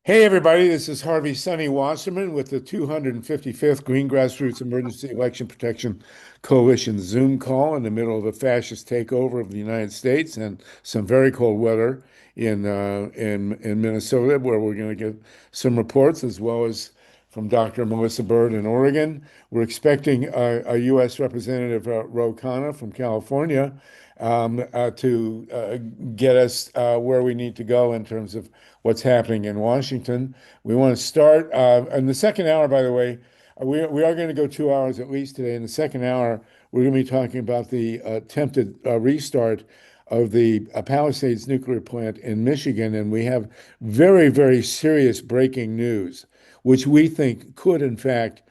Hey everybody, this is Harvey Sonny Wasserman with the 255th Green Grassroots Emergency Election Protection Coalition Zoom call in the middle of a fascist takeover of the United States and some very cold weather in Minnesota, where we're going to get some reports as well as from Dr. Melissa Bird in Oregon. We're expecting a U.S. Representative Ro Khanna from California to get us where we need to go in terms of what's happening in Washington. We want to start in the second hour, by the way. We are going to go 2 hours at least today. In the second hour, we're going to be talking about the attempted restart of the Palisades nuclear plant in Michigan. And we have very, very serious breaking news, which we think could, in fact,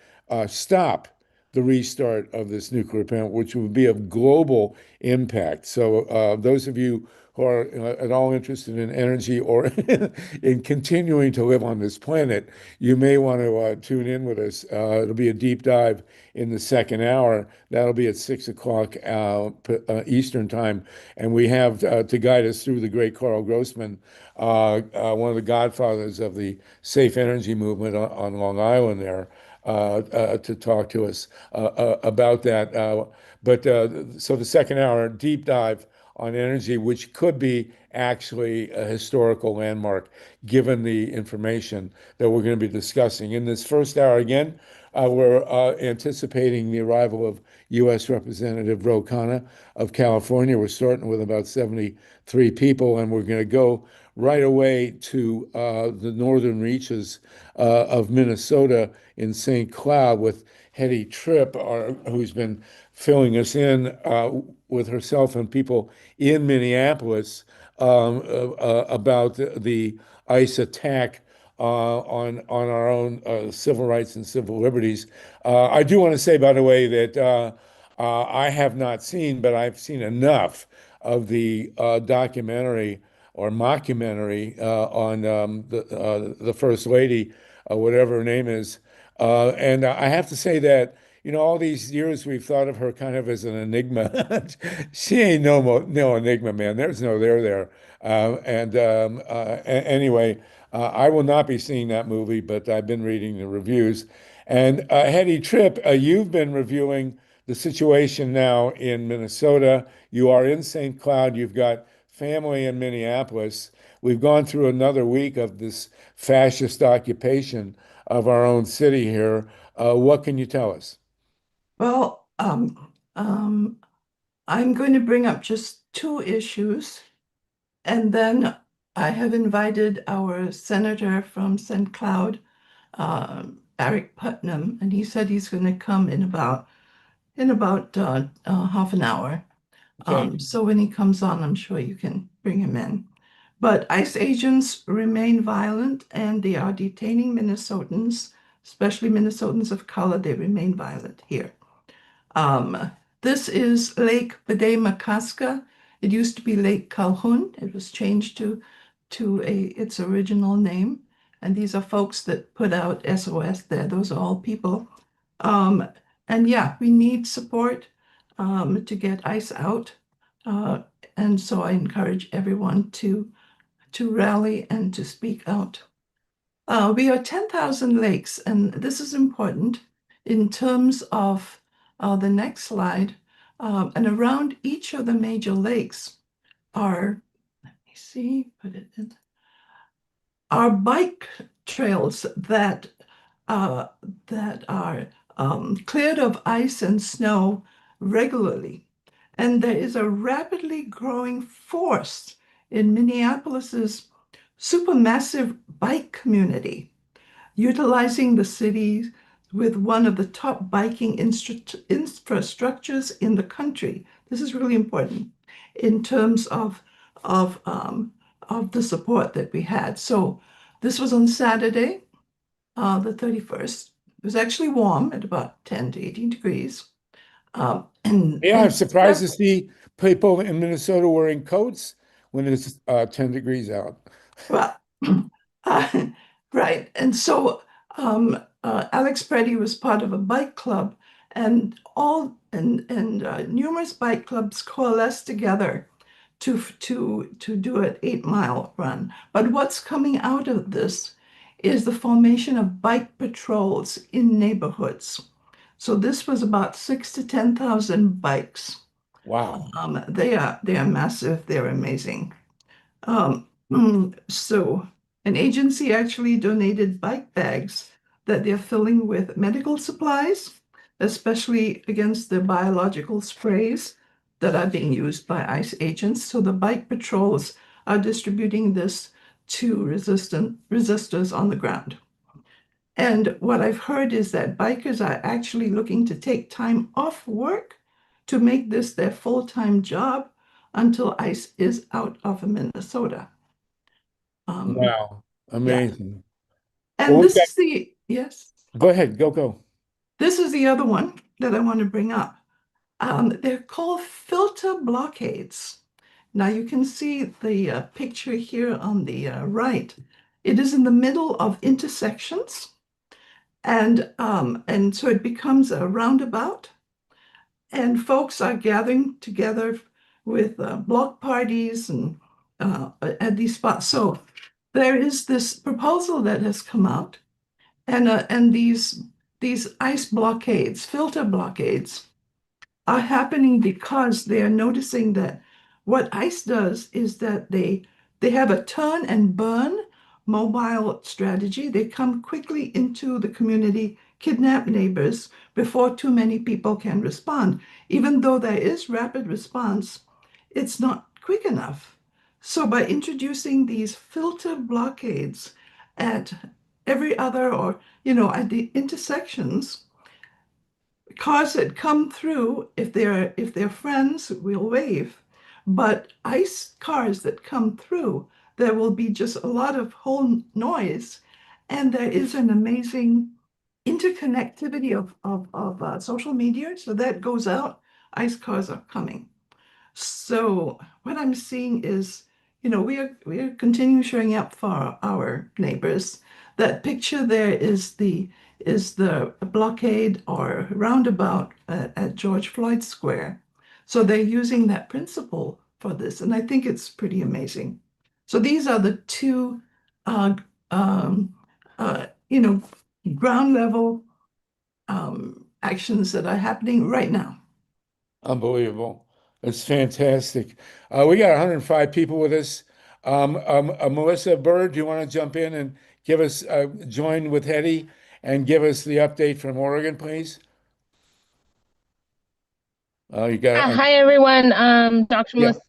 stop the restart of this nuclear plant, which would be of global impact. So those of you who are at all interested in energy or in continuing to live on this planet, you may want to tune in with us. It'll be a deep dive in the second hour. That'll be at 6 o'clock Eastern time. And we have to guide us through the great Carl Grossman, one of the godfathers of the safe energy movement on Long Island there. To talk to us about that. So the second hour, deep dive on energy, which could be actually a historical landmark given the information that we're going to be discussing. In this first hour, again, we're anticipating the arrival of U.S. Representative Ro Khanna of California. We're starting with about 73 people, and we're going to go right away to the northern reaches of Minnesota in St. Cloud with HEDY TRIPP, who's been filling us in with herself and people in Minneapolis about the ICE attack on our own civil rights and civil liberties. I do want to say, by the way, that I have not seen, but I've seen enough of the documentary or mockumentary on the First Lady, whatever her name is. And I have to say that, all these years we've thought of her kind of as an enigma. She ain't no enigma, man. There's no there. Anyway, I will not be seeing that movie, but I've been reading the reviews. And HEDY TRIPP, you've been reviewing the situation now in Minnesota. You are in St. Cloud. You've got family in Minneapolis. We've gone through another week of this fascist occupation of our own city here. What can you tell us? Well, I'm going to bring up just two issues, and then I have invited our senator from St. Cloud, ARIC Putnam, and he said he's going to come in about half an hour. Okay. So when he comes on, I'm sure you can bring him in. But ICE agents remain violent, and they are detaining Minnesotans, especially Minnesotans of color. They remain violent here. This is Lake Bedeh-Makaska. It used to be Lake Calhoun. It was changed to its original name. And these are folks that put out SOS there. Those are all people. And yeah, we need support to get ICE out. And so I encourage everyone to rally and to speak out. We are 10,000 lakes, and this is important in terms of the next slide. And around each of the major lakes are, let me see, put it in, are bike trails that are cleared of ice and snow regularly. And there is a rapidly growing force in Minneapolis's supermassive bike community, utilizing the city with one of the top biking infrastructures in the country. This is really important in terms of the support that we had. So this was on Saturday, the 31st. It was actually warm at about 10 to 18 degrees. Yeah, I'm surprised to see people in Minnesota wearing coats when it's 10 degrees out. Well, right. And so Alex Preddy was part of a bike club, and numerous bike clubs coalesced together to do an 8-mile run. But what's coming out of this is the formation of bike patrols in neighborhoods. So this was about 6 to 10,000 bikes. Wow. They are massive. They're amazing. Um, so an agency actually donated bike bags that they're filling with medical supplies, especially against the biological sprays that are being used by ICE agents. So the bike patrols are distributing this to resistors on the ground. And what I've heard is that bikers are actually looking to take time off work to make this their full-time job until ICE is out of Minnesota. Um, Wow. yeah. Amazing. Well, And we this got, is the, yes, go ahead. Go. this is the other one that I want to bring up. They're called filter blockades. Now you can see the picture here on the right. It is in the middle of intersections, and so it becomes a roundabout, and folks are gathering together with block parties and at these spots. So there is this proposal that has come out, and these ice blockades, filter blockades, are happening because they are noticing that what ICE does is that they have a turn and burn mobile strategy. They come quickly into the community, kidnap neighbors before too many people can respond. Even though there is rapid response, it's not quick enough. So by introducing these filter blockades at every other or at the intersections, cars that come through, if they're friends, we'll wave. But ICE cars that come through, there will be just a lot of whole noise, and there is an amazing interconnectivity of social media. So that goes out, ICE cars are coming. So what I'm seeing is, we are continuing showing up for our neighbors. That picture there is the blockade or roundabout at George Floyd Square. So they're using that principle for this, and I think it's pretty amazing. So these are the two, uh, um, uh, you know, ground level actions that are happening right now. Unbelievable. It's fantastic. We got 105 people with us. Melissa Bird, do you want to jump in and give us join with Hetty and give us the update from Oregon, please? You got Hi everyone. Dr. yeah, Melissa,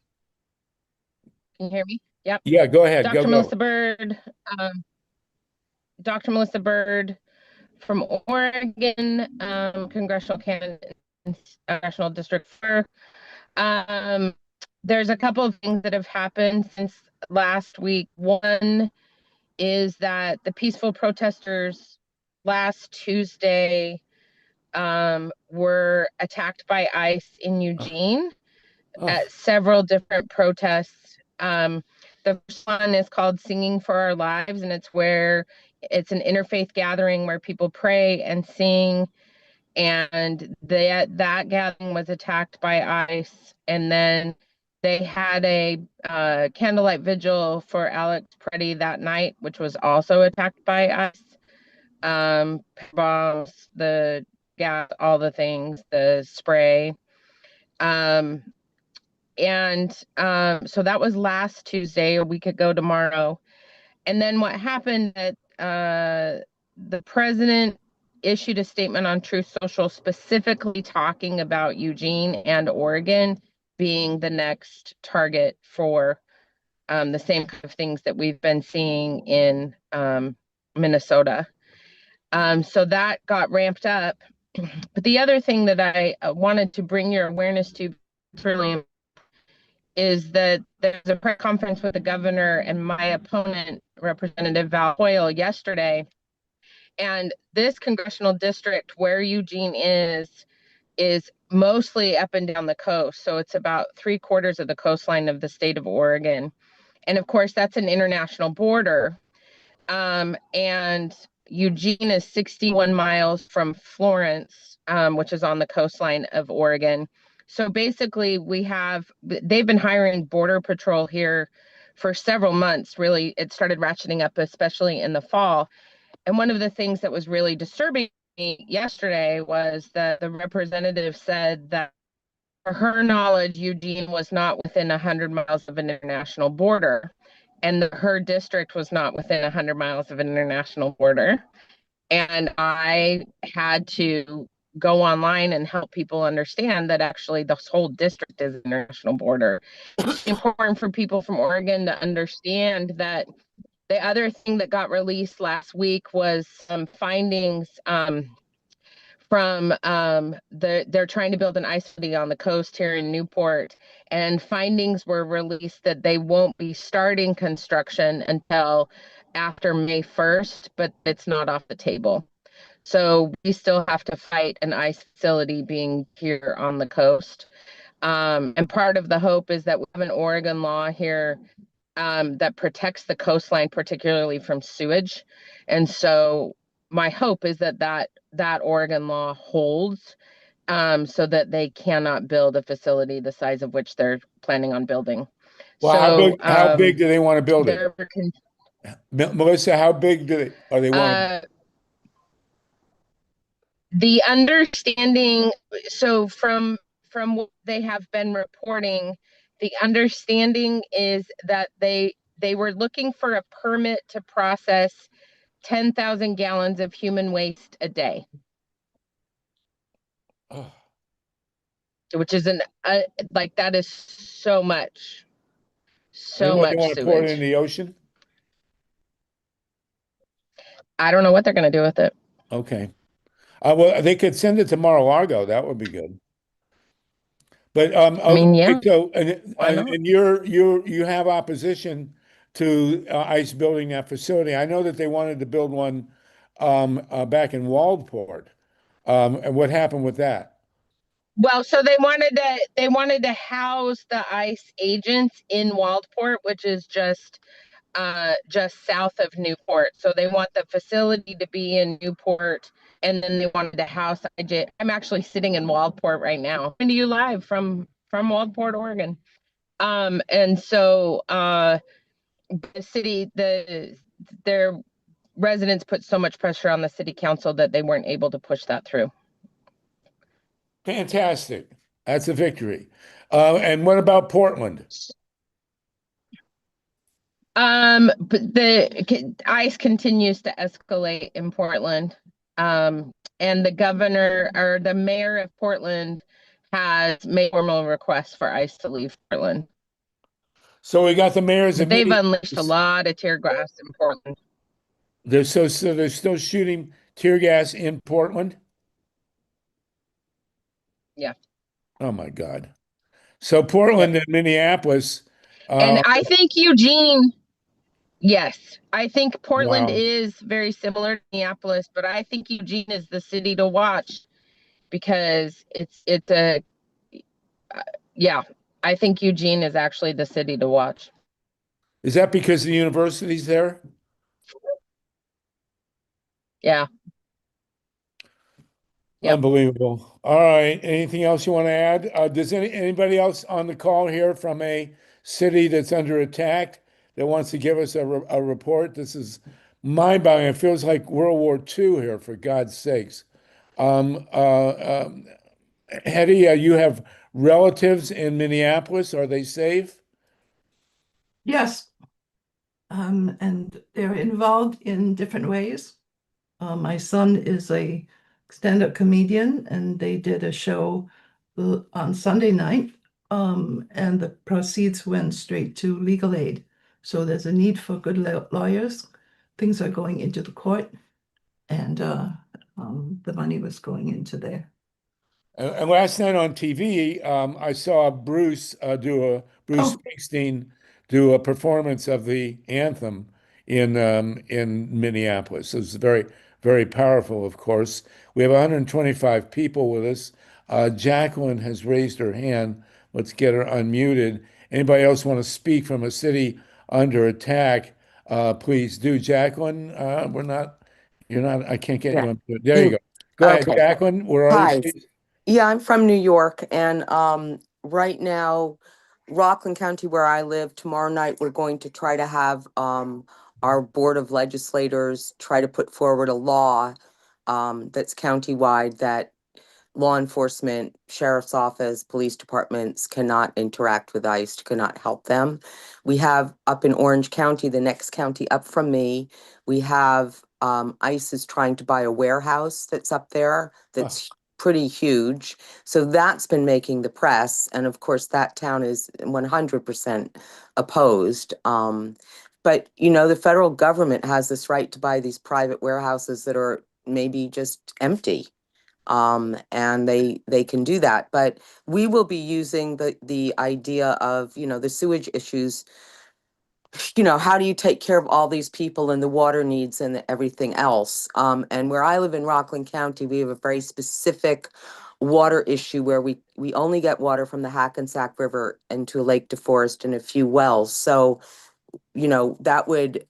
can you hear me? Yep. yeah. Go ahead. Dr. Melissa Go. Bird, um, Dr. Melissa Bird from Oregon, Congressional candidate in Congressional District 4. There's a couple of things that have happened since last week. One is that the peaceful protesters last Tuesday were attacked by ICE in Eugene Oh, at several different protests. The first one is called Singing for Our Lives, and it's an interfaith gathering where people pray and sing. And that gathering was attacked by ICE. And then they had a candlelight vigil for Alex Preddy that night, which was also attacked by ICE. Bombs, the gas, all the things, the spray. Um, so that was last Tuesday, a week ago tomorrow. And then what happened that the president issued a statement on Truth Social specifically talking about Eugene and Oregon being the next target for the same kind of things that we've been seeing in Minnesota. So that got ramped up. But the other thing that I wanted to bring your awareness to really is that there's a press conference with the governor and my opponent, Representative Val Hoyle, yesterday. And this congressional district where Eugene is mostly up and down the coast. So it's about 3/4 of the coastline of the state of Oregon. And of course, that's an international border. And Eugene is 61 miles from Florence, which is on the coastline of Oregon. So basically they've been hiring border patrol here for several months. Really, it started ratcheting up, especially in the fall. And one of the things that was really disturbing me yesterday was that the representative said that, for her knowledge, Eugene was not within 100 miles of an international border, and her district was not within 100 miles of an international border. And I had to go online and help people understand that actually this whole district is an international border. It's important for people from Oregon to understand that. The other thing that got released last week was some findings from they're trying to build an ice city on the coast here in Newport, and findings were released that they won't be starting construction until after May 1st, but it's not off the table. So we still have to fight an ice facility being here on the coast. And part of the hope is that we have an Oregon law here that protects the coastline, particularly from sewage. And so my hope is that that Oregon law holds, so that they cannot build a facility the size of which they're planning on building. Well, So how big do they want to build it? Melissa, how big are they wanting? The understanding, so from what they have been reporting, the understanding is that they were looking for a permit to process 10,000 gallons of human waste a day, Oh, which is like, that is so much, and so what, they much want to pour it in sewage. the ocean? I don't know what they're going to do with it. Okay. Well, they could send it to Mar-a-Lago. That would be good. But I mean, yeah, so why not? and you have opposition to ICE building that facility. I know that they wanted to build one back in Waldport. And what happened with that? Well, so they wanted to house the ICE agents in Waldport, which is just south of Newport. So they want the facility to be in Newport, and then they wanted to house IJ. I'm actually sitting in Waldport right now. Coming to you live from Waldport, Oregon. And so the city, their residents put so much pressure on the city council that they weren't able to push that through. Fantastic. That's a victory. And what about Portland? But the ICE continues to escalate in Portland. And the governor, or the mayor of Portland, has made formal requests for ICE to leave Portland. So we got the mayors But they've unleashed a lot of tear gas in Portland. So they're still shooting tear gas in Portland? Yeah. Oh my God. So Portland Yep. and Minneapolis. And I think Eugene, yes, I think Portland Wow. is very similar to Minneapolis, but I think Eugene is the city to watch, because it's a yeah, I think Eugene is actually the city to watch. Is that because the university's there? Yeah. Yep. Unbelievable. All right. Anything else you want to add? Does anybody else on the call here from a city that's under attack that wants to give us a report? This is mind-boggling. It feels like World War II here, for God's sakes. Hedy, you have relatives in Minneapolis. Are they safe? Yes. And they're involved in different ways. My son is a stand-up comedian, and they did a show on Sunday night, and the proceeds went straight to legal aid. So there's a need for good lawyers. Things are going into the court, and the money was going into there. And last night on TV, I saw Bruce Bruce Oh, Springsteen do a performance of the anthem in Minneapolis. It was very, very powerful, of course. We have 125 people with us. Jacqueline has raised her hand. Let's get her unmuted. Anybody else want to speak from a city under attack? Please do. Jacqueline, you're not, I can't get Yeah. you on. There you go. Go ahead, Okay. Jacqueline. Where are Hi. you? Yeah, I'm from New York, and right now Rockland County, where I live, tomorrow night, we're going to try to have our Board of Legislators try to put forward a law that's countywide that law enforcement, sheriff's office, police departments cannot interact with ICE, cannot help them. We have up in Orange County, the next county up from me, we have ICE is trying to buy a warehouse that's up there that's pretty huge. So that's been making the press. And of course, that town is 100% opposed. But, you know, the federal government has this right to buy these private warehouses that are maybe just empty. And they can do that. But we will be using the idea of, you know, the sewage issues. You know, how do you take care of all these people and the water needs and everything else? And where I live in Rockland County, we have a very specific water issue where we only get water from the Hackensack River into Lake DeForest and a few wells. So, you know, that would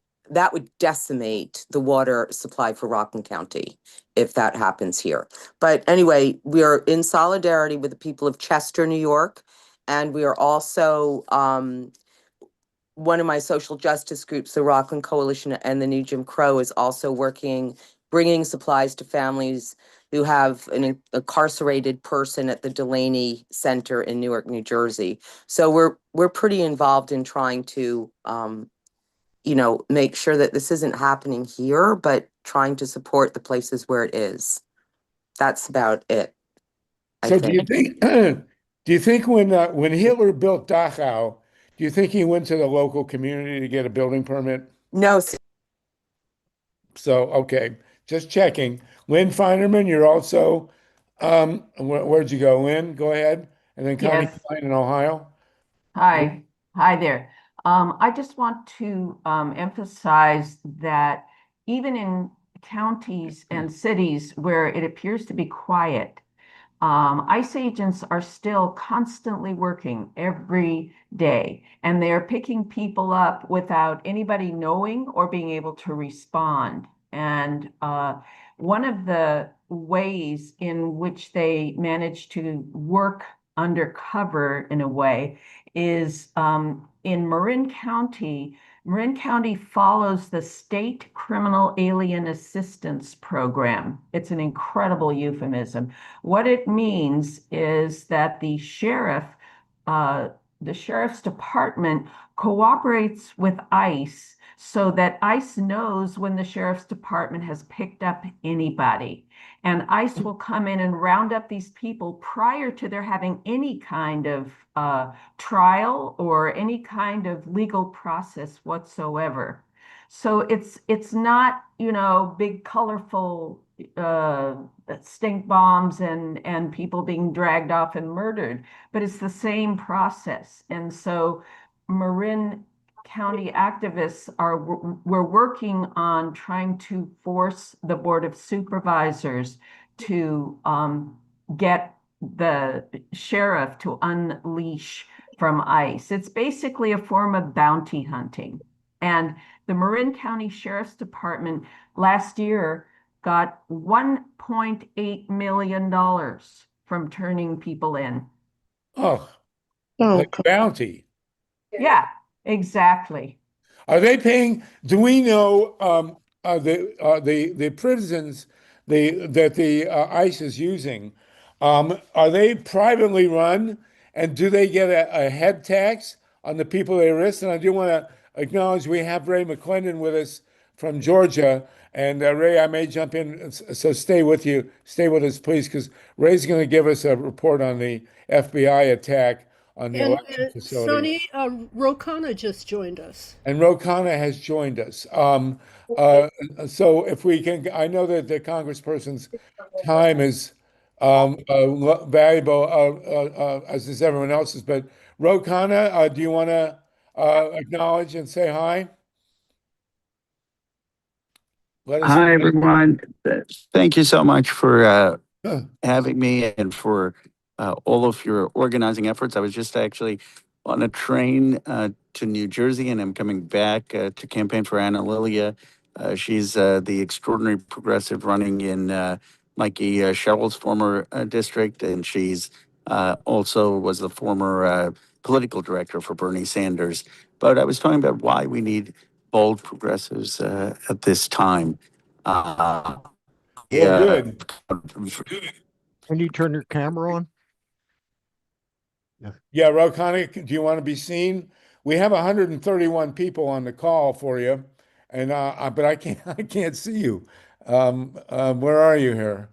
decimate the water supply for Rockland County if that happens here. But anyway, we are in solidarity with the people of Chester, New York, and we are also one of my social justice groups, the Rockland Coalition and the New Jim Crow, is also bringing supplies to families who have an incarcerated person at the Delaney Center in Newark, New Jersey. So we're pretty involved in trying to, you know, make sure that this isn't happening here, but trying to support the places where it is. That's about it. So do you think, do you think when Hitler built Dachau, do you think he went to the local community to get a building permit? No. So, okay, just checking. LYNN FEINERMAN, you're also, where'd you go, Lynn? Go ahead. And then Connie Yes. Klein in Ohio. Hi there. I just want to emphasize that even in counties and cities where it appears to be quiet, ICE agents are still constantly working every day, and they are picking people up without anybody knowing or being able to respond. And one of the ways in which they manage to work undercover in a way is in Marin County. Marin County follows the State Criminal Alien Assistance Program. It's an incredible euphemism. What it means is that the sheriff's department cooperates with ICE so that ICE knows when the sheriff's department has picked up anybody. And ICE will come in and round up these people prior to their having any kind of trial or any kind of legal process whatsoever. So it's not, you know, big colorful stink bombs and people being dragged off and murdered, but it's the same process. And so Marin County activists we're working on trying to force the Board of Supervisors to get the sheriff to unleash from ICE. It's basically a form of bounty hunting. And the Marin County Sheriff's Department last year got $1.8 million from turning people in. Oh, like a bounty. Yeah, exactly. Are they paying? Do we know the prisons that the ICE is using? Are they privately run, and do they get a head tax on the people they arrest? And I do want to acknowledge we have Ray McClendon with us from Georgia, and Ray, I may jump in, so stay with us, please, because Ray's going to give us a report on the FBI attack on the election facility. Sonny, Ro Khanna just joined us. And Ro Khanna has joined us. So if we can, I know that the congressperson's time is valuable, as is everyone else's, but Ro Khanna, do you want to acknowledge and say hi? Hi, everyone. Thank you so much for having me and for all of your organizing efforts. I was just actually on a train to New Jersey, and I'm coming back to campaign for Anna Lilia. She's the extraordinary progressive running in Mikey Sherrill's former district, and she's also was the former political director for Bernie Sanders. But I was talking about why we need bold progressives at this time. Well, Yeah. good. Can you turn your camera on? Yeah, Ro Khanna, do you want to be seen? We have 131 people on the call for you, and but I can't I can't see you. Where are you here?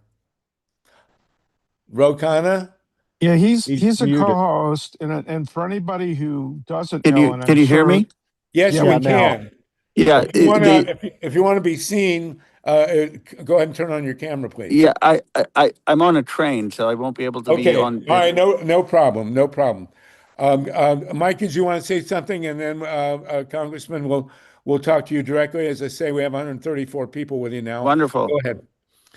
Ro Khanna? Yeah, he's a muted. co-host, and for anybody who doesn't Can know, you and can I'm you hear sure, me? Yes, yeah, we well, now, can. Yeah, If you want the to, if you want to be seen, go ahead and turn on your camera, please. yeah, I'm on a train, so I won't be able to be Okay. on. All right. No problem. No problem. Mike, did you want to say something? And then Congressman will talk to you directly. As I say, we have 134 people with you now. Wonderful. Go ahead.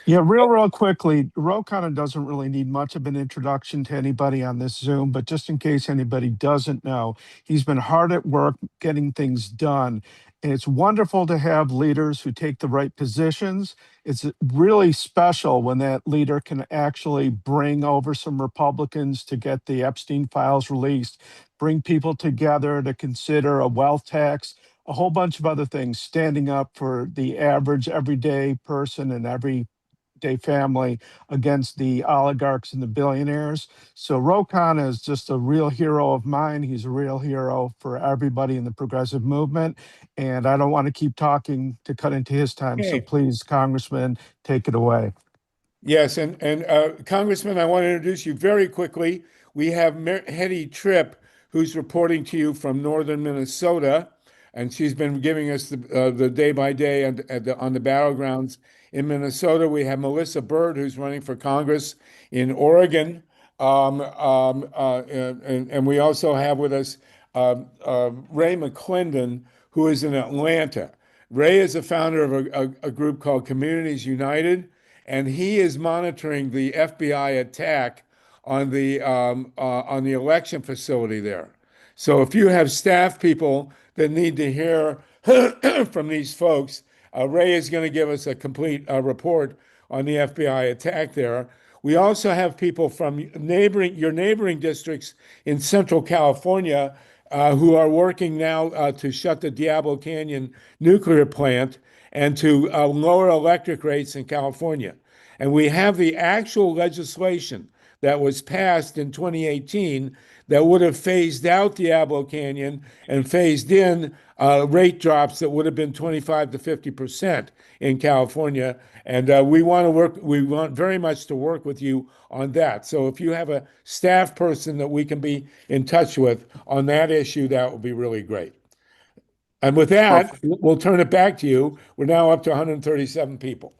yeah, real quickly, Ro kind of doesn't really need much of an introduction to anybody on this Zoom, but just in case anybody doesn't know, he's been hard at work getting things done. And it's wonderful to have leaders who take the right positions. It's really special when that leader can actually bring over some Republicans to get the Epstein files released, bring people together to consider a wealth tax, a whole bunch of other things, standing up for the average everyday person and every family against the oligarchs and the billionaires. So Ro Khanna is just a real hero of mine. He's a real hero for everybody in the progressive movement. And I don't want to keep talking to cut into his time. So Okay. please, Congressman, take it away. Yes, and Congressman, I want to introduce you very quickly. We have HEDY TRIPP, who's reporting to you from northern Minnesota, and she's been giving us the day by day on the battlegrounds in Minnesota. We have Melissa Byrd, who's running for Congress in Oregon, and we also have with us Ray McClendon, who is in Atlanta. Ray is the founder of a group called Communities United, and he is monitoring the FBI attack on the election facility there. So if you have staff people that need to hear from these folks, Ray is going to give us a complete report on the FBI attack there. We also have people from your neighboring districts in Central California who are working now to shut the Diablo Canyon nuclear plant and to lower electric rates in California. And we have the actual legislation that was passed in 2018 that would have phased out Diablo Canyon and phased in rate drops that would have been 25 to 50% in California. And we want very much to work with you on that. So if you have a staff person that we can be in touch with on that issue, that would be really great. And with that, we'll turn it back to you. We're now up to 137 people.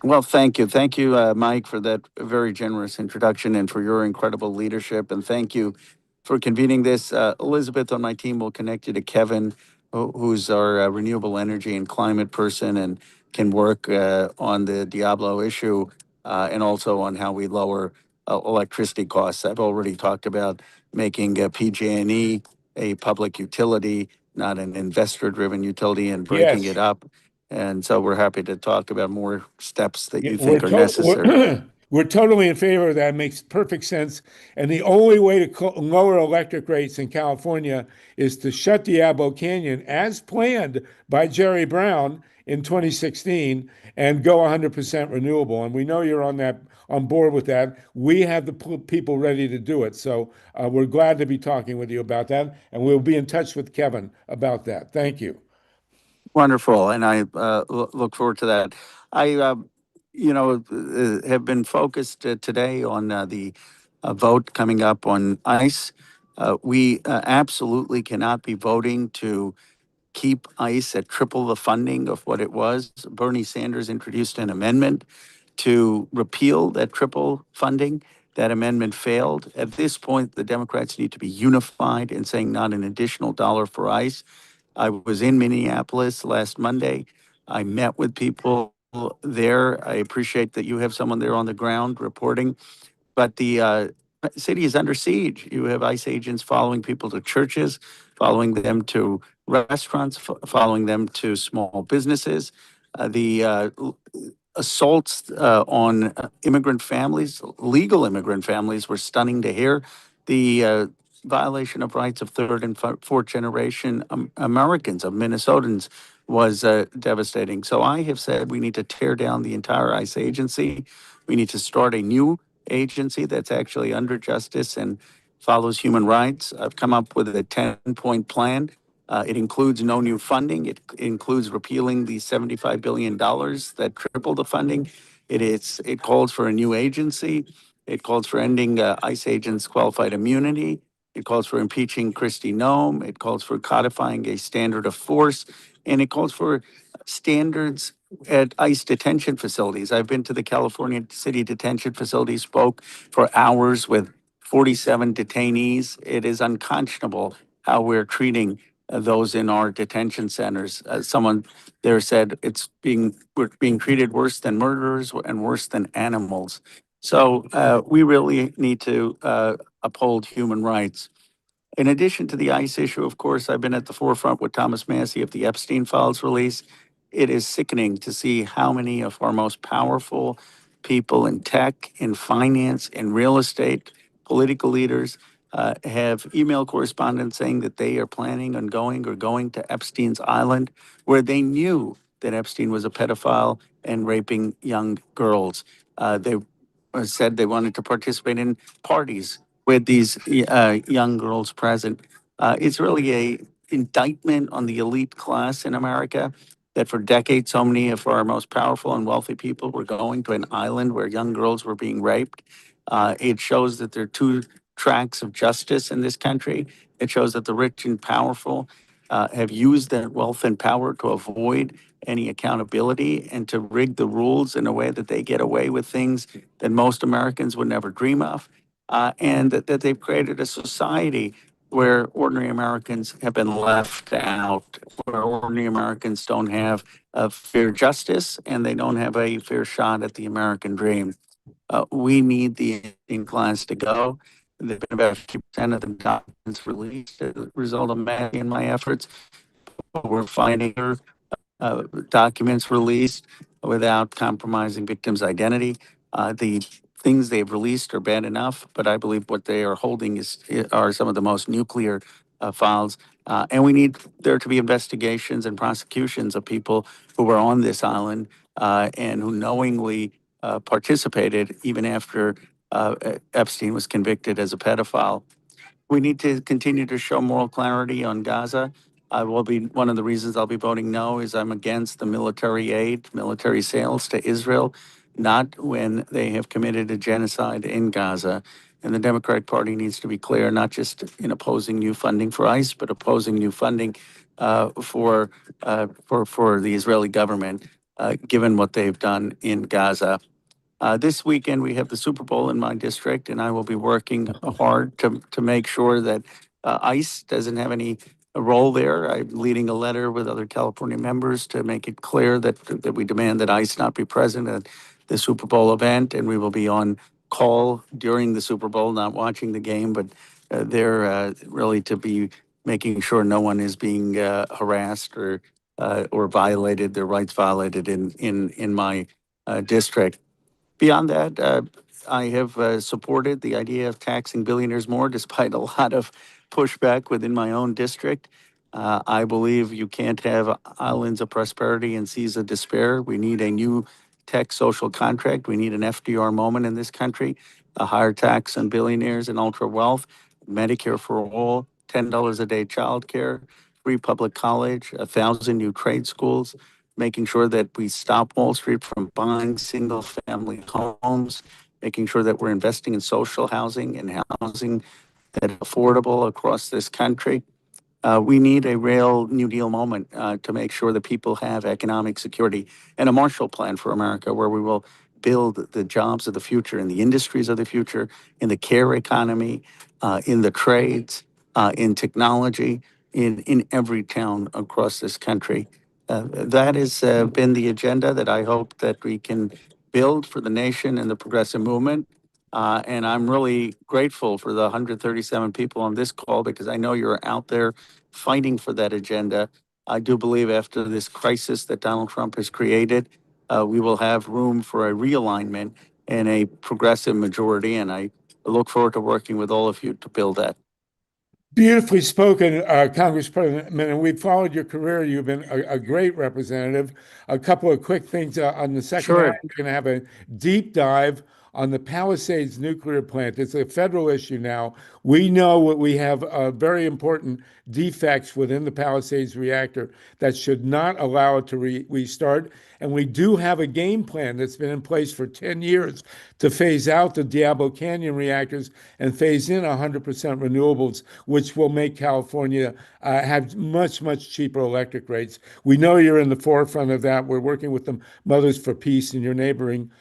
Well, thank you. Thank you, Mike, for that very generous introduction and for your incredible leadership. And thank you for convening this. Elizabeth on my team will connect you to Kevin, who's our renewable energy and climate person and can work on the Diablo issue and also on how we lower electricity costs. I've already talked about making PG&E a public utility, not an investor-driven utility, and breaking Yes. it up. And so we're happy to talk about more steps that you We're think are necessary. we're totally in favor of that. It makes perfect sense. And the only way to lower electric rates in California is to shut Diablo Canyon as planned by Jerry Brown in 2016 and go 100% renewable. And we know you're on board with that. We have the people ready to do it. So we're glad to be talking with you about that. And we'll be in touch with Kevin about that. Thank you. Wonderful, and I look forward to that. I, have been focused today on the vote coming up on ICE. We absolutely cannot be voting to keep ICE at triple the funding of what it was. Bernie Sanders introduced an amendment to repeal that triple funding. That amendment failed. At this point, the Democrats need to be unified in saying not an additional dollar for ICE. I was in Minneapolis last Monday. I met with people there. I appreciate that you have someone there on the ground reporting, but the city is under siege. You have ICE agents following people to churches, following them to restaurants, following them to small businesses. The assaults on immigrant families, legal immigrant families, were stunning to hear. The violation of rights of third and fourth generation Americans, of Minnesotans, was devastating. So I have said we need to tear down the entire ICE agency. We need to start a new agency that's actually under justice and follows human rights. I've come up with a 10-point plan. It includes no new funding. It includes repealing the $75 billion that tripled the funding. It calls for a new agency. It calls for ending ICE agents' qualified immunity. It calls for impeaching Kristi Noem. It calls for codifying a standard of force. And it calls for standards at ICE detention facilities. I've been to the California City detention facility, spoke for hours with 47 detainees. It is unconscionable how we're treating those in our detention centers. Someone there said we're being treated worse than murderers and worse than animals. So we really need to uphold human rights. In addition to the ICE issue, of course, I've been at the forefront with Thomas Massie of the Epstein files release. It is sickening to see how many of our most powerful people in tech, in finance, in real estate, political leaders have email correspondence saying that they are planning on going to Epstein's Island, where they knew that Epstein was a pedophile and raping young girls. They said they wanted to participate in parties with these young girls present. It's really a indictment on the elite class in America that for decades so many of our most powerful and wealthy people were going to an island where young girls were being raped. It shows that there are two tracks of justice in this country. It shows that the rich and powerful have used their wealth and power to avoid any accountability and to rig the rules in a way that they get away with things that most Americans would never dream of. And that they've created a society where ordinary Americans have been left out, where ordinary Americans don't have a fair justice and they don't have a fair shot at the American dream. We need the in class to go. There've been about 50% of the documents released as a result of Maggie and my efforts. We're finding documents released without compromising victims' identity. The things they've released are bad enough, but I believe what they are holding are some of the most nuclear files. And we need there to be investigations and prosecutions of people who were on this island and who knowingly participated even after Epstein was convicted as a pedophile. We need to continue to show moral clarity on Gaza. I will be, one of the reasons I'll be voting no is I'm against the military aid, military sales to Israel, not when they have committed a genocide in Gaza. And the Democratic Party needs to be clear, not just in opposing new funding for ICE, but opposing new funding for the Israeli government, given what they've done in Gaza. This weekend, we have the Super Bowl in my district, and I will be working hard to make sure that ICE doesn't have any role there. I'm leading a letter with other California members to make it clear that we demand that ICE not be present at the Super Bowl event, and we will be on call during the Super Bowl, not watching the game, but there really to be making sure no one is being harassed or violated, their rights violated in my district. Beyond that, I have supported the idea of taxing billionaires more, despite a lot of pushback within my own district. I believe you can't have islands of prosperity and seas of despair. We need a new tech social contract. We need an FDR moment in this country, a higher tax on billionaires and ultra wealth, Medicare for all, $10 a day childcare, free public college, 1,000 new trade schools, making sure that we stop Wall Street from buying single family homes, making sure that we're investing in social housing and housing that is affordable across this country. We need a real New Deal moment to make sure that people have economic security and a Marshall Plan for America where we will build the jobs of the future in the industries of the future, in the care economy, in the trades, in technology, in every town across this country. That has been the agenda that I hope that we can build for the nation and the progressive movement. And I'm really grateful for the 137 people on this call because I know you're out there fighting for that agenda. I do believe after this crisis that Donald Trump has created, we will have room for a realignment and a progressive majority. And I look forward to working with all of you to build that. Beautifully spoken, Congressman, and we've followed your career. You've been a great representative. A couple of quick things on the second hour. Sure. We're going to have a deep dive on the Palisades nuclear plant. It's a federal issue now. We know what we have very important defects within the Palisades reactor that should not allow it to restart. And we do have a game plan that's been in place for 10 years to phase out the Diablo Canyon reactors and phase in 100% renewables, which will make California have much, much cheaper electric rates. We know you're in the forefront of that. We're working with the Mothers for Peace in your neighboring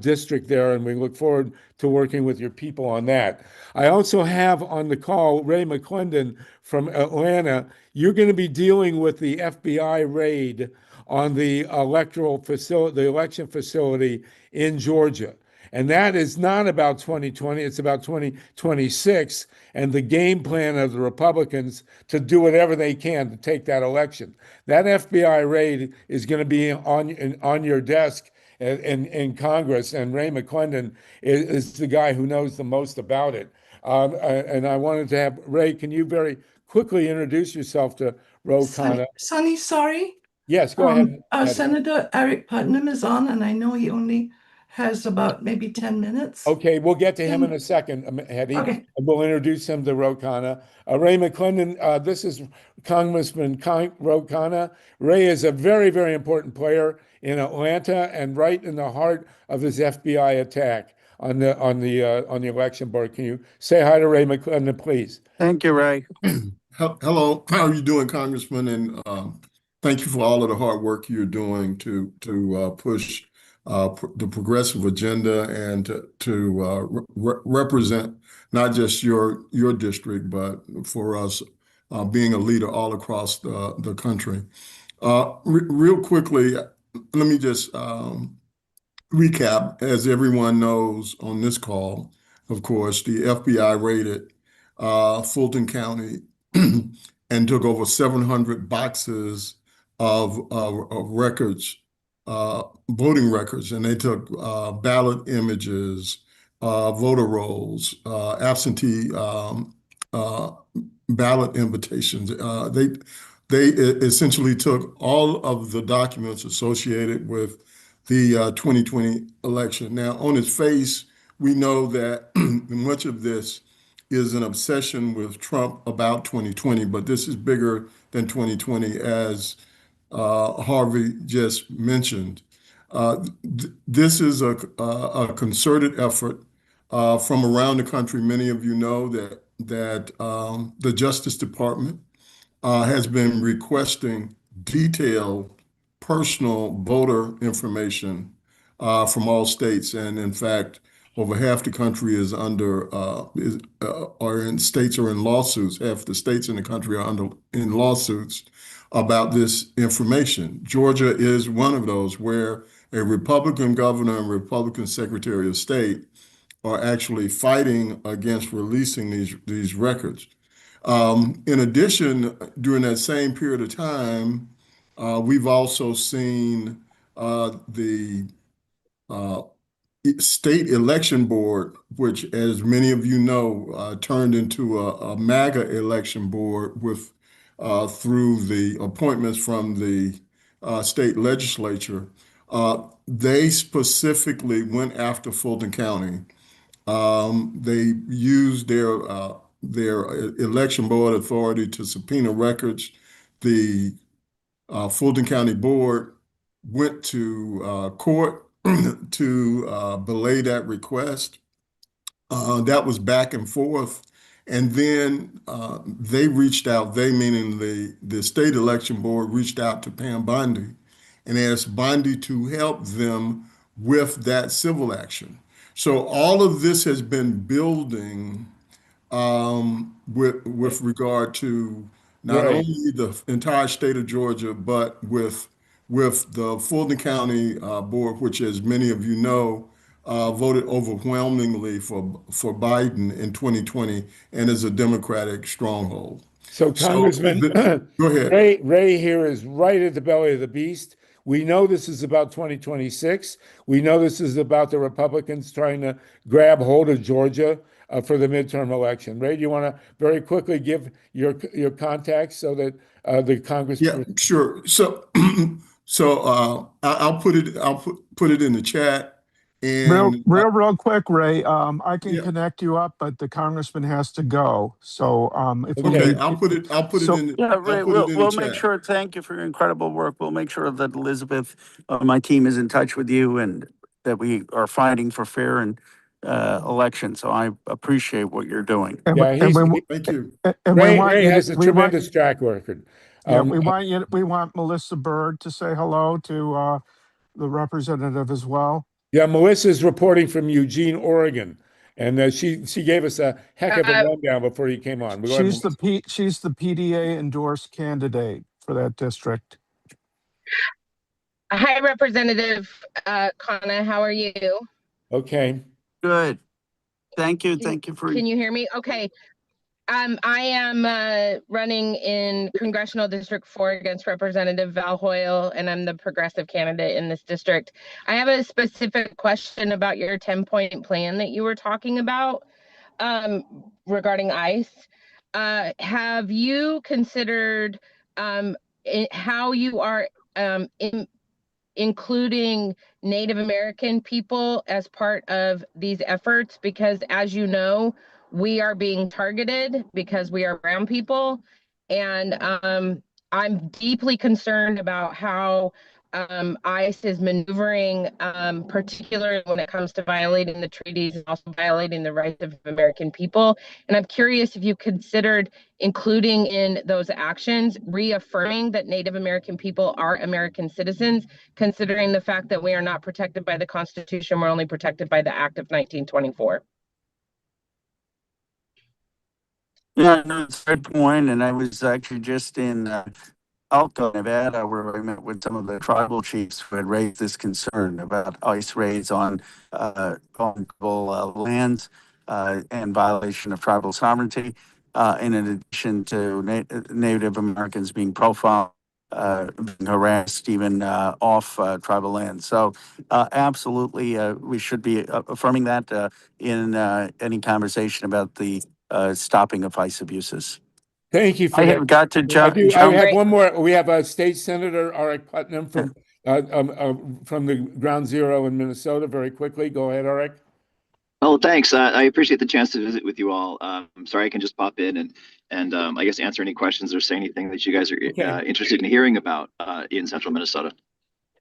district there, and we look forward to working with your people on that. I also have on the call Ray McClendon from Atlanta. You're going to be dealing with the FBI raid on the electoral facility, the election facility in Georgia. And that is not about 2020, it's about 2026 and the game plan of the Republicans to do whatever they can to take that election. That FBI raid is going to be on your desk in Congress, and Ray McClendon is the guy who knows the most about it. And I wanted to have Ray, can you very quickly introduce yourself to Ro Khanna? Sonny, sorry. Yes, go ahead. Senator ARIC Putnam is on, and I know he only has about maybe 10 minutes. Okay, we'll get to him in a second, Hedy. Okay. We'll introduce him to Ro Khanna. Ray McClendon, this is Congressman Ro Khanna. Ray is a very, very important player in Atlanta and right in the heart of this FBI attack on the election board. Can you say hi to Ray McClendon, please? Thank you, Ray. Hello, how are you doing, Congressman? And thank you for all of the hard work you're doing to push the progressive agenda and to represent not just your district, but for us being a leader all across the country. Real quickly, let me just recap. As everyone knows on this call, of course, the FBI raided Fulton County and took over 700 boxes of records, voting records, and they took ballot images, voter rolls, absentee ballot invitations. They essentially took all of the documents associated with the 2020 election. Now, on its face, we know that much of this is an obsession with Trump about 2020, but this is bigger than 2020, as Harvey just mentioned. This is a concerted effort from around the country. Many of you know that the Justice Department has been requesting detailed personal voter information from all states, and in fact, over half the country is states are in lawsuits. Half the states in the country are in lawsuits about this information. Georgia is one of those where a Republican governor and Republican Secretary of State are actually fighting against releasing these records. In addition, during that same period of time, we've also seen the State Election Board, which, as many of you know, turned into a MAGA election board with through the appointments from the state legislature. They specifically went after Fulton County. They used their election board authority to subpoena records. The Fulton County Board went to court to belay that request. That was back and forth. And then they reached out, they meaning the State Election Board reached out to Pam Bondi and asked Bondi to help them with that civil action. So all of this has been building with regard to not Right. only the entire state of Georgia, but with the Fulton County Board, which, as many of you know, voted overwhelmingly for Biden in 2020 and is a Democratic stronghold. So, Congressman, go ahead. Ray here is right at the belly of the beast. We know this is about 2026. We know this is about the Republicans trying to grab hold of Georgia for the midterm election. Ray, do you want to very quickly give your contacts so that the Congress? Yeah, sure. So, I'll put it in the chat. And Real quick, Ray. I can yeah, connect you up, but the congressman has to go. So if we Okay. need, I'll put it so in Yeah, I'll Ray, put it in the we'll make chat. sure, thank you for your incredible work. We'll make sure that Elizabeth, my team is in touch with you and that we are fighting for fair and election. So I appreciate what you're doing. and, Yeah, Thank you. we Ray want Ray you to, has a tremendous track record. we want Melissa Byrd to say hello to the representative as well. Yeah, Melissa's reporting from Eugene, Oregon, and she gave us a heck of a rundown before you came on. Go ahead, She's the PDA endorsed candidate for that district. Hi, Representative Khanna. How are you? Okay. Good. Thank you. Thank you for. Can you hear me? Okay. I am running in Congressional District 4 against Representative Val Hoyle, and I'm the progressive candidate in this district. I have a specific question about your 10-point plan that you were talking about regarding ICE. Have you considered how you are including Native American people as part of these efforts? Because as you know, we are being targeted because we are brown people. And I'm deeply concerned about how ICE is maneuvering, particularly when it comes to violating the treaties and also violating the rights of American people. And I'm curious if you considered including in those actions, reaffirming that Native American people are American citizens, considering the fact that we are not protected by the Constitution, we're only protected by the Act of 1924. Yeah, no, it's a good point. And I was actually just in Alto, Nevada, where I met with some of the tribal chiefs who had raised this concern about ICE raids on tribal lands and violation of tribal sovereignty, in addition to Native Americans being profiled, being harassed even off tribal land. So absolutely, we should be affirming that in any conversation about the stopping of ICE abuses. Thank you for I that. have got to jump. I have one more. We have a State Senator ARIC Putnam from the Ground Zero in Minnesota. Very quickly, go ahead, ARIC. Oh, thanks. I appreciate the chance to visit with you all. I'm sorry I can just pop in and I guess answer any questions or say anything that you guys are interested in hearing about in central Minnesota.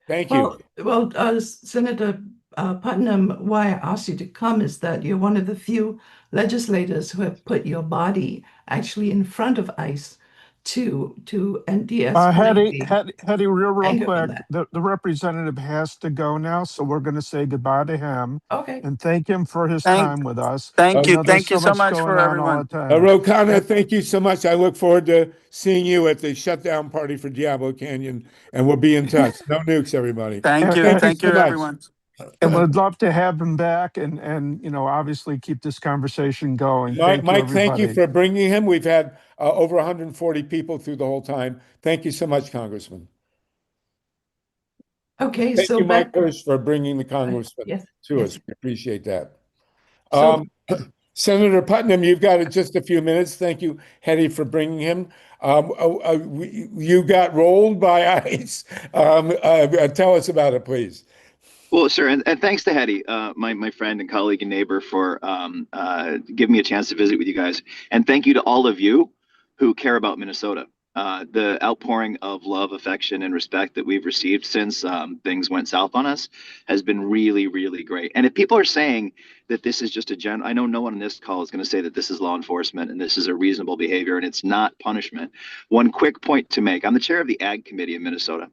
Thank you. Well, Senator Putnam, why I asked you to come is that you're one of the few legislators who have put your body actually in front of ICE to de-escalate. Hetty, real quick, the representative has to go now, so we're going to say goodbye to him. Okay. And thank him for his time with us. Thank you. There's Thank you so much for everyone. Ro Khanna, thank you so much. I look forward to seeing you at the shutdown party for Diablo Canyon, and we'll be in touch. No nukes, everybody. Thank you. Thank you, everyone. And we'd love to have him back and obviously keep this conversation going. Mike, thank you for bringing him. We've had over 140 people through the whole time. Thank you so much, Congressman. Okay, thank so you, Mike Hersh, for bringing the congressman to us. We appreciate that. Senator Putnam, you've got just a few minutes. Thank you, Hedy, for bringing him. You got rolled by ICE. Tell us about it, please. Well, sure, and thanks to Hedy, my friend and colleague and neighbor, for giving me a chance to visit with you guys. And thank you to all of you who care about Minnesota. The outpouring of love, affection, and respect that we've received since things went south on us has been really, really great. And if people are saying that this is just I know no one on this call is going to say that this is law enforcement and this is a reasonable behavior and it's not punishment. One quick point to make: I'm the chair of the Ag Committee in Minnesota.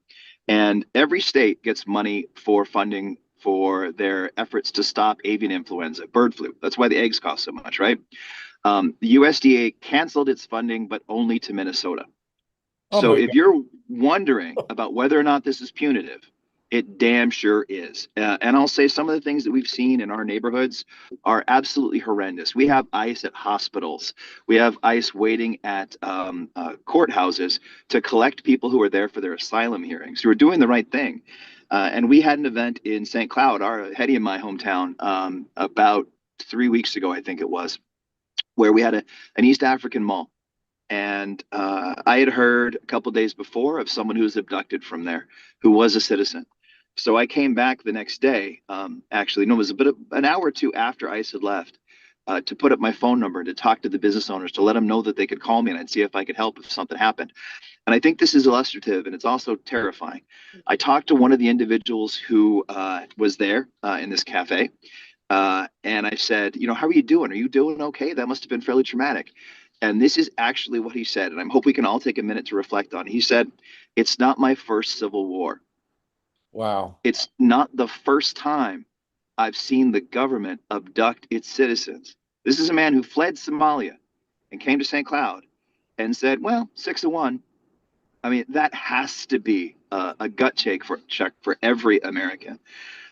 And every state gets money for funding for their efforts to stop avian influenza, bird flu. That's why the eggs cost so much, right? The USDA canceled its funding, but only to Minnesota. So if you're wondering about whether or not this is punitive, It damn sure is. And I'll say some of the things that we've seen in our neighborhoods are absolutely horrendous. We have ICE at hospitals. We have ICE waiting at courthouses to collect people who are there for their asylum hearings, who are doing the right thing. And we had an event in St. Cloud, HEDY in my hometown, about 3 weeks ago, I think it was, where we had an East African mall. And I had heard a couple days before of someone who was abducted from there, who was a citizen. So I came back the next day, actually, no, it was an hour or two after ICE had left, to put up my phone number, to talk to the business owners, to let them know that they could call me and I'd see if I could help if something happened. And I think this is illustrative, and it's also terrifying. I talked to one of the individuals who was there in this cafe, and I said, you know, how are you doing? Are you doing okay? That must have been fairly traumatic. And this is actually what he said, and I hope we can all take a minute to reflect on it. He said, it's not my first civil war. Wow. It's not the first time I've seen the government abduct its citizens. This is a man who fled Somalia and came to St. Cloud and said, well, 6 to 1. I mean, that has to be a gut check for every American.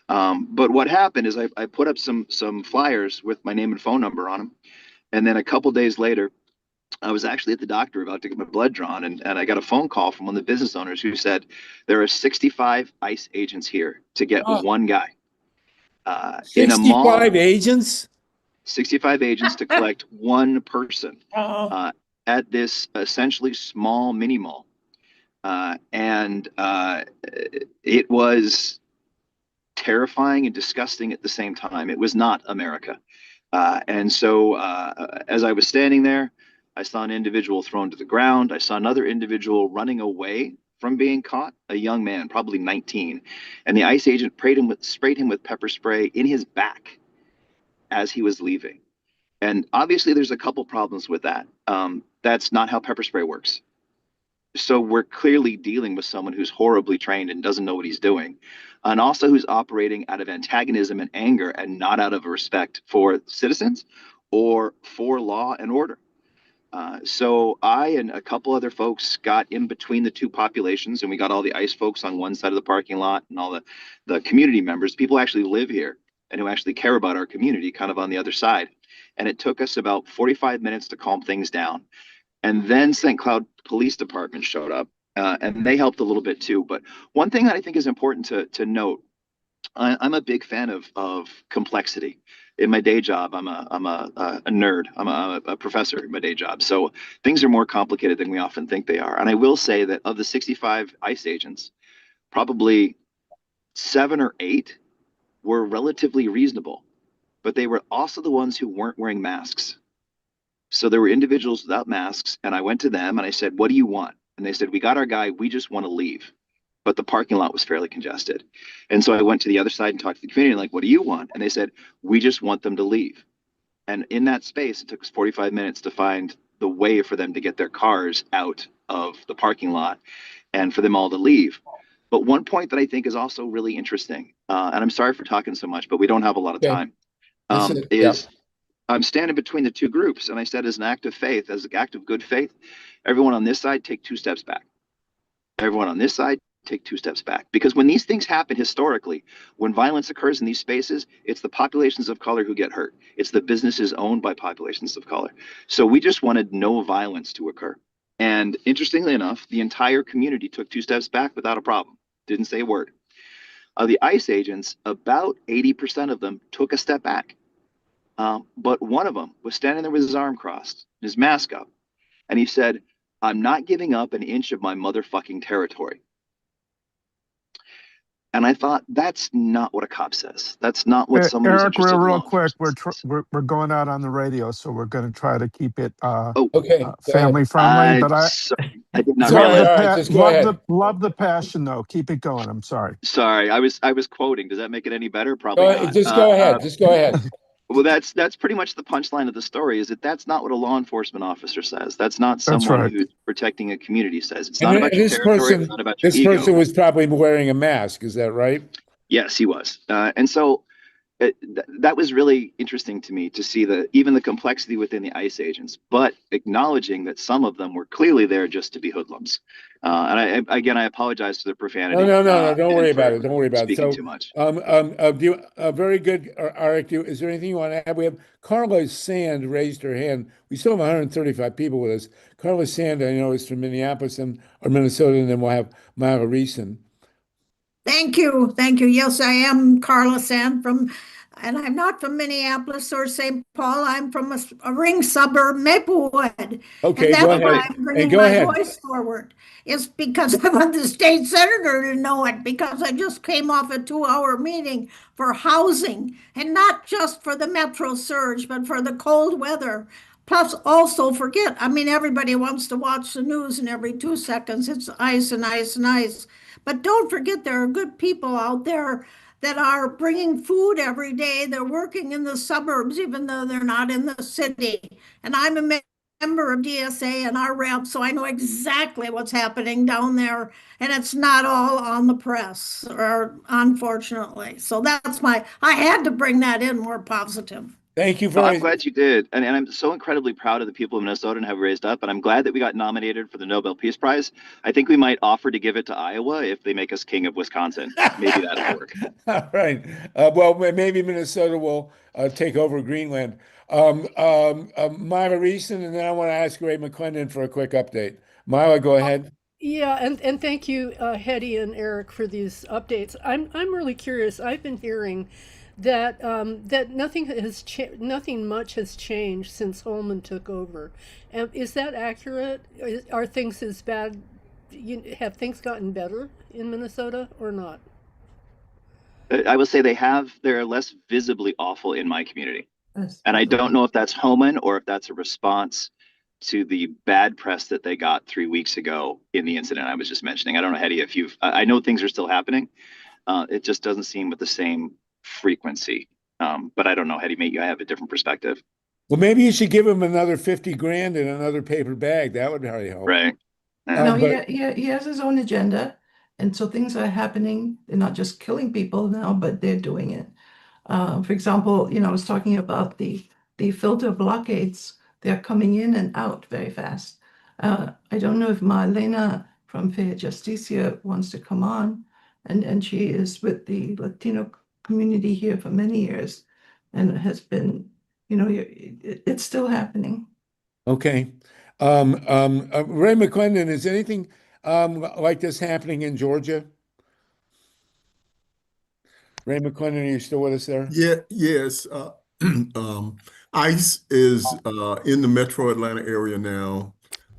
But what happened is I put up some flyers with my name and phone number on them. And then a couple days later, I was actually at the doctor about to get my blood drawn, and I got a phone call from one of the business owners who said there are 65 ICE agents here to get one guy. In a mall, 65 agents? 65 agents to collect one person at this essentially small mini mall. And it was terrifying and disgusting at the same time. It was not America. And so as I was standing there, I saw an individual thrown to the ground. I saw another individual running away from being caught, a young man, probably 19. And the ICE agent sprayed him with pepper spray in his back as he was leaving. And obviously there's a couple problems with that. That's not how pepper spray works. So we're clearly dealing with someone who's horribly trained and doesn't know what he's doing. And also who's operating out of antagonism and anger and not out of a respect for citizens or for law and order. So I and a couple other folks got in between the two populations, and we got all the ICE folks on one side of the parking lot and all the community members, people who actually live here and who actually care about our community, kind of on the other side. And it took us about 45 minutes to calm things down. And then St. Cloud Police Department showed up, and they helped a little bit too. But one thing that I think is important to note, I'm a big fan of complexity. In my day job, I'm a nerd. I'm a professor in my day job. So things are more complicated than we often think they are. And I will say that of the 65 ICE agents, probably 7 or 8 were relatively reasonable, but they were also the ones who weren't wearing masks. So there were individuals without masks, and I went to them and I said, what do you want? And they said, we got our guy, we just want to leave. But the parking lot was fairly congested. And so I went to the other side and talked to the community, like, what do you want? And they said, we just want them to leave. And in that space, it took us 45 minutes to find the way for them to get their cars out of the parking lot and for them all to leave. But one point that I think is also really interesting, and I'm sorry for talking so much, but we don't have a lot of time, is I'm standing between the two groups. And I said, as an act of faith, as an act of good faith, everyone on this side, take 2 steps back. Everyone on this side, take 2 steps back. Because when these things happen historically, when violence occurs in these spaces, it's the populations of color who get hurt. It's the businesses owned by populations of color. So we just wanted no violence to occur. And interestingly enough, the entire community took 2 steps back without a problem. Didn't say a word. Of the ICE agents, about 80% of them took a step back. But one of them was standing there with his arm crossed, his mask up. And he said, I'm not giving up an inch of my motherfucking territory. And I thought, that's not what a cop says. That's not what someone who's Eric, interested in law real quick, enforcement we're going out on the radio, so we're going to try to keep it Okay. family friendly. But sorry, I did not Sorry, realize. all right, just go ahead. Love the passion though. Keep it going. I'm sorry. Sorry, I was quoting. Does that make it any better? Probably not. Just go ahead. Just go ahead. Well, that's pretty much the punchline of the story, is that that's not what a law enforcement officer says. That's not someone right. who's protecting a community says. It's And not about your this territory. person, It's not about your this ego. person was probably wearing a mask. Is that right? Yes, he was. And so that was really interesting to me to see even the complexity within the ICE agents, but acknowledging that some of them were clearly there just to be hoodlums. And I apologize for the profanity. No. Don't worry and about for it. Don't worry about it. speaking So, too much. very good, Eric. Is there anything you want to add? We have Carla Sand raised her hand. We still have 135 people with us. Carla Sand, I know, is from Minneapolis or Minnesota, and then we'll have Myra Reeson. Thank you. Thank you. Yes, I am Carla Sand and I'm not from Minneapolis or St. Paul. I'm from a ring suburb, Maplewood. Okay, and go that's why ahead. I'm bringing Go my ahead. voice forward. It's because I want the state senator to know it, because I just came off a 2-hour meeting for housing, and not just for the metro surge, but for the cold weather. Plus, also everybody wants to watch the news, and every 2 seconds it's ice and ice and ice. But don't forget, there are good people out there that are bringing food every day. They're working in the suburbs, even though they're not in the city. And I'm a member of DSA and our rep, so I know exactly what's happening down there. And it's not all on the press, or unfortunately. So I had to bring that in more positive. Thank you No, I'm very glad you did. And I'm so incredibly proud of the people of Minnesota and have raised up. And I'm glad that we got nominated for the Nobel Peace Prize. I think we might offer to give it to Iowa if they make us king of Wisconsin. Maybe that'll work. All right. Well, maybe Minnesota will take over Greenland. Myra Reeson, and then I want to ask Ray McClendon for a quick update. Myra, go ahead. Yeah, and thank you, Hedy and Eric, for these updates. I'm really curious. I've been hearing that that nothing much has changed since Holman took over. Is that accurate? Are things as bad? Have things gotten better in Minnesota or not? I will say they're less visibly awful in my community. Yes. And I don't know if that's Homan or if that's a response to the bad press that they got 3 weeks ago in the incident I was just mentioning. I don't know, Hedy, I know things are still happening. It just doesn't seem with the same frequency. But I don't know, Hedy, maybe I have a different perspective. Well, maybe you should give him another 50 grand in another paper bag. That would really help. Right. No, But- he has his own agenda. And so things are happening. They're not just killing people now, but they're doing it. For example, I was talking about the filter blockades. They're coming in and out very fast. I don't know if Marlena from Fair Justicia wants to come on, and she is with the Latino community here for many years, and has been, it's still happening. Okay. Ray McClendon, is anything like this happening in Georgia? Ray McClendon, are you still with us there? Yes. ICE is in the metro Atlanta area now.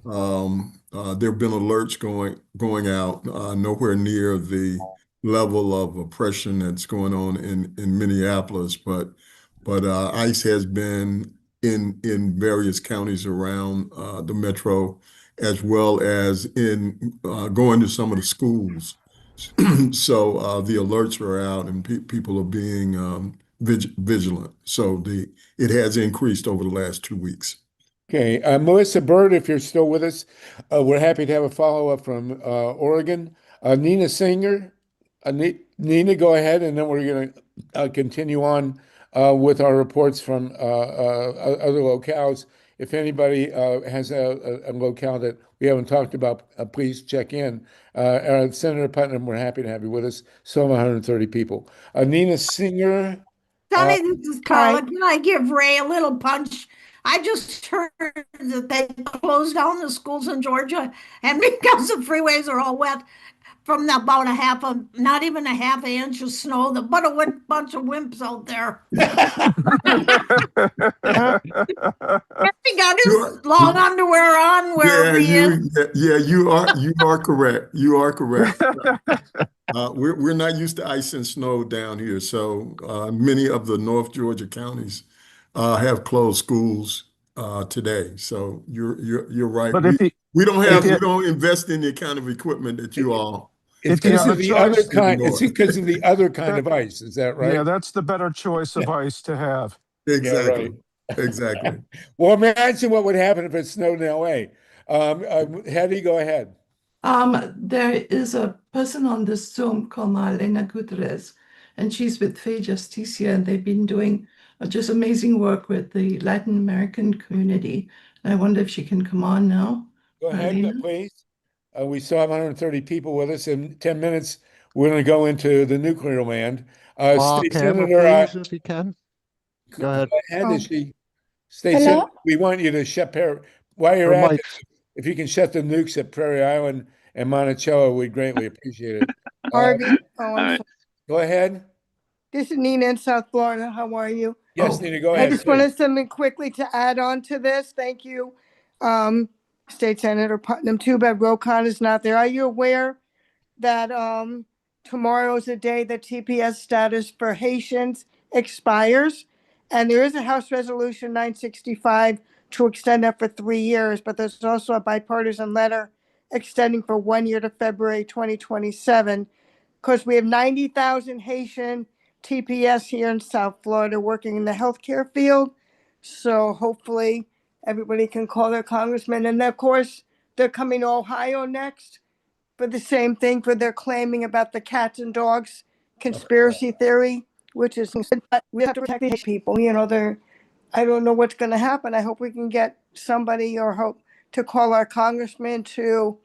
There have been alerts going out, nowhere near the level of oppression that's going on in Minneapolis, but ICE has been in various counties around the metro, as well as in going to some of the schools. So the alerts are out, and people are being vigilant. So it has increased over the last 2 weeks. Okay. Melissa Bird, if you're still with us, we're happy to have a follow-up from Oregon. Nina Singer, Nina, go ahead, and then we're going to continue on with our reports from other locales. If anybody has a locale that we haven't talked about, please check in. Senator Putnam, we're happy to have you with us. So 130 people. Nina Singer. Tony, this is Carla. Can I give Ray a little punch? I just heard that they closed down the schools in Georgia, and because the freeways are all wet from about not even a half an inch of snow, but a bunch of wimps out there. He got his long underwear on wherever he is. You are correct. You are correct. We're not used to ice and snow down here, so many of the North Georgia counties have closed schools today. So you're right. But we don't invest in the kind of equipment that you all. It's because of the other kind. It's because of the other kind of ice. Is that right? Yeah, that's the better choice of ice to have. Exactly. Yeah, right. Exactly. Well, imagine what would happen if it snowed in LA. Hedy, go ahead. There is a person on this Zoom called Marlena Gutierrez, and she's with Fe Justicia, and they've been doing just amazing work with the Latin American community. And I wonder if she can come on now. Go ahead, Marlena? please. We still have 130 people with us. In 10 minutes, we're going to go into the nuclear land. State Camera, Senator, please, if you can. Go ahead. ahead, is she? State Hello? Senator, we want you to shut, while you're Or at Mike. this, if you can shut the nukes at Prairie Island and Monticello, we'd greatly appreciate it. Harvey. Oh, All I'm right. sorry. Go ahead. This is Nina in South Florida. How are you? Yes, Oh, Nina, go I ahead. just wanted something quickly to add on to this. Thank you. State Senator Putnam, too bad Ro Khanna is not there. Are you aware that tomorrow is the day that TPS status for Haitians expires? And there is a House Resolution 965 to extend that for 3 years, but there's also a bipartisan letter extending for 1 year to February 2027, because we have 90,000 Haitian TPS here in South Florida working in the healthcare field. So hopefully everybody can call their congressman. And of course, they're coming to Ohio next for the same thing, for their claiming about the cats and dogs conspiracy theory, which is we have to protect these people. You know, I don't know what's going to happen. I hope we can get somebody or hope to call our congressman to,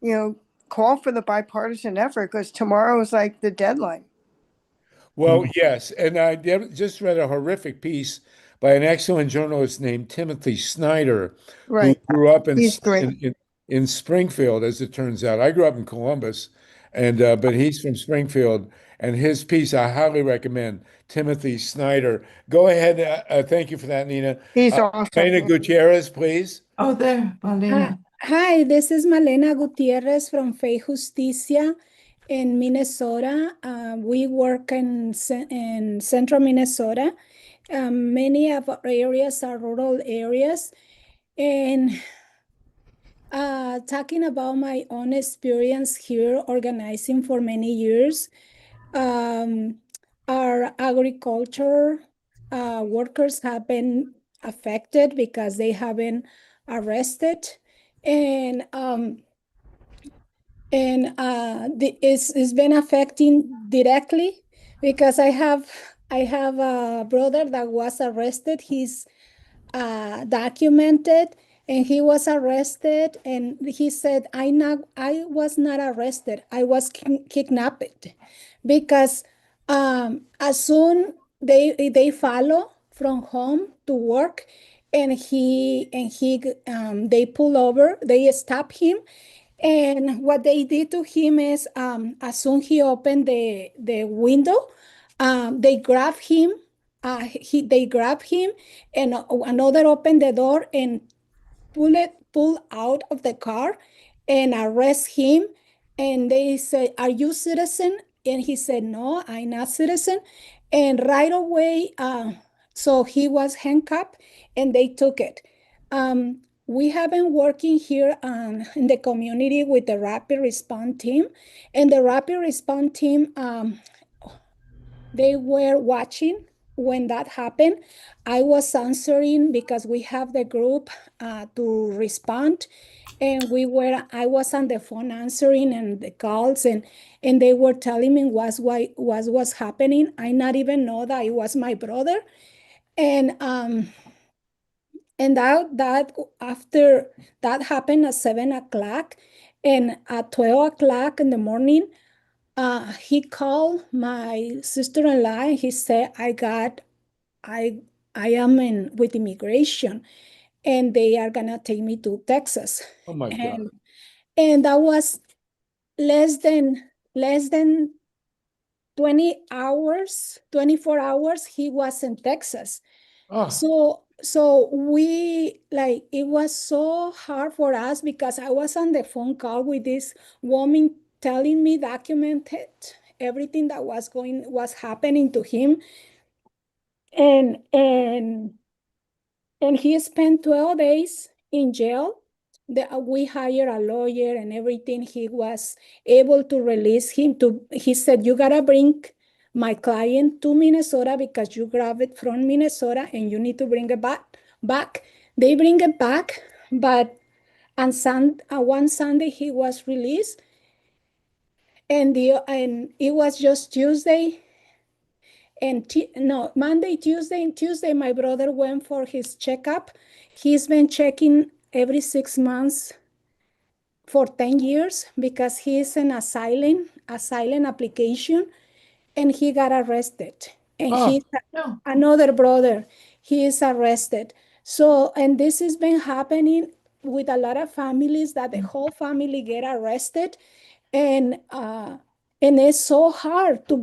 you know, call for the bipartisan effort, because tomorrow is like the deadline. Well, yes, and I just read a horrific piece by an excellent journalist named Timothy Snyder, who Right. grew up He's great. in Springfield, as it turns out. I grew up in Columbus, and but he's from Springfield, and his piece I highly recommend. Timothy Snyder. Go ahead. Thank you for that, Nina. He's awesome. Elena Gutierrez, please. Oh, there, Marlena. Hi, this is Malena Gutierrez from Fe Justicia in Minnesota. We work in central Minnesota. Many of our areas are rural areas. And talking about my own experience here organizing for many years, our agriculture workers have been affected because they have been arrested, and it's been affecting directly because I have a brother that was arrested. He's documented, and he was arrested, and he said, I was not arrested. I was kidnapped, because as soon they follow from home to work, and they pull over, they stop him. And what they did to him is, as soon he opened the window, they grab him. They grab him, and another opened the door and pull out of the car and arrest him. And they said, "Are you citizen?" And he said, "No, I'm not citizen." And right away, so he was handcuffed, and they took it. We have been working here in the community with the rapid response team, and the rapid response team, they were watching when that happened. I was answering because we have the group to respond, and I was on the phone answering and the calls, and they were telling me what was happening. I not even know that it was my brother. And that after that happened at 7 o'clock, and at 12 o'clock in the morning, he called my sister-in-law, and he said, I am with immigration, and they are gonna take me to Texas. Oh my God. And that was less than 20 hours, 24 hours, he was in Texas. Oh, So it was so hard for us, because I was on the phone call with this woman telling me documented everything that was happening to him. And he spent 12 days in jail. We hired a lawyer and everything. He was able to release him. He said, "You gotta bring my client to Minnesota, because you grabbed it from Minnesota, and you need to bring it back." They bring it back, but on one Sunday he was released, and it was just Tuesday. And no, Monday, Tuesday, and Tuesday, my brother went for his checkup. He's been checking every 6 months for 10 years because he's an asylum application, and he got arrested. And Oh, another brother, he is arrested. So, and this has been happening with a lot of families, that the whole family get arrested, and it's so hard to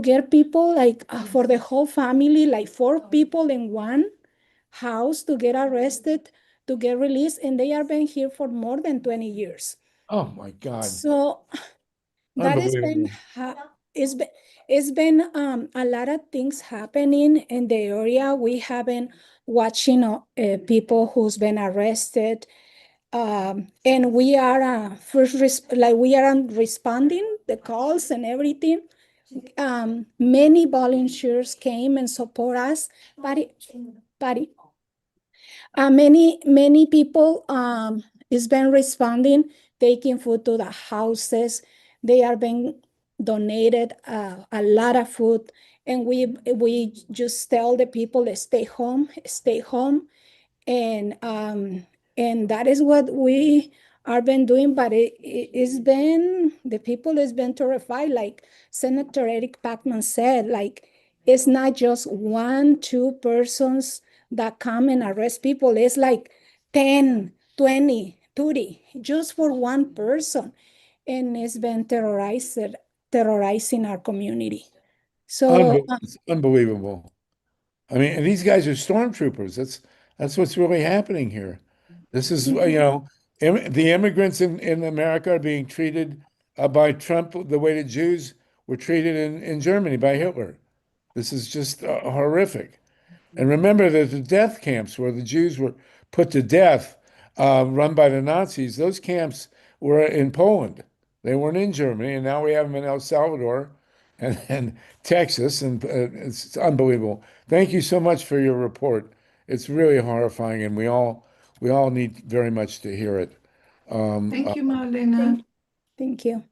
get people like for the whole family, like 4 people in one house to get arrested, to get released, and they are been here for more than 20 years. oh my God. So that has been Unbelievable. it's been a lot of things happening in the area. We have been watching people who's been arrested, and we are we are responding the calls and everything. Many volunteers came and support us, but many people is been responding, taking food to the houses. They are being donated a lot of food, and we just tell the people to stay home, and that is what we are been doing. But it's been, the people has been terrified, like Senator ARIC PUTNAM said, like it's not just 1-2 persons that come and arrest people. It's like 10, 20, 30 just for one person, and it's been terrorizing our community. So It's unbelievable. I mean, and these guys are stormtroopers. That's what's really happening here. This is, the immigrants in America are being treated by Trump the way the Jews were treated in Germany by Hitler. This is just horrific. And remember that the death camps where the Jews were put to death, run by the Nazis, those camps were in Poland. They weren't in Germany, and now we have them in El Salvador and Texas, and it's unbelievable. Thank you so much for your report. It's really horrifying, and we all need very much to hear it. Thank you, Marlena. thank you.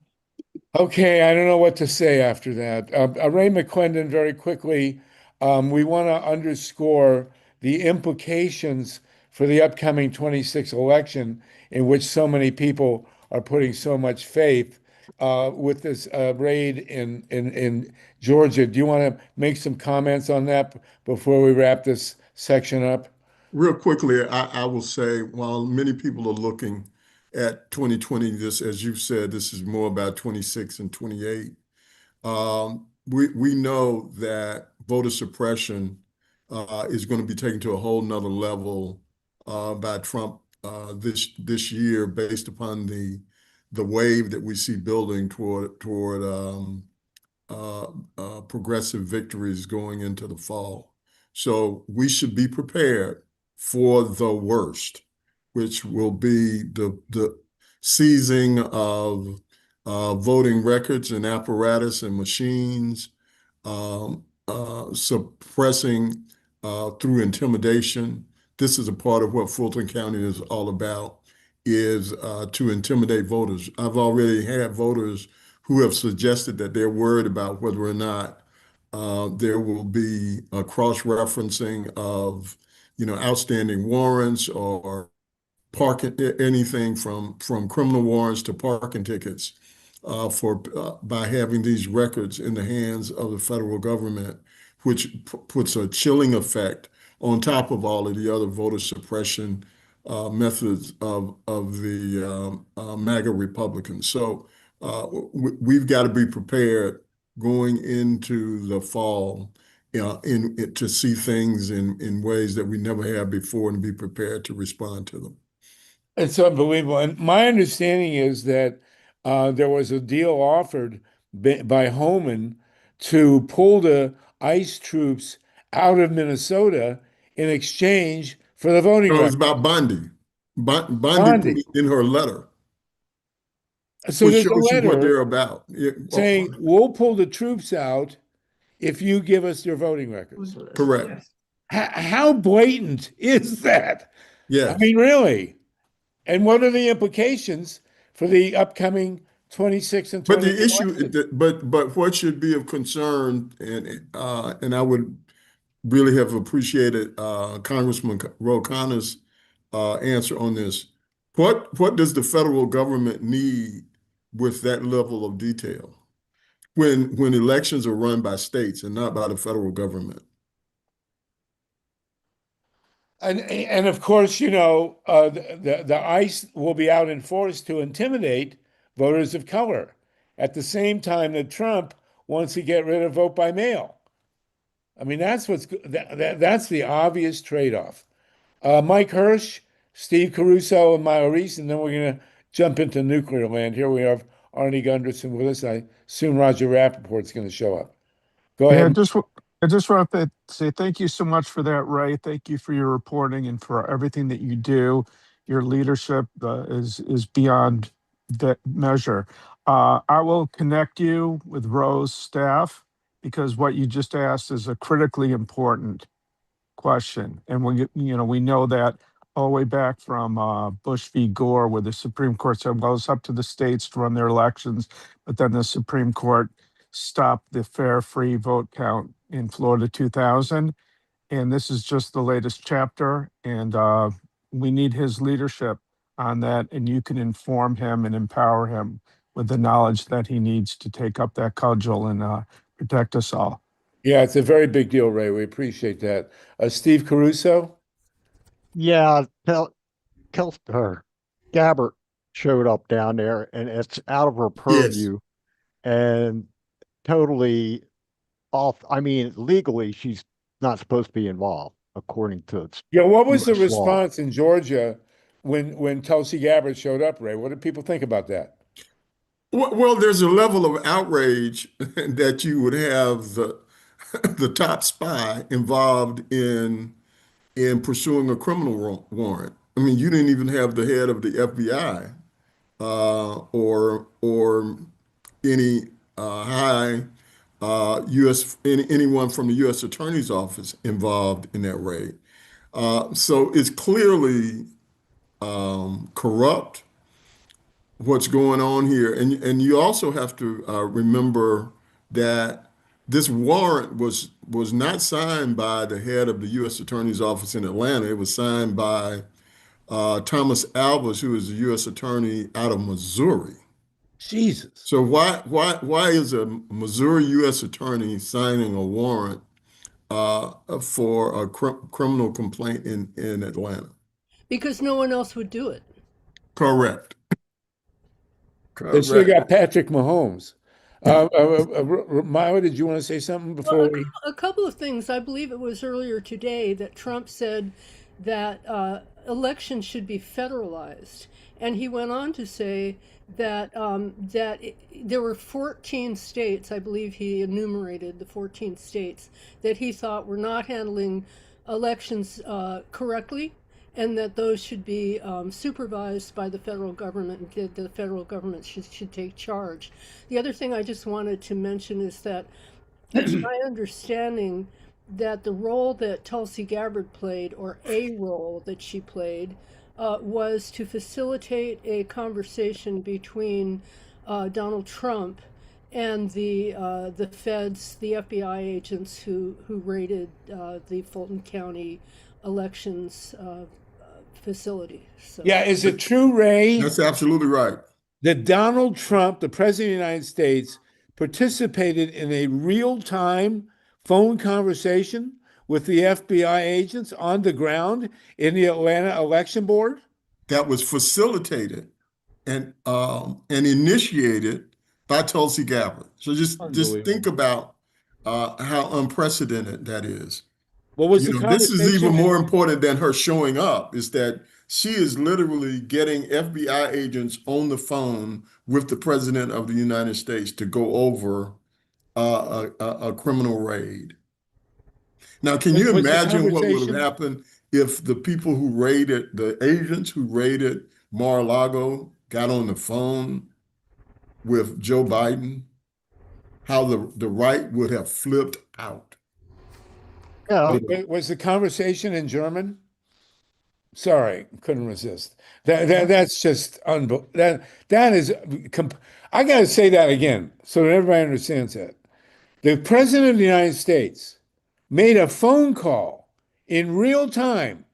Okay, I don't know what to say after that. Ray McClendon, very quickly, we want to underscore the implications for the upcoming 26 election, in which so many people are putting so much faith with this raid in Georgia. Do you want to make some comments on that before we wrap this section up? Real quickly, I will say, while many people are looking at 2020, this, as you said, this is more about 26 and 28. We know that voter suppression is going to be taken to a whole nother level by Trump this year, based upon the wave that we see building toward progressive victories going into the fall. So we should be prepared for the worst, which will be the seizing of voting records and apparatus and machines, suppressing through intimidation. This is a part of what Fulton County is all about, is to intimidate voters. I've already had voters who have suggested that they're worried about whether or not there will be a cross-referencing of outstanding warrants or parking, anything from criminal warrants to parking tickets by having these records in the hands of the federal government, which puts a chilling effect on top of all of the other voter suppression methods of the MAGA Republicans. So we've got to be prepared going into the fall to see things in ways that we never have before, and be prepared to respond to them. It's unbelievable. And my understanding is that there was a deal offered by Homan to pull the ICE troops out of Minnesota in exchange for the voting No, it's rights. about Bondi. Bondi put it in her letter, So which there's a shows you what they're letter about. saying, we'll pull the troops out if you give us your voting records. Correct. How blatant is that? Yes. I mean, really? And what are the implications for the upcoming 26 and But 28. the issue, but what should be of concern, and I would really have appreciated Congressman Ro Khanna's answer on this. What does the federal government need with that level of detail when elections are run by states and not by the federal government? And of course, you know, the ICE will be out in force to intimidate voters of color at the same time that Trump wants to get rid of vote by mail. I mean, that's that's the obvious trade-off. Mike Hersh, Steve Caruso, and Maurice, and then we're going to jump into nuclear land. Here we have Arnie Gunderson with us. I assume Roger Rappaport's going to show up. Go Yeah, ahead. I just want to say thank you so much for that, Ray. Thank you for your reporting and for everything that you do. Your leadership is beyond that measure. I will connect you with Ro's staff because what you just asked is a critically important question, and we know that all the way back from Bush v. Gore, where the Supreme Court said, well, it's up to the states to run their elections, but then the Supreme Court stopped the fair, free vote count in Florida 2000. And this is just the latest chapter. And we need his leadership on that. And you can inform him and empower him with the knowledge that he needs to take up that cudgel and protect us all. Yeah, it's a very big deal, Ray. We appreciate that. Steve Caruso? Yeah, Gabbard showed up down there, and it's out of her purview and totally off. I mean, legally, she's not supposed to be involved, according to what was the US response in Georgia when Tulsi Gabbard showed up, Ray? What did people think about that? Well, there's a level of outrage that you would have the top spy involved in pursuing a criminal warrant. I mean, you didn't even have the head of the FBI or any high anyone from the U.S. Attorney's Office involved in that raid. So it's clearly corrupt what's going on here, and you also have to remember that this warrant was not signed by the head of the U.S. Attorney's Office in Atlanta. It was signed by Thomas Albers, who is the U.S. Attorney out of Missouri. Jesus. So why is a Missouri U.S. Attorney signing a warrant for a criminal complaint in Atlanta? Because no one else would do it. Correct. They should have got Patrick Mahomes. Maya, did you want to say something before we? A couple of things. I believe it was earlier today that Trump said that elections should be federalized, and he went on to say that there were 14 states. I believe he enumerated the 14 states that he thought were not handling elections correctly, and that those should be supervised by the federal government, and the federal government should take charge. The other thing I just wanted to mention is that it's my understanding that the role that Tulsi Gabbard played, or a role that she played, was to facilitate a conversation between Donald Trump and the feds, the FBI agents who raided the Fulton County elections facility. So. Yeah, is it true, Ray? That's absolutely right. That Donald Trump, the president of the United States, participated in a real-time phone conversation with the FBI agents on the ground in the Atlanta election board? That was facilitated and initiated by Tulsi Gabbard. So just think about how unprecedented that is. What was the conversation? This is even more important than her showing up, is that she is literally getting FBI agents on the phone with the president of the United States to go over a criminal raid. Now, can you imagine what would have happened if the people who raided, the agents who raided Mar-a-Lago, got on the phone with Joe Biden? How the right would have flipped out. Was the conversation in German? Sorry, couldn't resist. That's just that is. I got to say that again so that everybody understands that. The President of the United States made a phone call in real time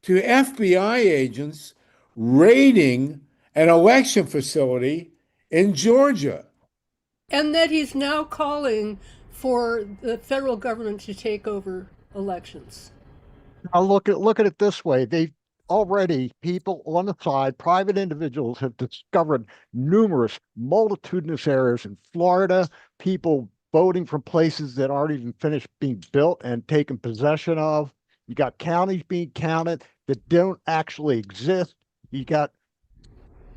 to FBI agents raiding an election facility in Georgia. And that he's now calling for the federal government to take over elections. Now look at it this way. They already, people on the side, private individuals have discovered numerous multitudinous areas in Florida, people voting from places that aren't even finished being built and taken possession of. You got counties being counted that don't actually exist. You got,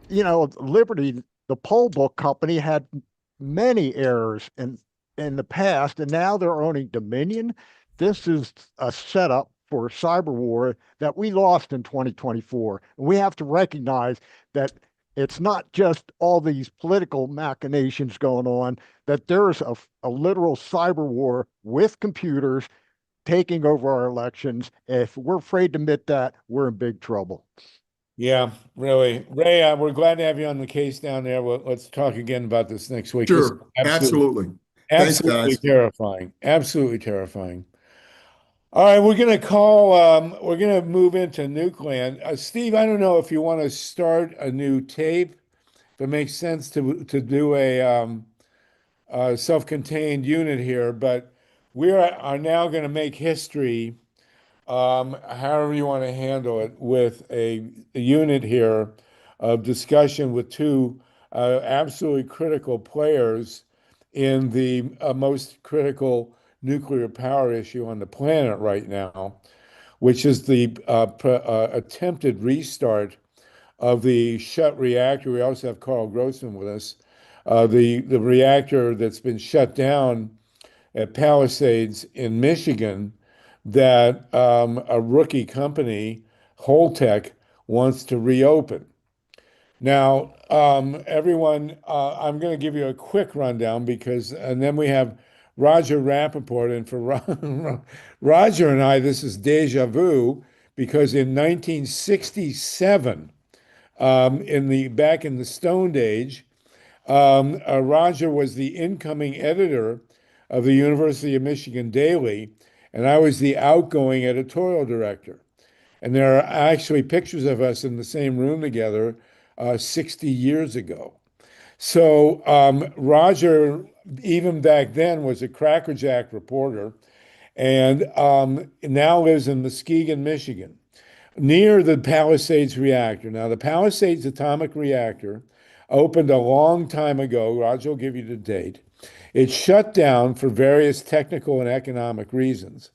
Liberty, the poll book company, had many errors in the past, and now they're owning Dominion. This is a setup for cyber war that we lost in 2024. And we have to recognize that it's not just all these political machinations going on, that there's a literal cyber war with computers taking over our elections. If we're afraid to admit that, we're in big trouble. Yeah, really. Ray, we're glad to have you on the case down there. Let's talk again about this next week. Sure, absolutely. Thanks, Absolutely guys. terrifying. Absolutely terrifying. All right, we're gonna move into Nuke land. Steve, I don't know if you want to start a new tape. If it makes sense to do a self-contained unit here, but we are now going to make history, however you want to handle it, with a unit here of discussion with two absolutely critical players in the most critical nuclear power issue on the planet right now, which is the attempted restart of the shut reactor. We also have Carl Grossman with us. The reactor that's been shut down at Palisades in Michigan that a rookie company, Holtec, wants to reopen. Now, everyone, I'm going to give you a quick rundown and then we have Roger Rappaport. And for Roger and I, this is deja vu because in 1967, back in the Stone Age, Roger was the incoming editor of the University of Michigan Daily, and I was the outgoing editorial director. And there are actually pictures of us in the same room together 60 years ago. So Roger, even back then, was a crackerjack reporter and now lives in Muskegon, Michigan, near the Palisades reactor. Now, the Palisades atomic reactor opened a long time ago. Roger will give you the date. It shut down for various technical and economic reasons.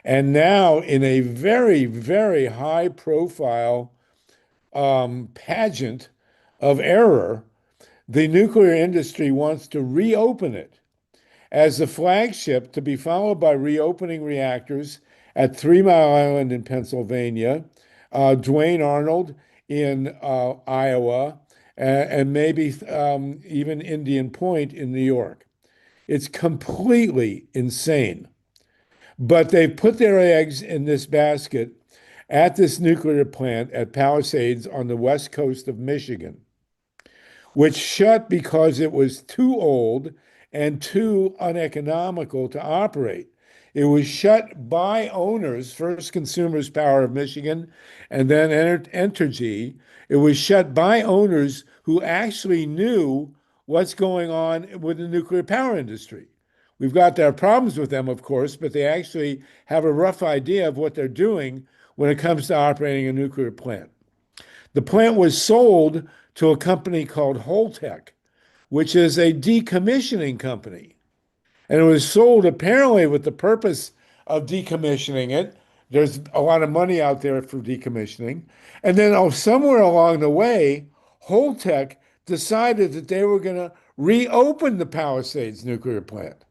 And now, in a very, very high profile pageant of error, the nuclear industry wants to reopen it as the flagship, to be followed by reopening reactors at 3 Mile Island in Pennsylvania, Duane Arnold in Iowa, and maybe even Indian Point in New York. It's completely insane. But they've put their eggs in this basket at this nuclear plant at Palisades on the west coast of Michigan, which shut because it was too old and too uneconomical to operate. It was shut by owners, first Consumers Power of Michigan and then Entergy. It was shut by owners who actually knew what's going on with the nuclear power industry. We've got their problems with them, of course, but they actually have a rough idea of what they're doing when it comes to operating a nuclear plant. The plant was sold to a company called Holtec, which is a decommissioning company. And it was sold apparently with the purpose of decommissioning it. There's a lot of money out there for decommissioning. And then somewhere along the way, Holtec decided that they were going to reopen the Palisades nuclear plant,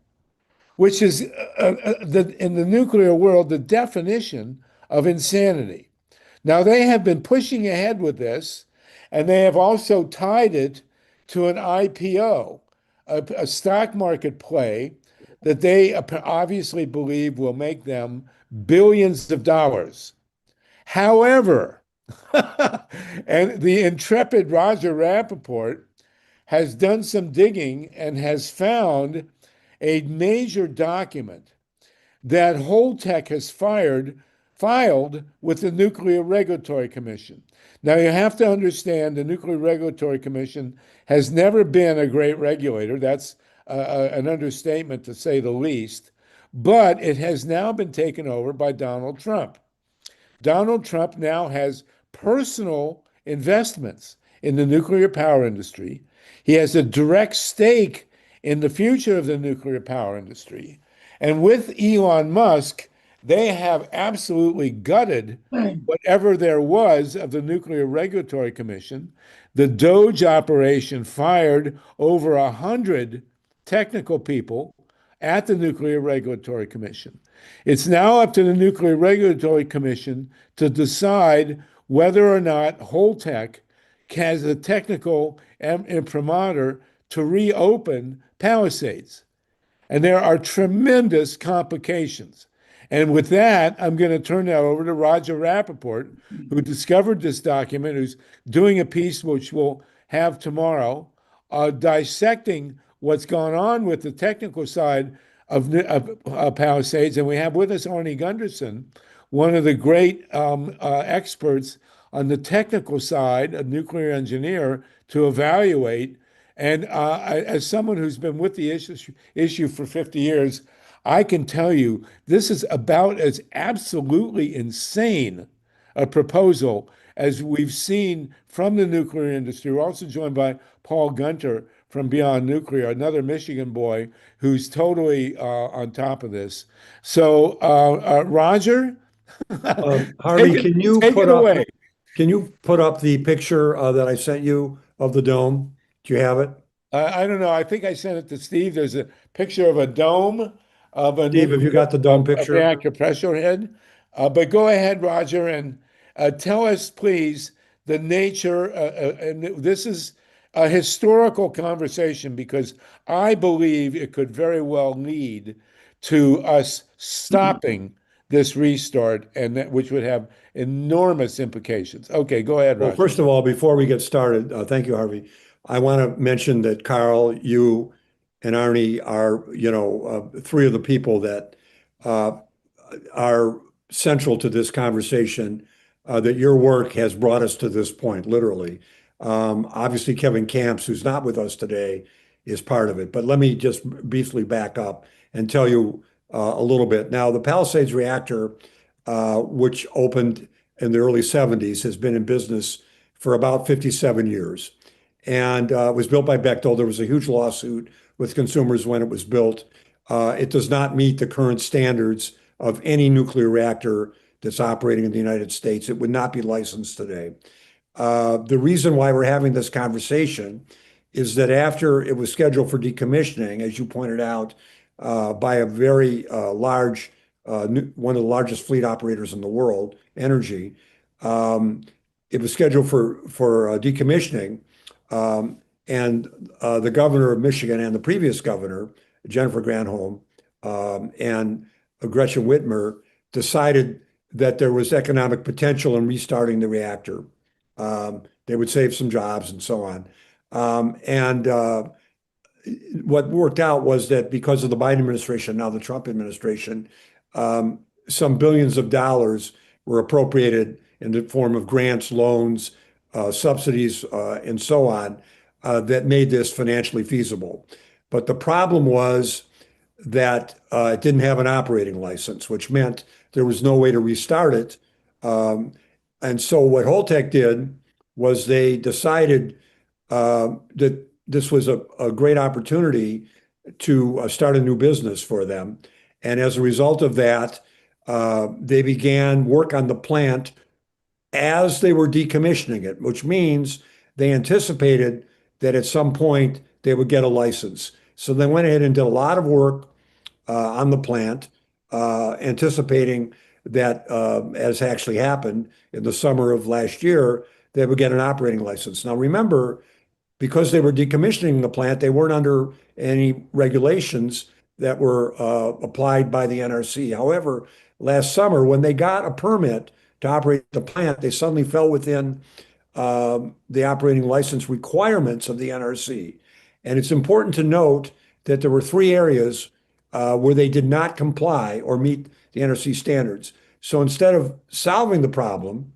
which is, in the nuclear world, the definition of insanity. Now, they have been pushing ahead with this, and they have also tied it to an IPO, a stock market play that they obviously believe will make them billions of dollars. However, And the intrepid Roger Rappaport has done some digging and has found a major document that Holtec has filed with the Nuclear Regulatory Commission. Now, you have to understand the Nuclear Regulatory Commission has never been a great regulator. That's an understatement to say the least. But it has now been taken over by Donald Trump. Donald Trump now has personal investments in the nuclear power industry. He has a direct stake in the future of the nuclear power industry. And with Elon Musk, they have absolutely gutted whatever there was of the Nuclear Regulatory Commission. The Doge operation fired over 100 technical people at the Nuclear Regulatory Commission. It's now up to the Nuclear Regulatory Commission to decide whether or not Holtec has a technical imprimatur to reopen Palisades. And there are tremendous complications. And with that, I'm going to turn that over to Roger Rappaport, who discovered this document, who's doing a piece which we'll have tomorrow, dissecting what's gone on with the technical side of Palisades. And we have with us Arnie Gunderson, one of the great experts on the technical side, a nuclear engineer, to evaluate. And as someone who's been with the issue for 50 years, I can tell you this is about as absolutely insane a proposal as we've seen from the nuclear industry. We're also joined by Paul Gunter from Beyond Nuclear, another Michigan boy who's totally on top of this. So, Roger, Harvey, take it away. Can you put up the picture that I sent you of the dome? Do you have it? I don't know. I think I sent it to Steve. There's a picture of a dome of a Steve, have you got the dome picture? Reactor pressure head. But go ahead, Roger, and tell us, please, the nature. And this is a historical conversation because I believe it could very well lead to us stopping this restart, and which would have enormous implications. Okay, go ahead, Roger. Well, first of all, before we get started, thank you, Harvey. I want to mention that Carl, you, and Arnie are, three of the people that are central to this conversation, that your work has brought us to this point, literally. Obviously, Kevin Camps, who's not with us today, is part of it. But let me just briefly back up and tell you a little bit. Now, the Palisades reactor, which opened in the early 70s, has been in business for about 57 years. And was built by Bechtel. There was a huge lawsuit with consumers when it was built. It does not meet the current standards of any nuclear reactor that's operating in the United States. It would not be licensed today. The reason why we're having this conversation is that after it was scheduled for decommissioning, as you pointed out, by a very large, one of the largest fleet operators in the world, Energy, it was scheduled for decommissioning. And the governor of Michigan and the previous governor, Jennifer Granholm, and Gretchen Whitmer, decided that there was economic potential in restarting the reactor. They would save some jobs and so on. What worked out was that because of the Biden administration, now the Trump administration, some billions of dollars were appropriated in the form of grants, loans, subsidies, and so on, that made this financially feasible. But the problem was that it didn't have an operating license, which meant there was no way to restart it. And so what Holtec did was they decided that this was a great opportunity to start a new business for them. And as a result of that, they began work on the plant as they were decommissioning it, which means they anticipated that at some point they would get a license. So they went ahead and did a lot of work on the plant, anticipating that, as actually happened in the summer of last year, they would get an operating license. Now, remember, because they were decommissioning the plant, they weren't under any regulations that were applied by the NRC. However, last summer, when they got a permit to operate the plant, they suddenly fell within the operating license requirements of the NRC. And it's important to note that there were 3 areas where they did not comply or meet the NRC standards. So instead of solving the problem,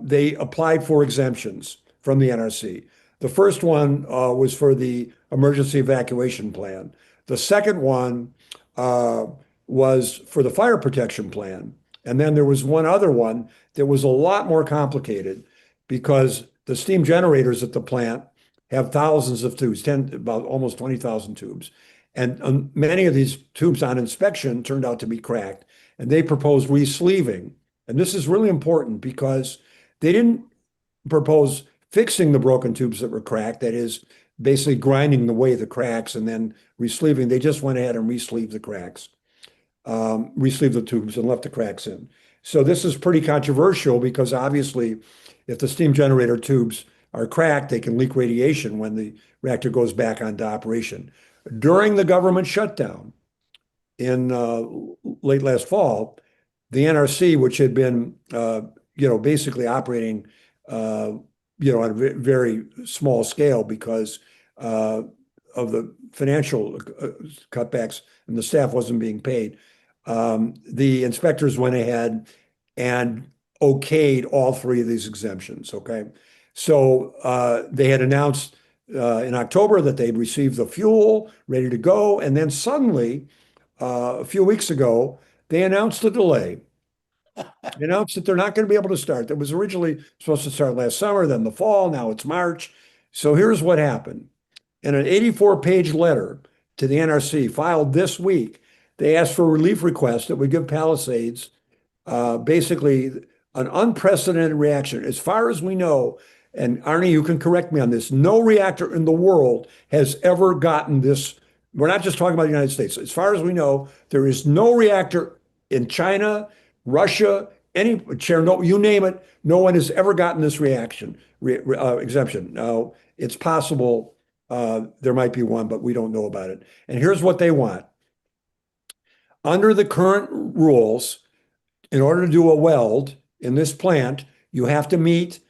they applied for exemptions from the NRC. The first one was for the emergency evacuation plan. The second one was for the fire protection plan. And then there was one other one that was a lot more complicated because the steam generators at the plant have thousands of tubes, about almost 20,000 tubes. And many of these tubes on inspection turned out to be cracked. And they proposed re-sleeving. And this is really important because they didn't propose fixing the broken tubes that were cracked, that is, basically grinding away the cracks and then re-sleeving. They just went ahead and re-sleeved the cracks, re-sleeved the tubes and left the cracks in. So this is pretty controversial because obviously if the steam generator tubes are cracked, they can leak radiation when the reactor goes back onto operation. During the government shutdown in late last fall, the NRC, which had been, basically operating, on a very small scale because of the financial cutbacks and the staff wasn't being paid, the inspectors went ahead and okayed all 3 of these exemptions, okay? So they had announced in October that they'd received the fuel ready to go, and then suddenly, a few weeks ago, they announced a delay. They announced that they're not going to be able to start. That was originally supposed to start last summer, then the fall, now it's March. So here's what happened. In an 84-page letter to the NRC filed this week, they asked for a relief request that would give Palisades basically an unprecedented reaction. As far as we know, and Arnie, you can correct me on this, no reactor in the world has ever gotten this. We're not just talking about the United States. As far as we know, there is no reactor in China, Russia, any Chernobyl, you name it, no one has ever gotten this exemption. Now, it's possible there might be one, but we don't know about it. And here's what they want. Under the current rules, in order to do a weld in this plant, you have to meet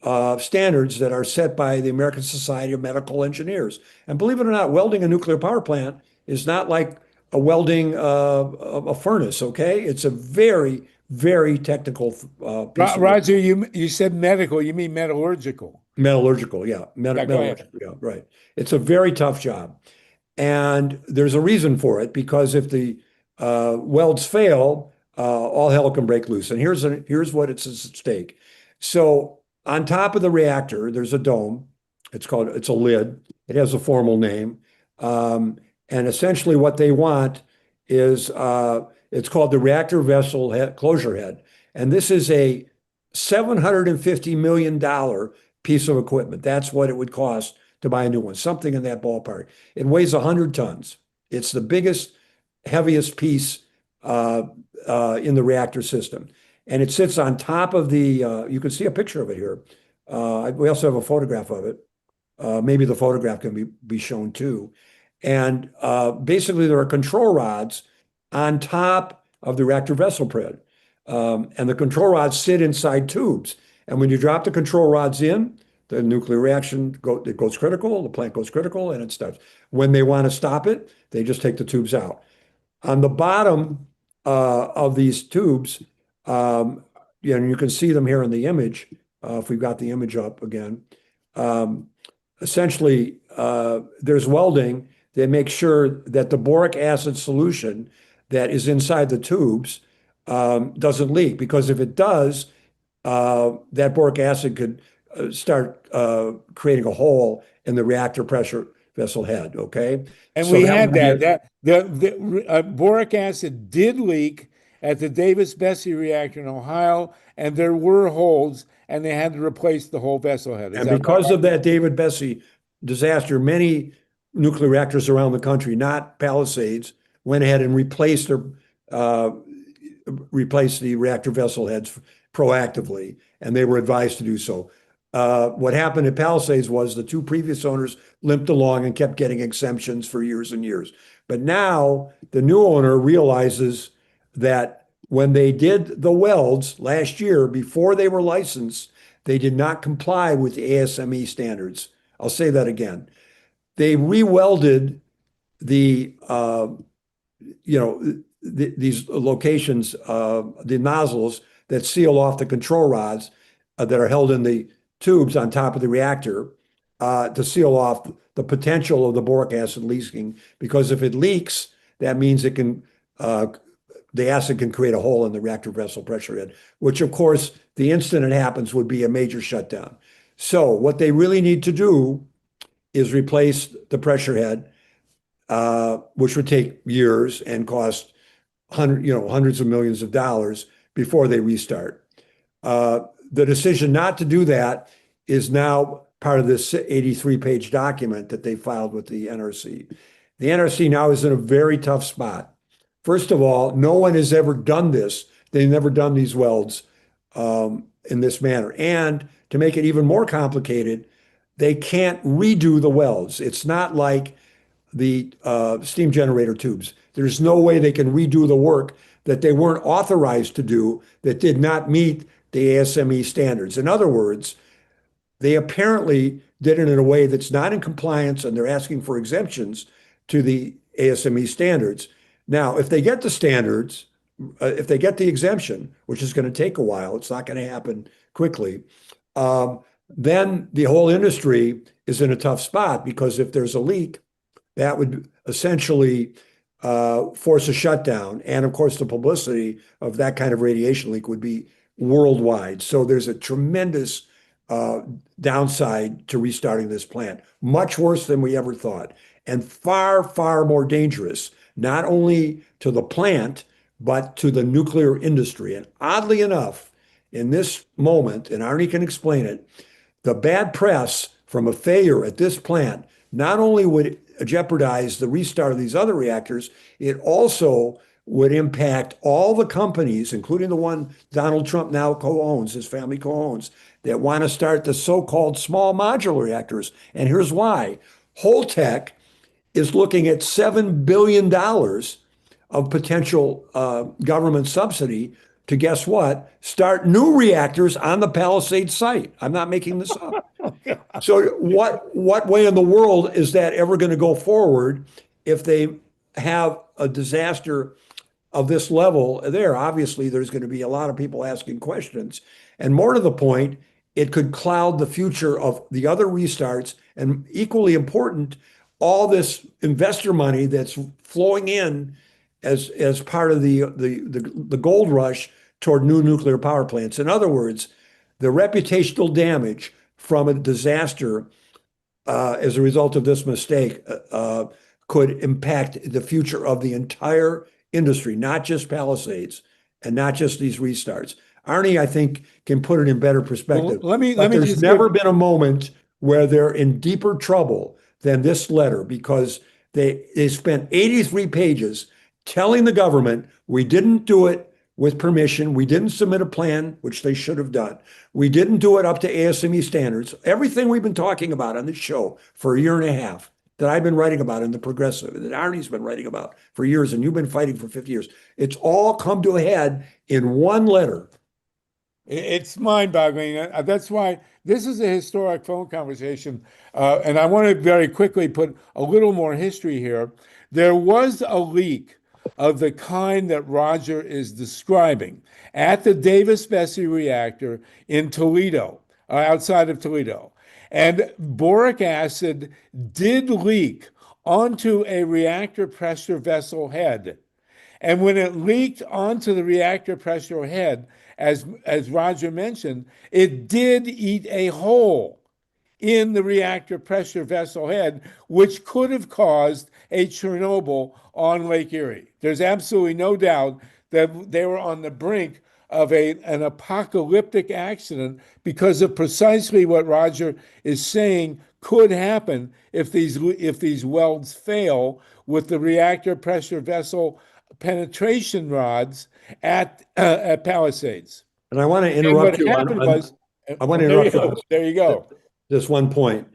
standards that are set by the American Society of Medical Engineers. And believe it or not, welding a nuclear power plant is not like welding a furnace, okay? It's a very, very technical piece of Roger, you said medical, you mean metallurgical. Metallurgical, yeah. Metallurgical, yeah, right. It's a very tough job. And there's a reason for it, because if the welds fail, all hell can break loose. And here's what it's at stake. So on top of the reactor, there's a dome. It's a lid. It has a formal name. And essentially what they want is, it's called the reactor vessel closure head. And this is a $750 million piece of equipment. That's what it would cost to buy a new one, something in that ballpark. It weighs 100 tons. It's the biggest, heaviest piece in the reactor system. And it sits on top of the, you can see a picture of it here. We also have a photograph of it. Maybe the photograph can be shown too. And basically there are control rods on top of the reactor vessel pad. And the control rods sit inside tubes. And when you drop the control rods in, the nuclear reaction it goes critical, the plant goes critical, and it starts. When they want to stop it, they just take the tubes out. On the bottom of these tubes, you can see them here in the image, if we've got the image up again. Essentially, there's welding that makes sure that the boric acid solution that is inside the tubes doesn't leak, because if it does, that boric acid could start creating a hole in the reactor pressure vessel head, okay? And so we had that. The boric acid did leak at the Davis-Besse reactor in Ohio, and there were holes, and they had to replace the whole vessel head. And because of that David-Besse disaster, many nuclear reactors around the country, not Palisades, went ahead and replaced the reactor vessel heads proactively, and they were advised to do so. What happened at Palisades was the 2 previous owners limped along and kept getting exemptions for years and years. But now the new owner realizes that when they did the welds last year, before they were licensed, they did not comply with the ASME standards. I'll say that again. They re-welded the, these locations, the nozzles that seal off the control rods that are held in the tubes on top of the reactor to seal off the potential of the boric acid leaking. Because if it leaks, that means it can, the acid can create a hole in the reactor vessel pressure head, which of course, the instant it happens would be a major shutdown. So what they really need to do is replace the pressure head, which would take years and cost hundreds of millions of dollars before they restart. The decision not to do that is now part of this 83-page document that they filed with the NRC. The NRC now is in a very tough spot. First of all, no one has ever done this. They've never done these welds in this manner. And to make it even more complicated, they can't redo the welds. It's not like the steam generator tubes. There's no way they can redo the work that they weren't authorized to do that did not meet the ASME standards. In other words, they apparently did it in a way that's not in compliance, and they're asking for exemptions to the ASME standards. Now, if they get the standards, if they get the exemption, which is going to take a while, it's not going to happen quickly, then the whole industry is in a tough spot, because if there's a leak, that would essentially force a shutdown. And of course, the publicity of that kind of radiation leak would be worldwide. So there's a tremendous downside to restarting this plant, much worse than we ever thought, and far, far more dangerous, not only to the plant, but to the nuclear industry. And oddly enough, in this moment, and Arnie can explain it, the bad press from a failure at this plant not only would jeopardize the restart of these other reactors, it also would impact all the companies, including the one Donald Trump now co-owns, his family co-owns, that want to start the so-called small modular reactors. And here's why. Holtec is looking at $7 billion of potential government subsidy to, guess what, start new reactors on the Palisades site. I'm not making this up. So what way in the world is that ever going to go forward if they have a disaster of this level there? Obviously, there's going to be a lot of people asking questions. And more to the point, it could cloud the future of the other restarts. And equally important, all this investor money that's flowing in as part of the gold rush toward new nuclear power plants. In other words, the reputational damage from a disaster as a result of this mistake could impact the future of the entire industry, not just Palisades and not just these restarts. Arnie, I think, can put it in better perspective. Well, let me there's just never been a moment where they're in deeper trouble than this letter, because they spent 83 pages telling the government, we didn't do it with permission. We didn't submit a plan, which they should have done. We didn't do it up to ASME standards. Everything we've been talking about on this show for a year and a half, that I've been writing about in The Progressive, that Arnie's been writing about for years, and you've been fighting for 50 years. It's all come to a head in one letter. It's mind-boggling. That's why this is a historic phone conversation. And I want to very quickly put a little more history here. There was a leak of the kind that Roger is describing at the Davis-Besse reactor in Toledo, outside of Toledo. And boric acid did leak onto a reactor pressure vessel head. And when it leaked onto the reactor pressure head, as Roger mentioned, it did eat a hole in the reactor pressure vessel head, which could have caused a Chernobyl on Lake Erie. There's absolutely no doubt that they were on the brink of an apocalyptic accident because of precisely what Roger is saying could happen if these welds fail with the reactor pressure vessel penetration rods at Palisades. And I want to interrupt you. I want to interrupt you. There you go. Just one point.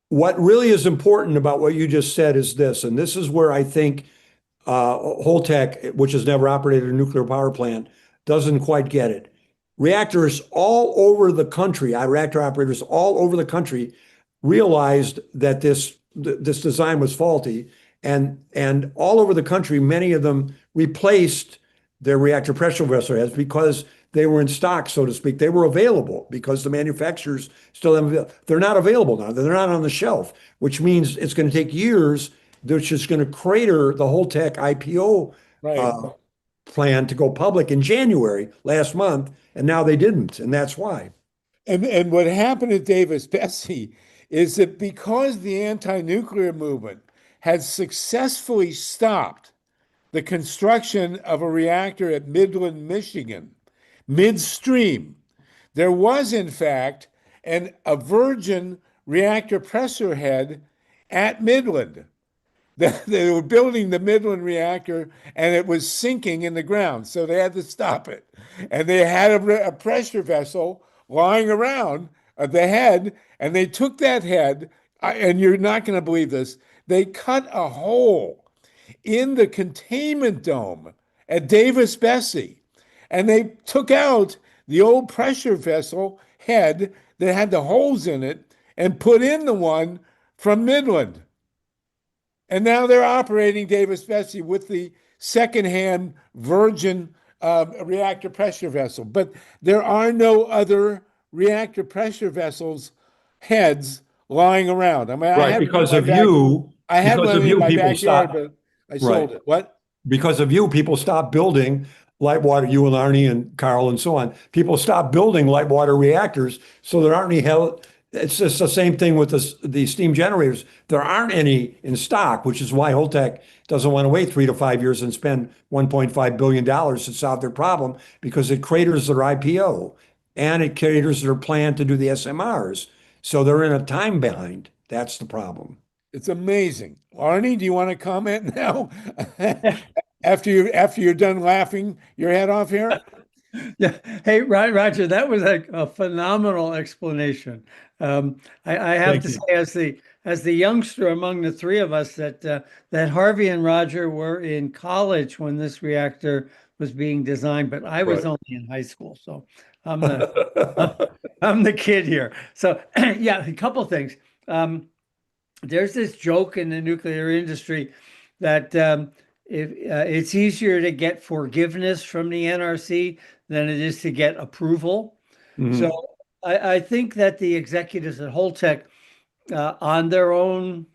What really is important about what you just said is this, and this is where I think Holtec, which has never operated a nuclear power plant, doesn't quite get it. Reactors all over the country, reactor operators all over the country realized that this design was faulty, and all over the country, many of them replaced their reactor pressure vessel heads because they were in stock, so to speak. They were available because the manufacturers still have, they're not available now. They're not on the shelf, which means it's going to take years, which is going to crater the Holtec IPO plan to go public in January last month, and now they didn't, and that's why. And what happened at Davis-Besse is that because the anti-nuclear movement had successfully stopped the construction of a reactor at Midland, Michigan, midstream, there was in fact a virgin reactor pressure head at Midland. They were building the Midland reactor and it was sinking in the ground, so they had to stop it. And they had a pressure vessel lying around the head, and they took that head, and you're not going to believe this, they cut a hole in the containment dome at Davis-Besse, and they took out the old pressure vessel head that had the holes in it and put in the one from Midland. And now they're operating Davis-Besse with the secondhand virgin reactor pressure vessel. But there are no other reactor pressure vessels heads lying around. I mean, I had because one of in my you, I had because one of in you, my people backyard, stop. but I sold it. What? Because of you, people stopped building light water, you and Arnie and Carl and so on. People stopped building light water reactors, so there aren't any hell. It's just the same thing with the steam generators. There aren't any in stock, which is why Holtec doesn't want to wait 3 to 5 years and spend $1.5 billion to solve their problem, because it craters their IPO and it craters their plan to do the SMRs. So they're in a time behind. That's the problem. It's amazing. Arnie, do you want to comment now? after you're done laughing your head off here? Yeah. Hey, Roger, that was a phenomenal explanation. I have to say, as the youngster among the three of us, that Harvey and Roger were in college when this reactor was being designed, but I was only in high school, so I'm the kid here. So yeah, a couple of things. There's this joke in the nuclear industry that it's easier to get forgiveness from the NRC than it is to get approval. So I think that the executives at Holtec, on their own